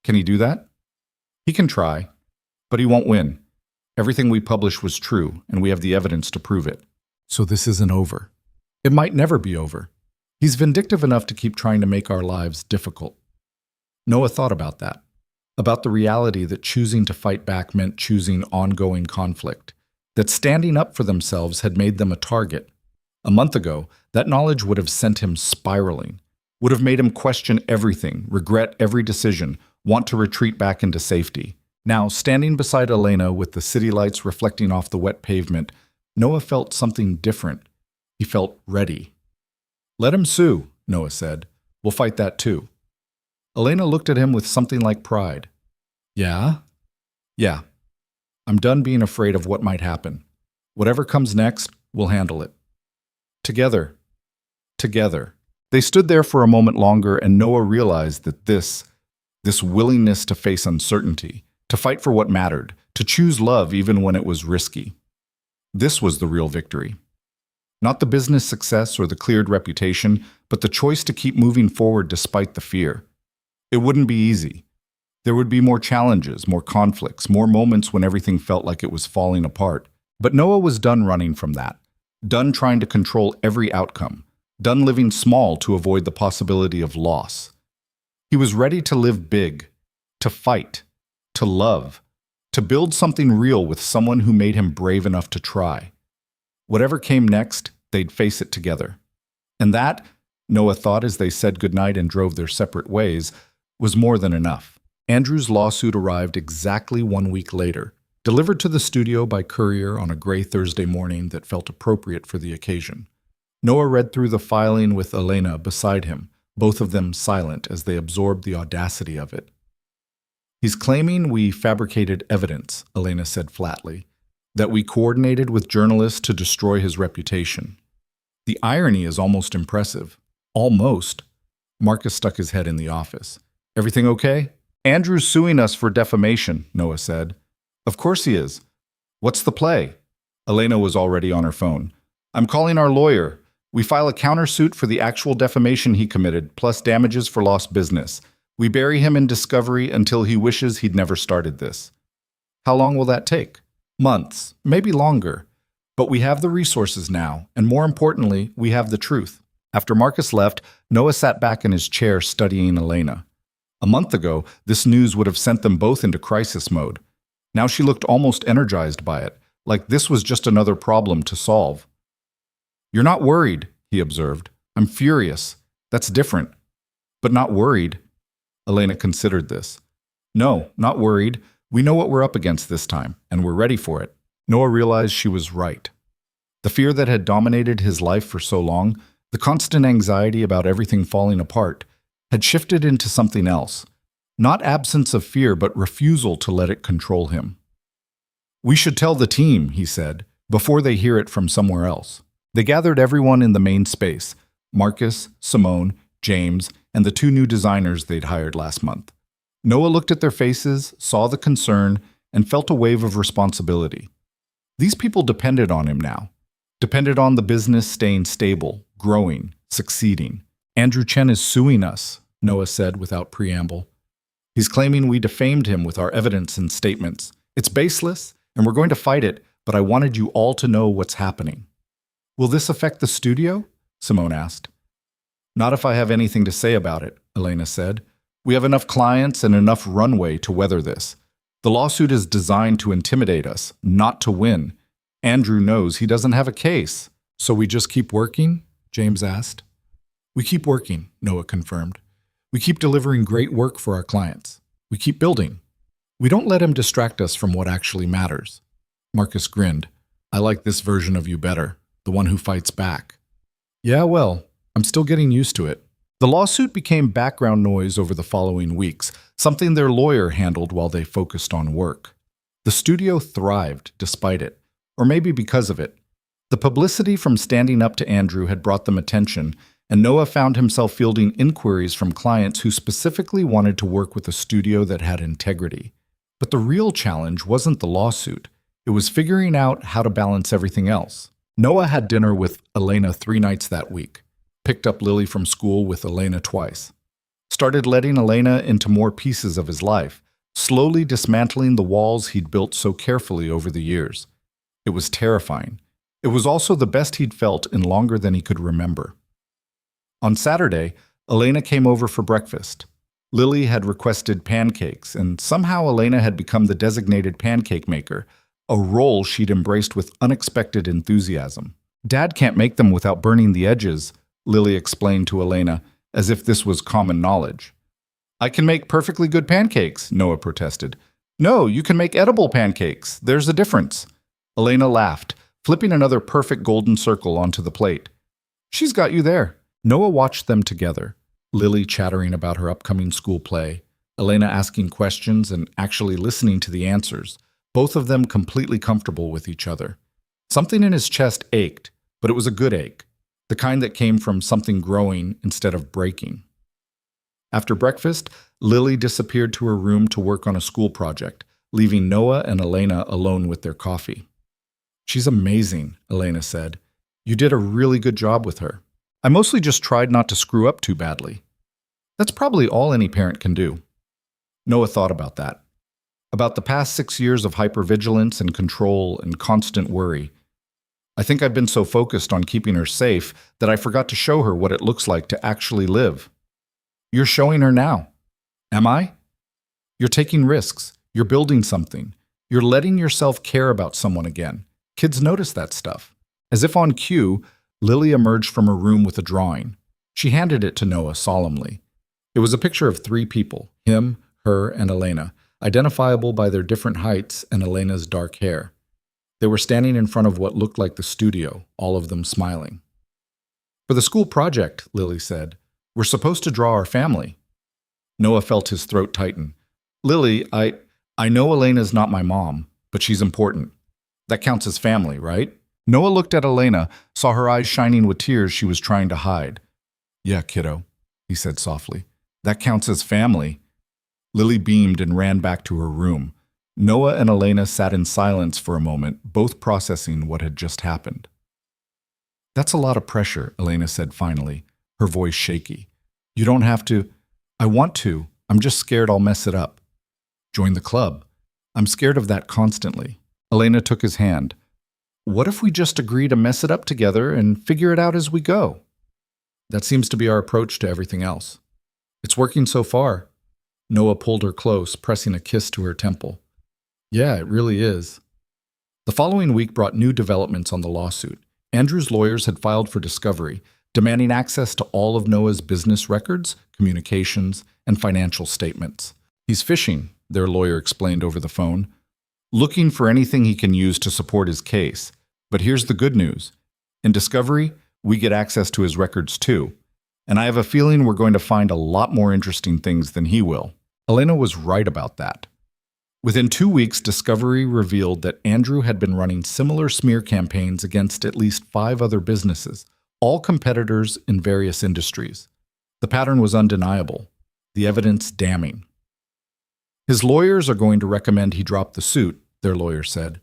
Can he do that? He can try, but he won't win. Everything we published was true, and we have the evidence to prove it. So this isn't over. It might never be over. He's vindictive enough to keep trying to make our lives difficult. Noah thought about that, about the reality that choosing to fight back meant choosing ongoing conflict, that standing up for themselves had made them a target. A month ago, that knowledge would have sent him spiraling, would have made him question everything, regret every decision, want to retreat back into safety. Now, standing beside Elena with the city lights reflecting off the wet pavement, Noah felt something different. He felt ready. Let him sue, Noah said. We'll fight that too. Elena looked at him with something like pride. Yeah? Yeah. I'm done being afraid of what might happen. Whatever comes next, we'll handle it. Together. Together. They stood there for a moment longer, and Noah realized that this willingness to face uncertainty, to fight for what mattered, to choose love even when it was risky. This was the real victory. Not the business success or the cleared reputation, but the choice to keep moving forward despite the fear. It wouldn't be easy. There would be more challenges, more conflicts, more moments when everything felt like it was falling apart. But Noah was done running from that, done trying to control every outcome, done living small to avoid the possibility of loss. He was ready to live big, to fight, to love, to build something real with someone who made him brave enough to try. Whatever came next, they'd face it together. And that, Noah thought as they said goodnight and drove their separate ways, was more than enough. Andrew's lawsuit arrived exactly 1 week later, delivered to the studio by courier on a gray Thursday morning that felt appropriate for the occasion. Noah read through the filing with Elena beside him, both of them silent as they absorbed the audacity of it. "He's claiming we fabricated evidence," Elena said flatly, "that we coordinated with journalists to destroy his reputation. The irony is almost impressive." "Almost." Marcus stuck his head in the office. "Everything okay?" "Andrew's suing us for defamation," Noah said. "Of course he is. What's the play?" Elena was already on her phone. "I'm calling our lawyer. We file a countersuit for the actual defamation he committed, plus damages for lost business. We bury him in discovery until he wishes he'd never started this." "How long will that take?" "Months, maybe longer. But we have the resources now, and more importantly, we have the truth." After Marcus left, Noah sat back in his chair studying Elena. A month ago, this news would have sent them both into crisis mode. Now she looked almost energized by it, like this was just another problem to solve. "You're not worried," he observed. "I'm furious. That's different." "But not worried." Elena considered this. "No, not worried. We know what we're up against this time, and we're ready for it." Noah realized she was right. The fear that had dominated his life for so long, the constant anxiety about everything falling apart, had shifted into something else. Not absence of fear, but refusal to let it control him. "We should tell the team," he said, "before they hear it from somewhere else." They gathered everyone in the main space, Marcus, Simone, James, and the 2 new designers they'd hired last month. Noah looked at their faces, saw the concern, and felt a wave of responsibility. These people depended on him now. Depended on the business staying stable, growing, succeeding. "Andrew Chen is suing us," Noah said without preamble. "He's claiming we defamed him with our evidence and statements. It's baseless, and we're going to fight it, but I wanted you all to know what's happening." "Will this affect the studio?" Simone asked. "Not if I have anything to say about it," Elena said. "We have enough clients and enough runway to weather this. The lawsuit is designed to intimidate us, not to win. Andrew knows he doesn't have a case." "So we just keep working?" James asked. "We keep working," Noah confirmed. "We keep delivering great work for our clients. We keep building. We don't let him distract us from what actually matters." Marcus grinned. "I like this version of you better, the one who fights back." "Yeah, well, I'm still getting used to it." The lawsuit became background noise over the following weeks, something their lawyer handled while they focused on work. The studio thrived despite it, or maybe because of it. The publicity from standing up to Andrew had brought them attention, and Noah found himself fielding inquiries from clients who specifically wanted to work with a studio that had integrity. But the real challenge wasn't the lawsuit. It was figuring out how to balance everything else. Noah had dinner with Elena 3 nights that week, picked up Lily from school with Elena twice, started letting Elena into more pieces of his life, slowly dismantling the walls he'd built so carefully over the years. It was terrifying. It was also the best he'd felt in longer than he could remember. On Saturday, Elena came over for breakfast. Lily had requested pancakes, and somehow Elena had become the designated pancake maker, a role she'd embraced with unexpected enthusiasm. "Dad can't make them without burning the edges," Lily explained to Elena, as if this was common knowledge. "I can make perfectly good pancakes," Noah protested. "No, you can make edible pancakes. There's a difference." Elena laughed, flipping another perfect golden circle onto the plate. "She's got you there." Noah watched them together, Lily chattering about her upcoming school play, Elena asking questions and actually listening to the answers, both of them completely comfortable with each other. Something in his chest ached, but it was a good ache, the kind that came from something growing instead of breaking. After breakfast, Lily disappeared to her room to work on a school project, leaving Noah and Elena alone with their coffee. "She's amazing," Elena said. "You did a really good job with her." I mostly just tried not to screw up too badly. That's probably all any parent can do. Noah thought about that. About the past 6 years of hypervigilance and control and constant worry. I think I've been so focused on keeping her safe that I forgot to show her what it looks like to actually live. You're showing her now. Am I? You're taking risks. You're building something. You're letting yourself care about someone again. Kids notice that stuff. As if on cue, Lily emerged from her room with a drawing. She handed it to Noah solemnly. It was a picture of 3 people, him, her, and Elena, identifiable by their different heights and Elena's dark hair. They were standing in front of what looked like the studio, all of them smiling. For the school project, Lily said, we're supposed to draw our family. Noah felt his throat tighten. Lily, I know Elena's not my mom, but she's important. That counts as family, right? Noah looked at Elena, saw her eyes shining with tears she was trying to hide. Yeah, kiddo, he said softly. That counts as family. Lily beamed and ran back to her room. Noah and Elena sat in silence for a moment, both processing what had just happened. That's a lot of pressure, Elena said finally, her voice shaky. You don't have to. I want to. I'm just scared I'll mess it up. Join the club. I'm scared of that constantly. Elena took his hand. What if we just agree to mess it up together and figure it out as we go? That seems to be our approach to everything else. It's working so far. Noah pulled her close, pressing a kiss to her temple. Yeah, it really is. The following week brought new developments on the lawsuit. Andrew's lawyers had filed for discovery, demanding access to all of Noah's business records, communications, and financial statements. He's fishing, their lawyer explained over the phone, looking for anything he can use to support his case. But here's the good news. In discovery, we get access to his records too. And I have a feeling we're going to find a lot more interesting things than he will. Elena was right about that. Within 2 weeks, discovery revealed that Andrew had been running similar smear campaigns against at least 5 other businesses, all competitors in various industries. The pattern was undeniable, the evidence damning. His lawyers are going to recommend he drop the suit, their lawyer said.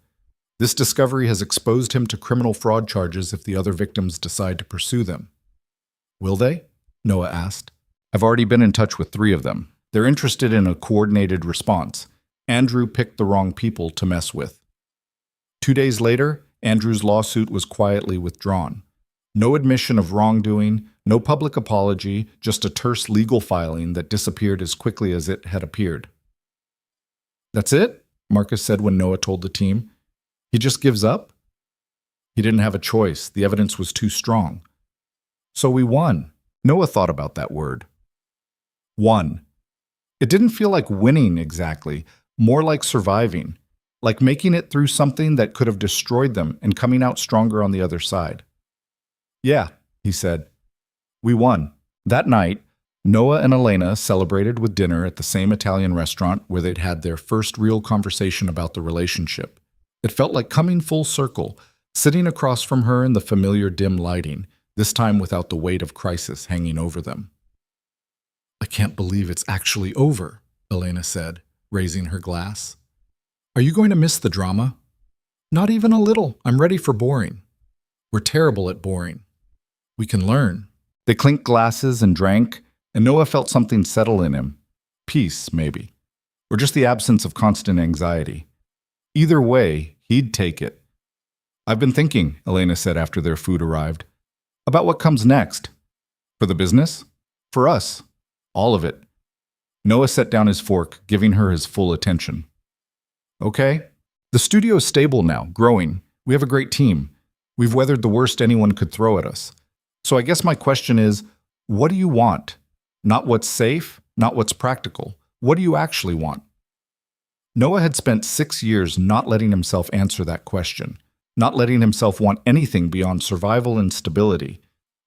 This discovery has exposed him to criminal fraud charges if the other victims decide to pursue them. Will they? Noah asked. I've already been in touch with 3 of them. They're interested in a coordinated response. Andrew picked the wrong people to mess with. 2 days later, Andrew's lawsuit was quietly withdrawn. No admission of wrongdoing, no public apology, just a terse legal filing that disappeared as quickly as it had appeared. That's it? Marcus said when Noah told the team. He just gives up? He didn't have a choice. The evidence was too strong. So we won. Noah thought about that word. Won. It didn't feel like winning exactly, more like surviving, like making it through something that could have destroyed them and coming out stronger on the other side. Yeah, he said. We won. That night, Noah and Elena celebrated with dinner at the same Italian restaurant where they'd had their first real conversation about the relationship. It felt like coming full circle, sitting across from her in the familiar dim lighting, this time without the weight of crisis hanging over them. I can't believe it's actually over, Elena said, raising her glass. Are you going to miss the drama? Not even a little. I'm ready for boring. We're terrible at boring. We can learn. They clinked glasses and drank, and Noah felt something settle in him. Peace, maybe. Or just the absence of constant anxiety. Either way, he'd take it. I've been thinking, Elena said after their food arrived, about what comes next. For the business? For us. All of it. Noah set down his fork, giving her his full attention. Okay. The studio's stable now, growing. We have a great team. We've weathered the worst anyone could throw at us. So I guess my question is, what do you want? Not what's safe, not what's practical. What do you actually want? Noah had spent 6 years not letting himself answer that question, not letting himself want anything beyond survival and stability.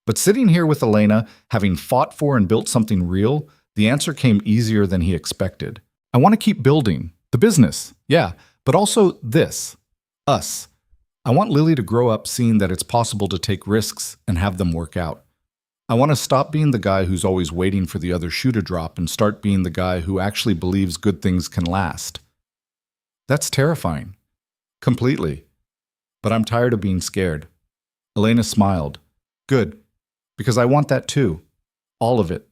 But sitting here with Elena, having fought for and built something real, the answer came easier than he expected. I want to keep building. The business, yeah, but also this. Us. I want Lily to grow up seeing that it's possible to take risks and have them work out. I want to stop being the guy who's always waiting for the other shoe to drop and start being the guy who actually believes good things can last. That's terrifying. Completely. But I'm tired of being scared. Elena smiled. Good. Because I want that too. All of it.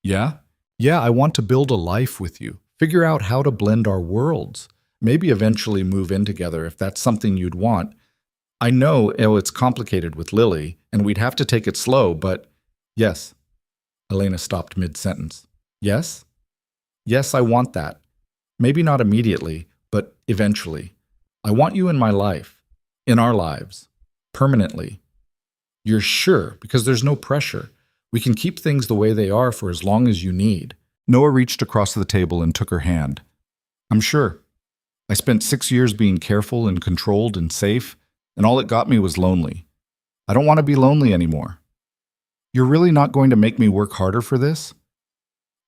Yeah? Yeah, I want to build a life with you. Figure out how to blend our worlds. Maybe eventually move in together if that's something you'd want. I know it's complicated with Lily, and we'd have to take it slow, but yes. Elena stopped mid-sentence. Yes? Yes, I want that. Maybe not immediately, but eventually. I want you in my life, in our lives, permanently. You're sure, because there's no pressure. We can keep things the way they are for as long as you need. Noah reached across the table and took her hand. I'm sure. I spent 6 years being careful and controlled and safe, and all it got me was lonely. I don't want to be lonely anymore. You're really not going to make me work harder for this?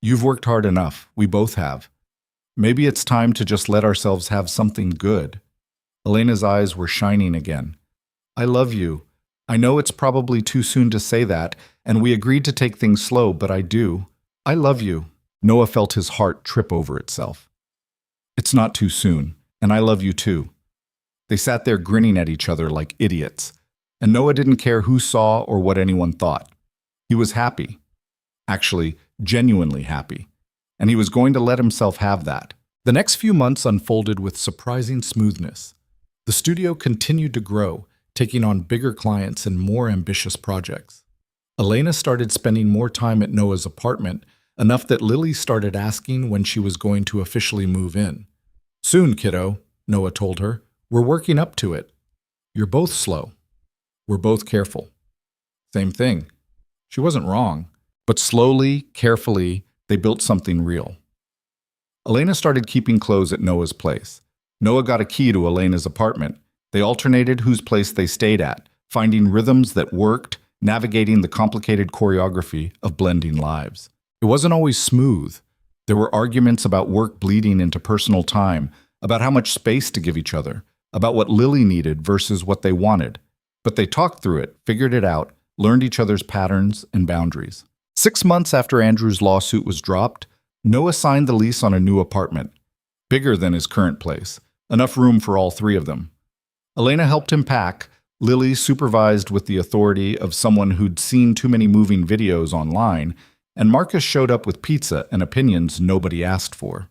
You've worked hard enough. We both have. Maybe it's time to just let ourselves have something good. Elena's eyes were shining again. I love you. I know it's probably too soon to say that, and we agreed to take things slow, but I do. I love you. Noah felt his heart trip over itself. It's not too soon, and I love you too. They sat there grinning at each other like idiots, and Noah didn't care who saw or what anyone thought. He was happy. Actually, genuinely happy. And he was going to let himself have that. The next few months unfolded with surprising smoothness. The studio continued to grow, taking on bigger clients and more ambitious projects. Elena started spending more time at Noah's apartment, enough that Lily started asking when she was going to officially move in. Soon, kiddo, Noah told her. We're working up to it. You're both slow. We're both careful. Same thing. She wasn't wrong. But slowly, carefully, they built something real. Elena started keeping clothes at Noah's place. Noah got a key to Elena's apartment. They alternated whose place they stayed at, finding rhythms that worked, navigating the complicated choreography of blending lives. It wasn't always smooth. There were arguments about work bleeding into personal time, about how much space to give each other, about what Lily needed versus what they wanted. But they talked through it, figured it out, learned each other's patterns and boundaries. 6 months after Andrew's lawsuit was dropped, Noah signed the lease on a new apartment, bigger than his current place, enough room for all three of them. Elena helped him pack. Lily supervised with the authority of someone who'd seen too many moving videos online, and Marcus showed up with pizza and opinions nobody asked for.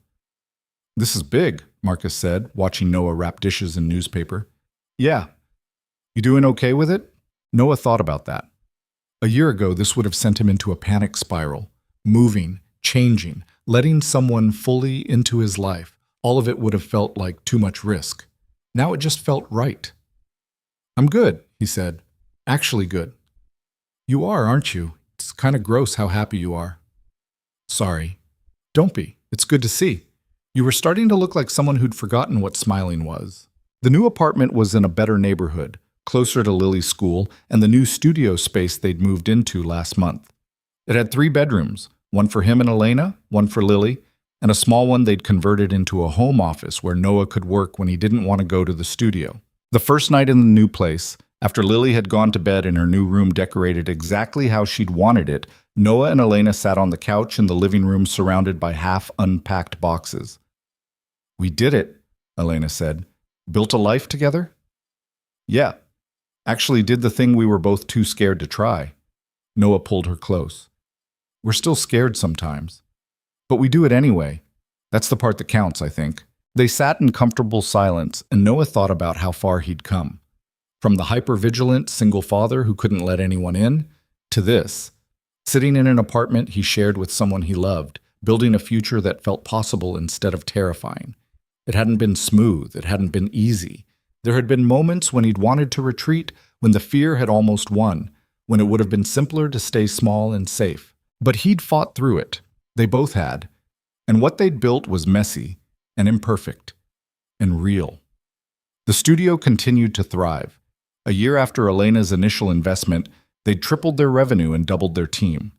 This is big, Marcus said, watching Noah wrap dishes in newspaper. Yeah. You doing okay with it? Noah thought about that. A year ago, this would have sent him into a panic spiral, moving, changing, letting someone fully into his life. All of it would have felt like too much risk. Now it just felt right. I'm good, he said. Actually good. You are, aren't you? It's kind of gross how happy you are. Sorry. Don't be. It's good to see. You were starting to look like someone who'd forgotten what smiling was. The new apartment was in a better neighborhood, closer to Lily's school and the new studio space they'd moved into last month. It had 3 bedrooms, one for him and Elena, one for Lily, and a small one they'd converted into a home office where Noah could work when he didn't want to go to the studio. The first night in the new place, after Lily had gone to bed in her new room decorated exactly how she'd wanted it, Noah and Elena sat on the couch in the living room surrounded by half-unpacked boxes. We did it, Elena said. Built a life together? Yeah. Actually did the thing we were both too scared to try. Noah pulled her close. We're still scared sometimes. But we do it anyway. That's the part that counts, I think. They sat in comfortable silence, and Noah thought about how far he'd come. From the hyper-vigilant single father who couldn't let anyone in, to this, sitting in an apartment he shared with someone he loved, building a future that felt possible instead of terrifying. It hadn't been smooth, it hadn't been easy. There had been moments when he'd wanted to retreat, when the fear had almost won, when it would have been simpler to stay small and safe. But he'd fought through it. They both had. And what they'd built was messy and imperfect and real. The studio continued to thrive. A year after Elena's initial investment, they'd tripled their revenue and doubled their team.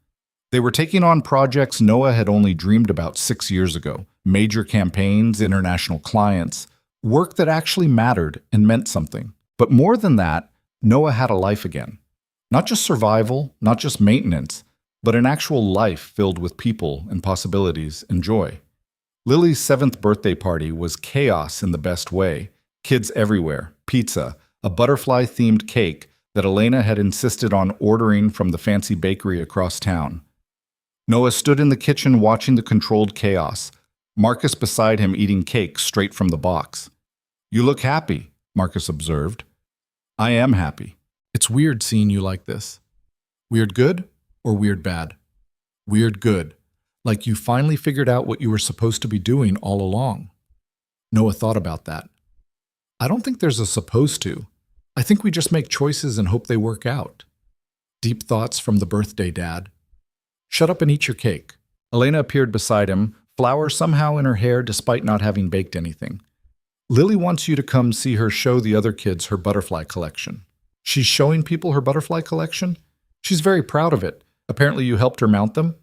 They were taking on projects Noah had only dreamed about 6 years ago, major campaigns, international clients, work that actually mattered and meant something. But more than that, Noah had a life again. Not just survival, not just maintenance, but an actual life filled with people and possibilities and joy. Lily's 7th birthday party was chaos in the best way. Kids everywhere, pizza, a butterfly-themed cake, that Elena had insisted on ordering from the fancy bakery across town. Noah stood in the kitchen watching the controlled chaos, Marcus beside him eating cake straight from the box. "You look happy," Marcus observed. "I am happy." It's weird seeing you like this. Weird good or weird bad? Weird good. Like you finally figured out what you were supposed to be doing all along. Noah thought about that. I don't think there's a supposed to. I think we just make choices and hope they work out. Deep thoughts from the birthday dad. Shut up and eat your cake. Elena appeared beside him, flour somehow in her hair despite not having baked anything. "Lily wants you to come see her show the other kids her butterfly collection." She's showing people her butterfly collection? "She's very proud of it. Apparently you helped her mount them."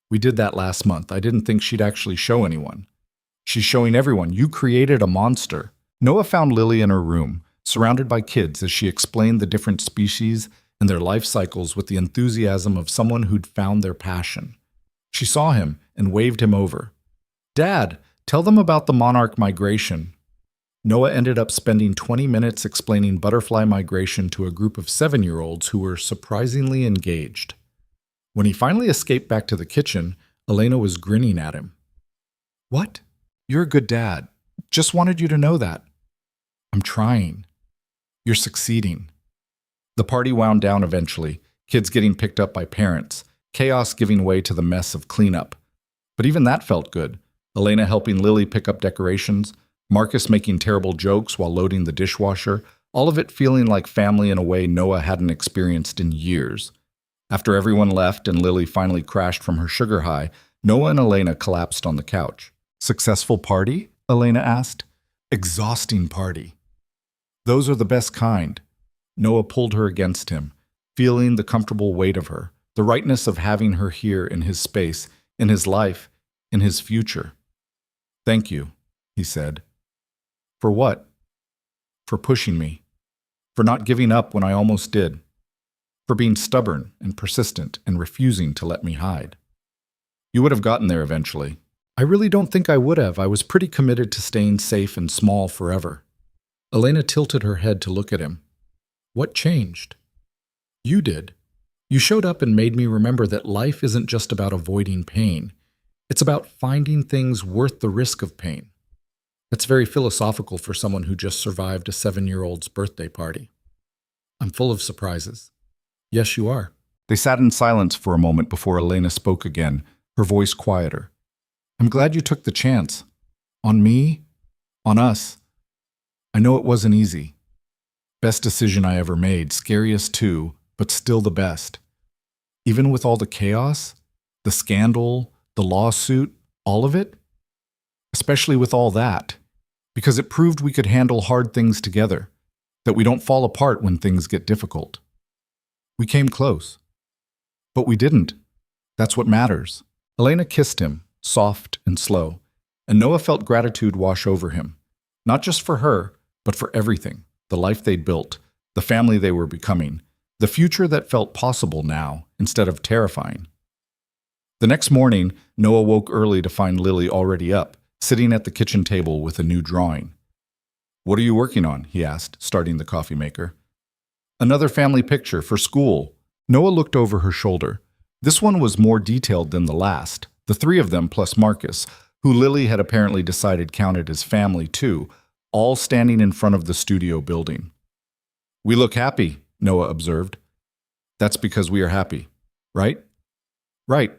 We did that last month. I didn't think she'd actually show anyone. "She's showing everyone. You created a monster." Noah found Lily in her room, surrounded by kids as she explained the different species and their life cycles with the enthusiasm of someone who'd found their passion. She saw him and waved him over. "Dad, tell them about the monarch migration." Noah ended up spending 20 minutes explaining butterfly migration to a group of 7-year-olds who were surprisingly engaged. When he finally escaped back to the kitchen, Elena was grinning at him. "What? You're a good dad. Just wanted you to know that." "I'm trying. You're succeeding." The party wound down eventually, kids getting picked up by parents, chaos giving way to the mess of cleanup. But even that felt good. Elena helping Lily pick up decorations, Marcus making terrible jokes while loading the dishwasher, all of it feeling like family in a way Noah hadn't experienced in years. After everyone left and Lily finally crashed from her sugar high, Noah and Elena collapsed on the couch. "Successful party?" Elena asked. "Exhausting party." "Those are the best kind." Noah pulled her against him, feeling the comfortable weight of her, the rightness of having her here in his space, in his life, in his future. "Thank you," he said. "For what?" "For pushing me. For not giving up when I almost did. For being stubborn and persistent and refusing to let me hide." "You would have gotten there eventually." "I really don't think I would have. I was pretty committed to staying safe and small forever." Elena tilted her head to look at him. "What changed?" "You did. You showed up and made me remember that life isn't just about avoiding pain. It's about finding things worth the risk of pain." That's very philosophical for someone who just survived a 7-year-old's birthday party. "I'm full of surprises." "Yes, you are." They sat in silence for a moment before Elena spoke again, her voice quieter. "I'm glad you took the chance. On me, on us. I know it wasn't easy. Best decision I ever made, scariest too, but still the best. Even with all the chaos, the scandal, the lawsuit, all of it. Especially with all that, because it proved we could handle hard things together, that we don't fall apart when things get difficult. We came close. But we didn't. That's what matters." Elena kissed him, soft and slow, and Noah felt gratitude wash over him. Not just for her, but for everything, the life they'd built, the family they were becoming, the future that felt possible now instead of terrifying. The next morning, Noah woke early to find Lily already up, sitting at the kitchen table with a new drawing. "What are you working on?" he asked, starting the coffee maker. "Another family picture for school." Noah looked over her shoulder. This one was more detailed than the last, the 3 of them plus Marcus, who Lily had apparently decided counted as family too, all standing in front of the studio building. "We look happy," Noah observed. "That's because we are happy, right?" "Right."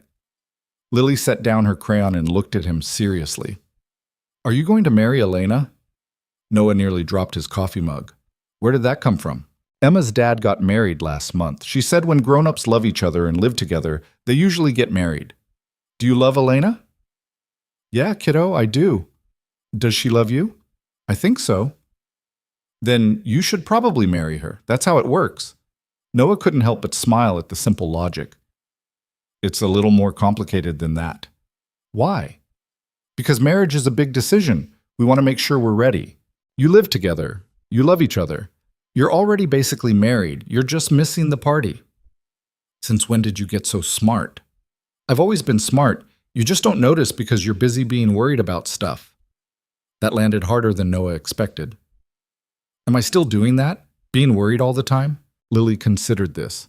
Lily set down her crayon and looked at him seriously. "Are you going to marry Elena?" Noah nearly dropped his coffee mug. "Where did that come from?" "Emma's dad got married last month. She said when grown-ups love each other and live together, they usually get married." "Do you love Elena?" "Yeah, kiddo, I do." "Does she love you?" "I think so." "Then you should probably marry her. That's how it works." Noah couldn't help but smile at the simple logic. "It's a little more complicated than that." "Why?" "Because marriage is a big decision. We want to make sure we're ready. You live together. You love each other. You're already basically married. You're just missing the party." "Since when did you get so smart?" "I've always been smart. You just don't notice because you're busy being worried about stuff." That landed harder than Noah expected. "Am I still doing that? Being worried all the time?" Lily considered this.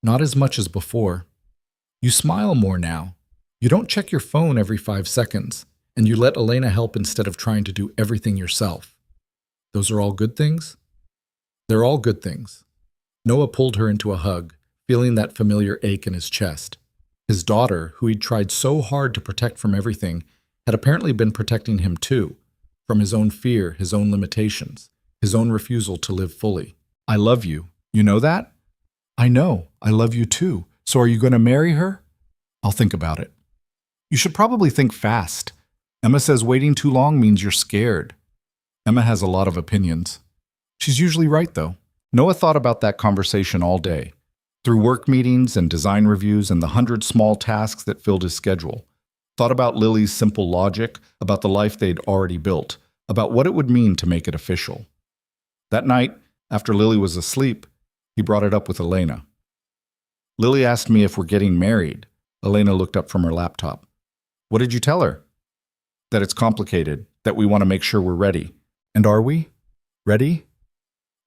Not as much as before. You smile more now. You don't check your phone every 5 seconds, and you let Elena help instead of trying to do everything yourself. Those are all good things? They're all good things. Noah pulled her into a hug, feeling that familiar ache in his chest. His daughter, who he'd tried so hard to protect from everything, had apparently been protecting him too, from his own fear, his own limitations, his own refusal to live fully. I love you. You know that? I know. I love you too. So are you going to marry her? I'll think about it. You should probably think fast. Emma says waiting too long means you're scared. Emma has a lot of opinions. She's usually right, though. Noah thought about that conversation all day, through work meetings and design reviews and the 100 small tasks that filled his schedule. Thought about Lily's simple logic, about the life they'd already built, about what it would mean to make it official. That night, after Lily was asleep, he brought it up with Elena. Lily asked me if we're getting married. Elena looked up from her laptop. What did you tell her? That it's complicated, that we want to make sure we're ready. And are we? Ready?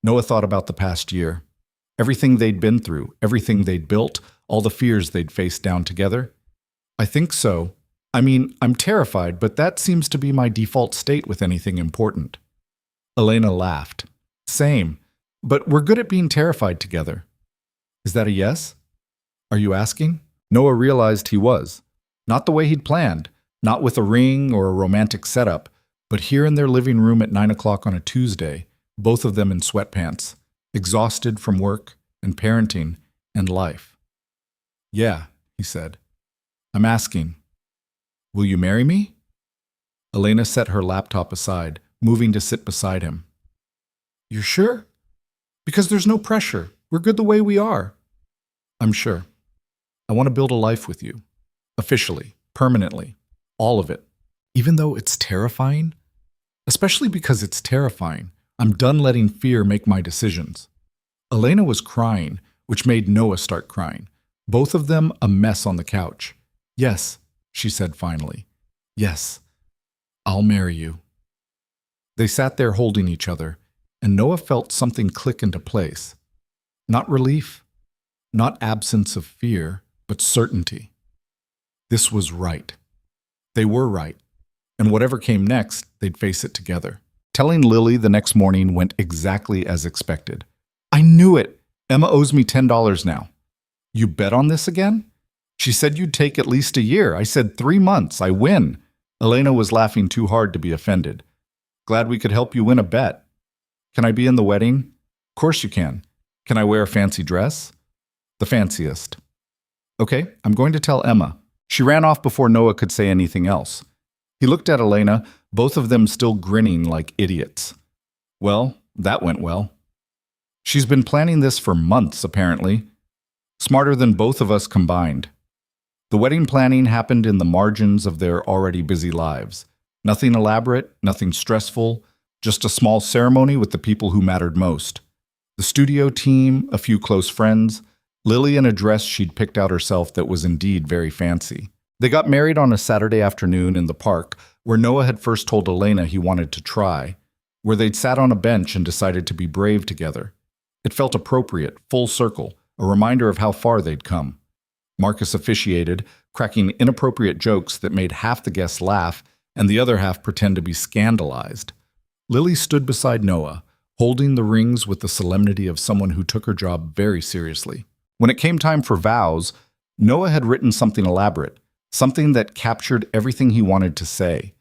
Noah thought about the past year. Everything they'd been through, everything they'd built, all the fears they'd faced down together. I think so. I mean, I'm terrified, but that seems to be my default state with anything important. Elena laughed. Same. But we're good at being terrified together. Is that a yes? Are you asking? Noah realized he was. Not the way he'd planned, not with a ring or a romantic setup, but here in their living room at 9 o'clock on a Tuesday, both of them in sweatpants, exhausted from work and parenting and life. Yeah, he said. I'm asking. Will you marry me? Elena set her laptop aside, moving to sit beside him. You're sure? Because there's no pressure. We're good the way we are. I'm sure. I want to build a life with you. Officially, permanently, all of it. Even though it's terrifying? Especially because it's terrifying. I'm done letting fear make my decisions. Elena was crying, which made Noah start crying. Both of them a mess on the couch. Yes, she said finally. Yes, I'll marry you. They sat there holding each other, and Noah felt something click into place. Not relief, not absence of fear, but certainty. This was right. They were right, and whatever came next, they'd face it together. Telling Lily the next morning went exactly as expected. I knew it! Emma owes me $10 now. You bet on this again? She said you'd take at least a year. I said 3 months. I win. Elena was laughing too hard to be offended. Glad we could help you win a bet. Can I be in the wedding? Of course you can. Can I wear a fancy dress? The fanciest. Okay, I'm going to tell Emma. She ran off before Noah could say anything else. He looked at Elena, both of them still grinning like idiots. Well, that went well. She's been planning this for months, apparently. Smarter than both of us combined. The wedding planning happened in the margins of their already busy lives. Nothing elaborate, nothing stressful, just a small ceremony with the people who mattered most. The studio team, a few close friends, Lily in a dress she'd picked out herself that was indeed very fancy. They got married on a Saturday afternoon in the park, where Noah had first told Elena he wanted to try, where they'd sat on a bench and decided to be brave together. It felt appropriate, full circle, a reminder of how far they'd come. Marcus officiated, cracking inappropriate jokes that made half the guests laugh and the other half pretend to be scandalized. Lily stood beside Noah, holding the rings with the solemnity of someone who took her job very seriously. When it came time for vows, Noah had written something elaborate, something that captured everything he wanted to say.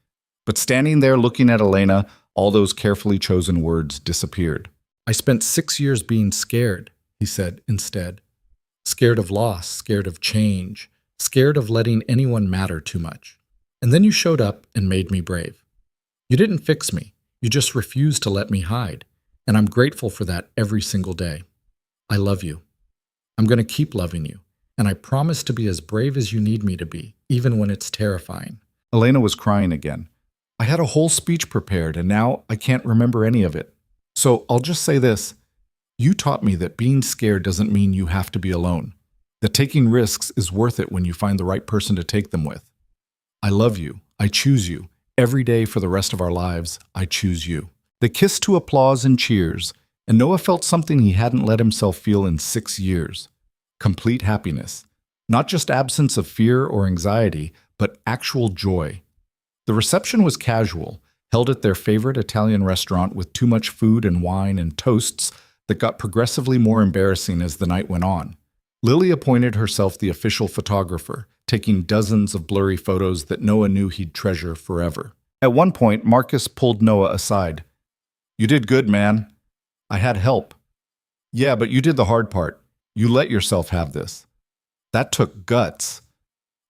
But standing there looking at Elena, all those carefully chosen words disappeared. I spent 6 years being scared, he said instead. Scared of loss, scared of change, scared of letting anyone matter too much. And then you showed up and made me brave. You didn't fix me. You just refused to let me hide. And I'm grateful for that every single day. I love you. I'm going to keep loving you. And I promise to be as brave as you need me to be, even when it's terrifying. Elena was crying again. I had a whole speech prepared, and now I can't remember any of it. So I'll just say this. You taught me that being scared doesn't mean you have to be alone. That taking risks is worth it when you find the right person to take them with. I love you. I choose you. Every day for the rest of our lives, I choose you. They kissed to applause and cheers, And Noah felt something he hadn't let himself feel in 6 years. Complete happiness. Not just absence of fear or anxiety, but actual joy. The reception was casual, held at their favorite Italian restaurant with too much food and wine and toasts that got progressively more embarrassing as the night went on. Lily appointed herself the official photographer, taking dozens of blurry photos that Noah knew he'd treasure forever. At one point, Marcus pulled Noah aside. "You did good, man. I had help." "Yeah, but you did the hard part. You let yourself have this." "That took guts."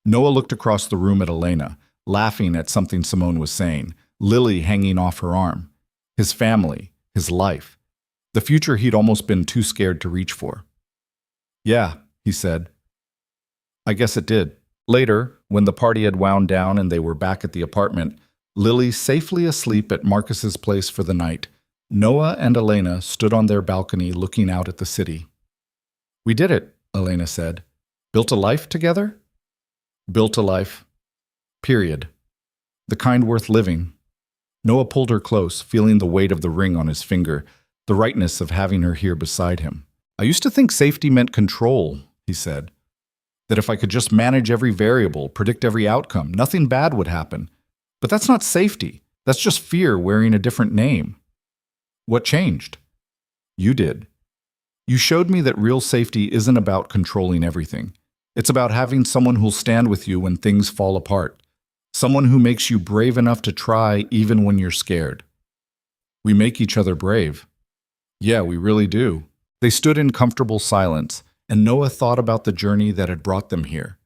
Noah looked across the room at Elena, laughing at something Simone was saying, Lily hanging off her arm. His family, his life, the future he'd almost been too scared to reach for. "Yeah," he said. "I guess it did." Later, when the party had wound down and they were back at the apartment, Lily safely asleep at Marcus's place for the night, Noah and Elena stood on their balcony looking out at the city. "We did it," Elena said. "Built a life together?" "Built a life. Period. The kind worth living." Noah pulled her close, feeling the weight of the ring on his finger, the rightness of having her here beside him. "I used to think safety meant control," he said. "That if I could just manage every variable, predict every outcome, nothing bad would happen. But that's not safety. That's just fear wearing a different name." "What changed?" "You did. You showed me that real safety isn't about controlling everything. It's about having someone who'll stand with you when things fall apart. Someone who makes you brave enough to try even when you're scared." "We make each other brave." "Yeah, we really do." They stood in comfortable silence, and Noah thought about the journey that had brought them here,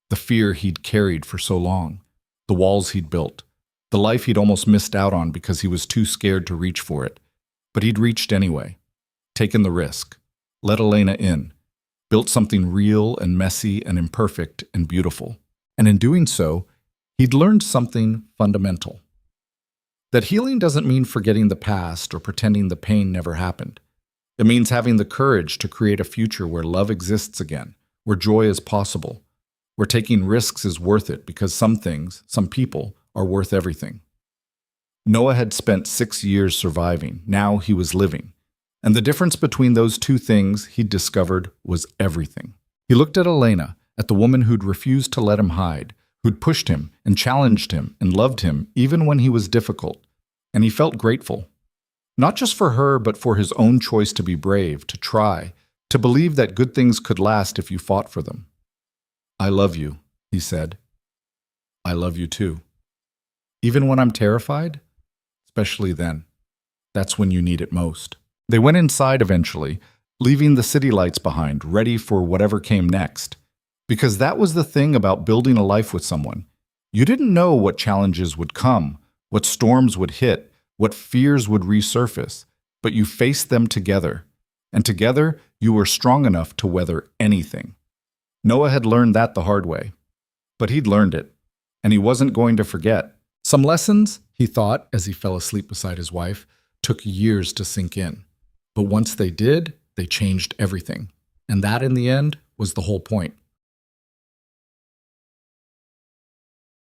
the fear he'd carried for so long, the walls he'd built, the life he'd almost missed out on because he was too scared to reach for it. But he'd reached anyway, taken the risk, let Elena in, built something real and messy and imperfect and beautiful. And in doing so, he'd learned something fundamental. That healing doesn't mean forgetting the past or pretending the pain never happened. It means having the courage to create a future where love exists again, where joy is possible, where taking risks is worth it because some things, some people, are worth everything. Noah had spent 6 years surviving. Now he was living. And the difference between those two things, he'd discovered, was everything. He looked at Elena, at the woman who'd refused to let him hide, who'd pushed him and challenged him and loved him even when he was difficult. And he felt grateful. Not just for her, but for his own choice to be brave, to try, to believe that good things could last if you fought for them. "I love you," he said. "I love you too. Even when I'm terrified? Especially then. That's when you need it most." They went inside eventually, leaving the city lights behind, ready for whatever came next. Because that was the thing about building a life with someone. You didn't know what challenges would come, what storms would hit, what fears would resurface, but you faced them together. And together, you were strong enough to weather anything. Noah had learned that the hard way. But he'd learned it, and he wasn't going to forget. Some lessons, he thought as he fell asleep beside his wife, took years to sink in. But once they did, they changed everything. And that, in the end, was the whole point.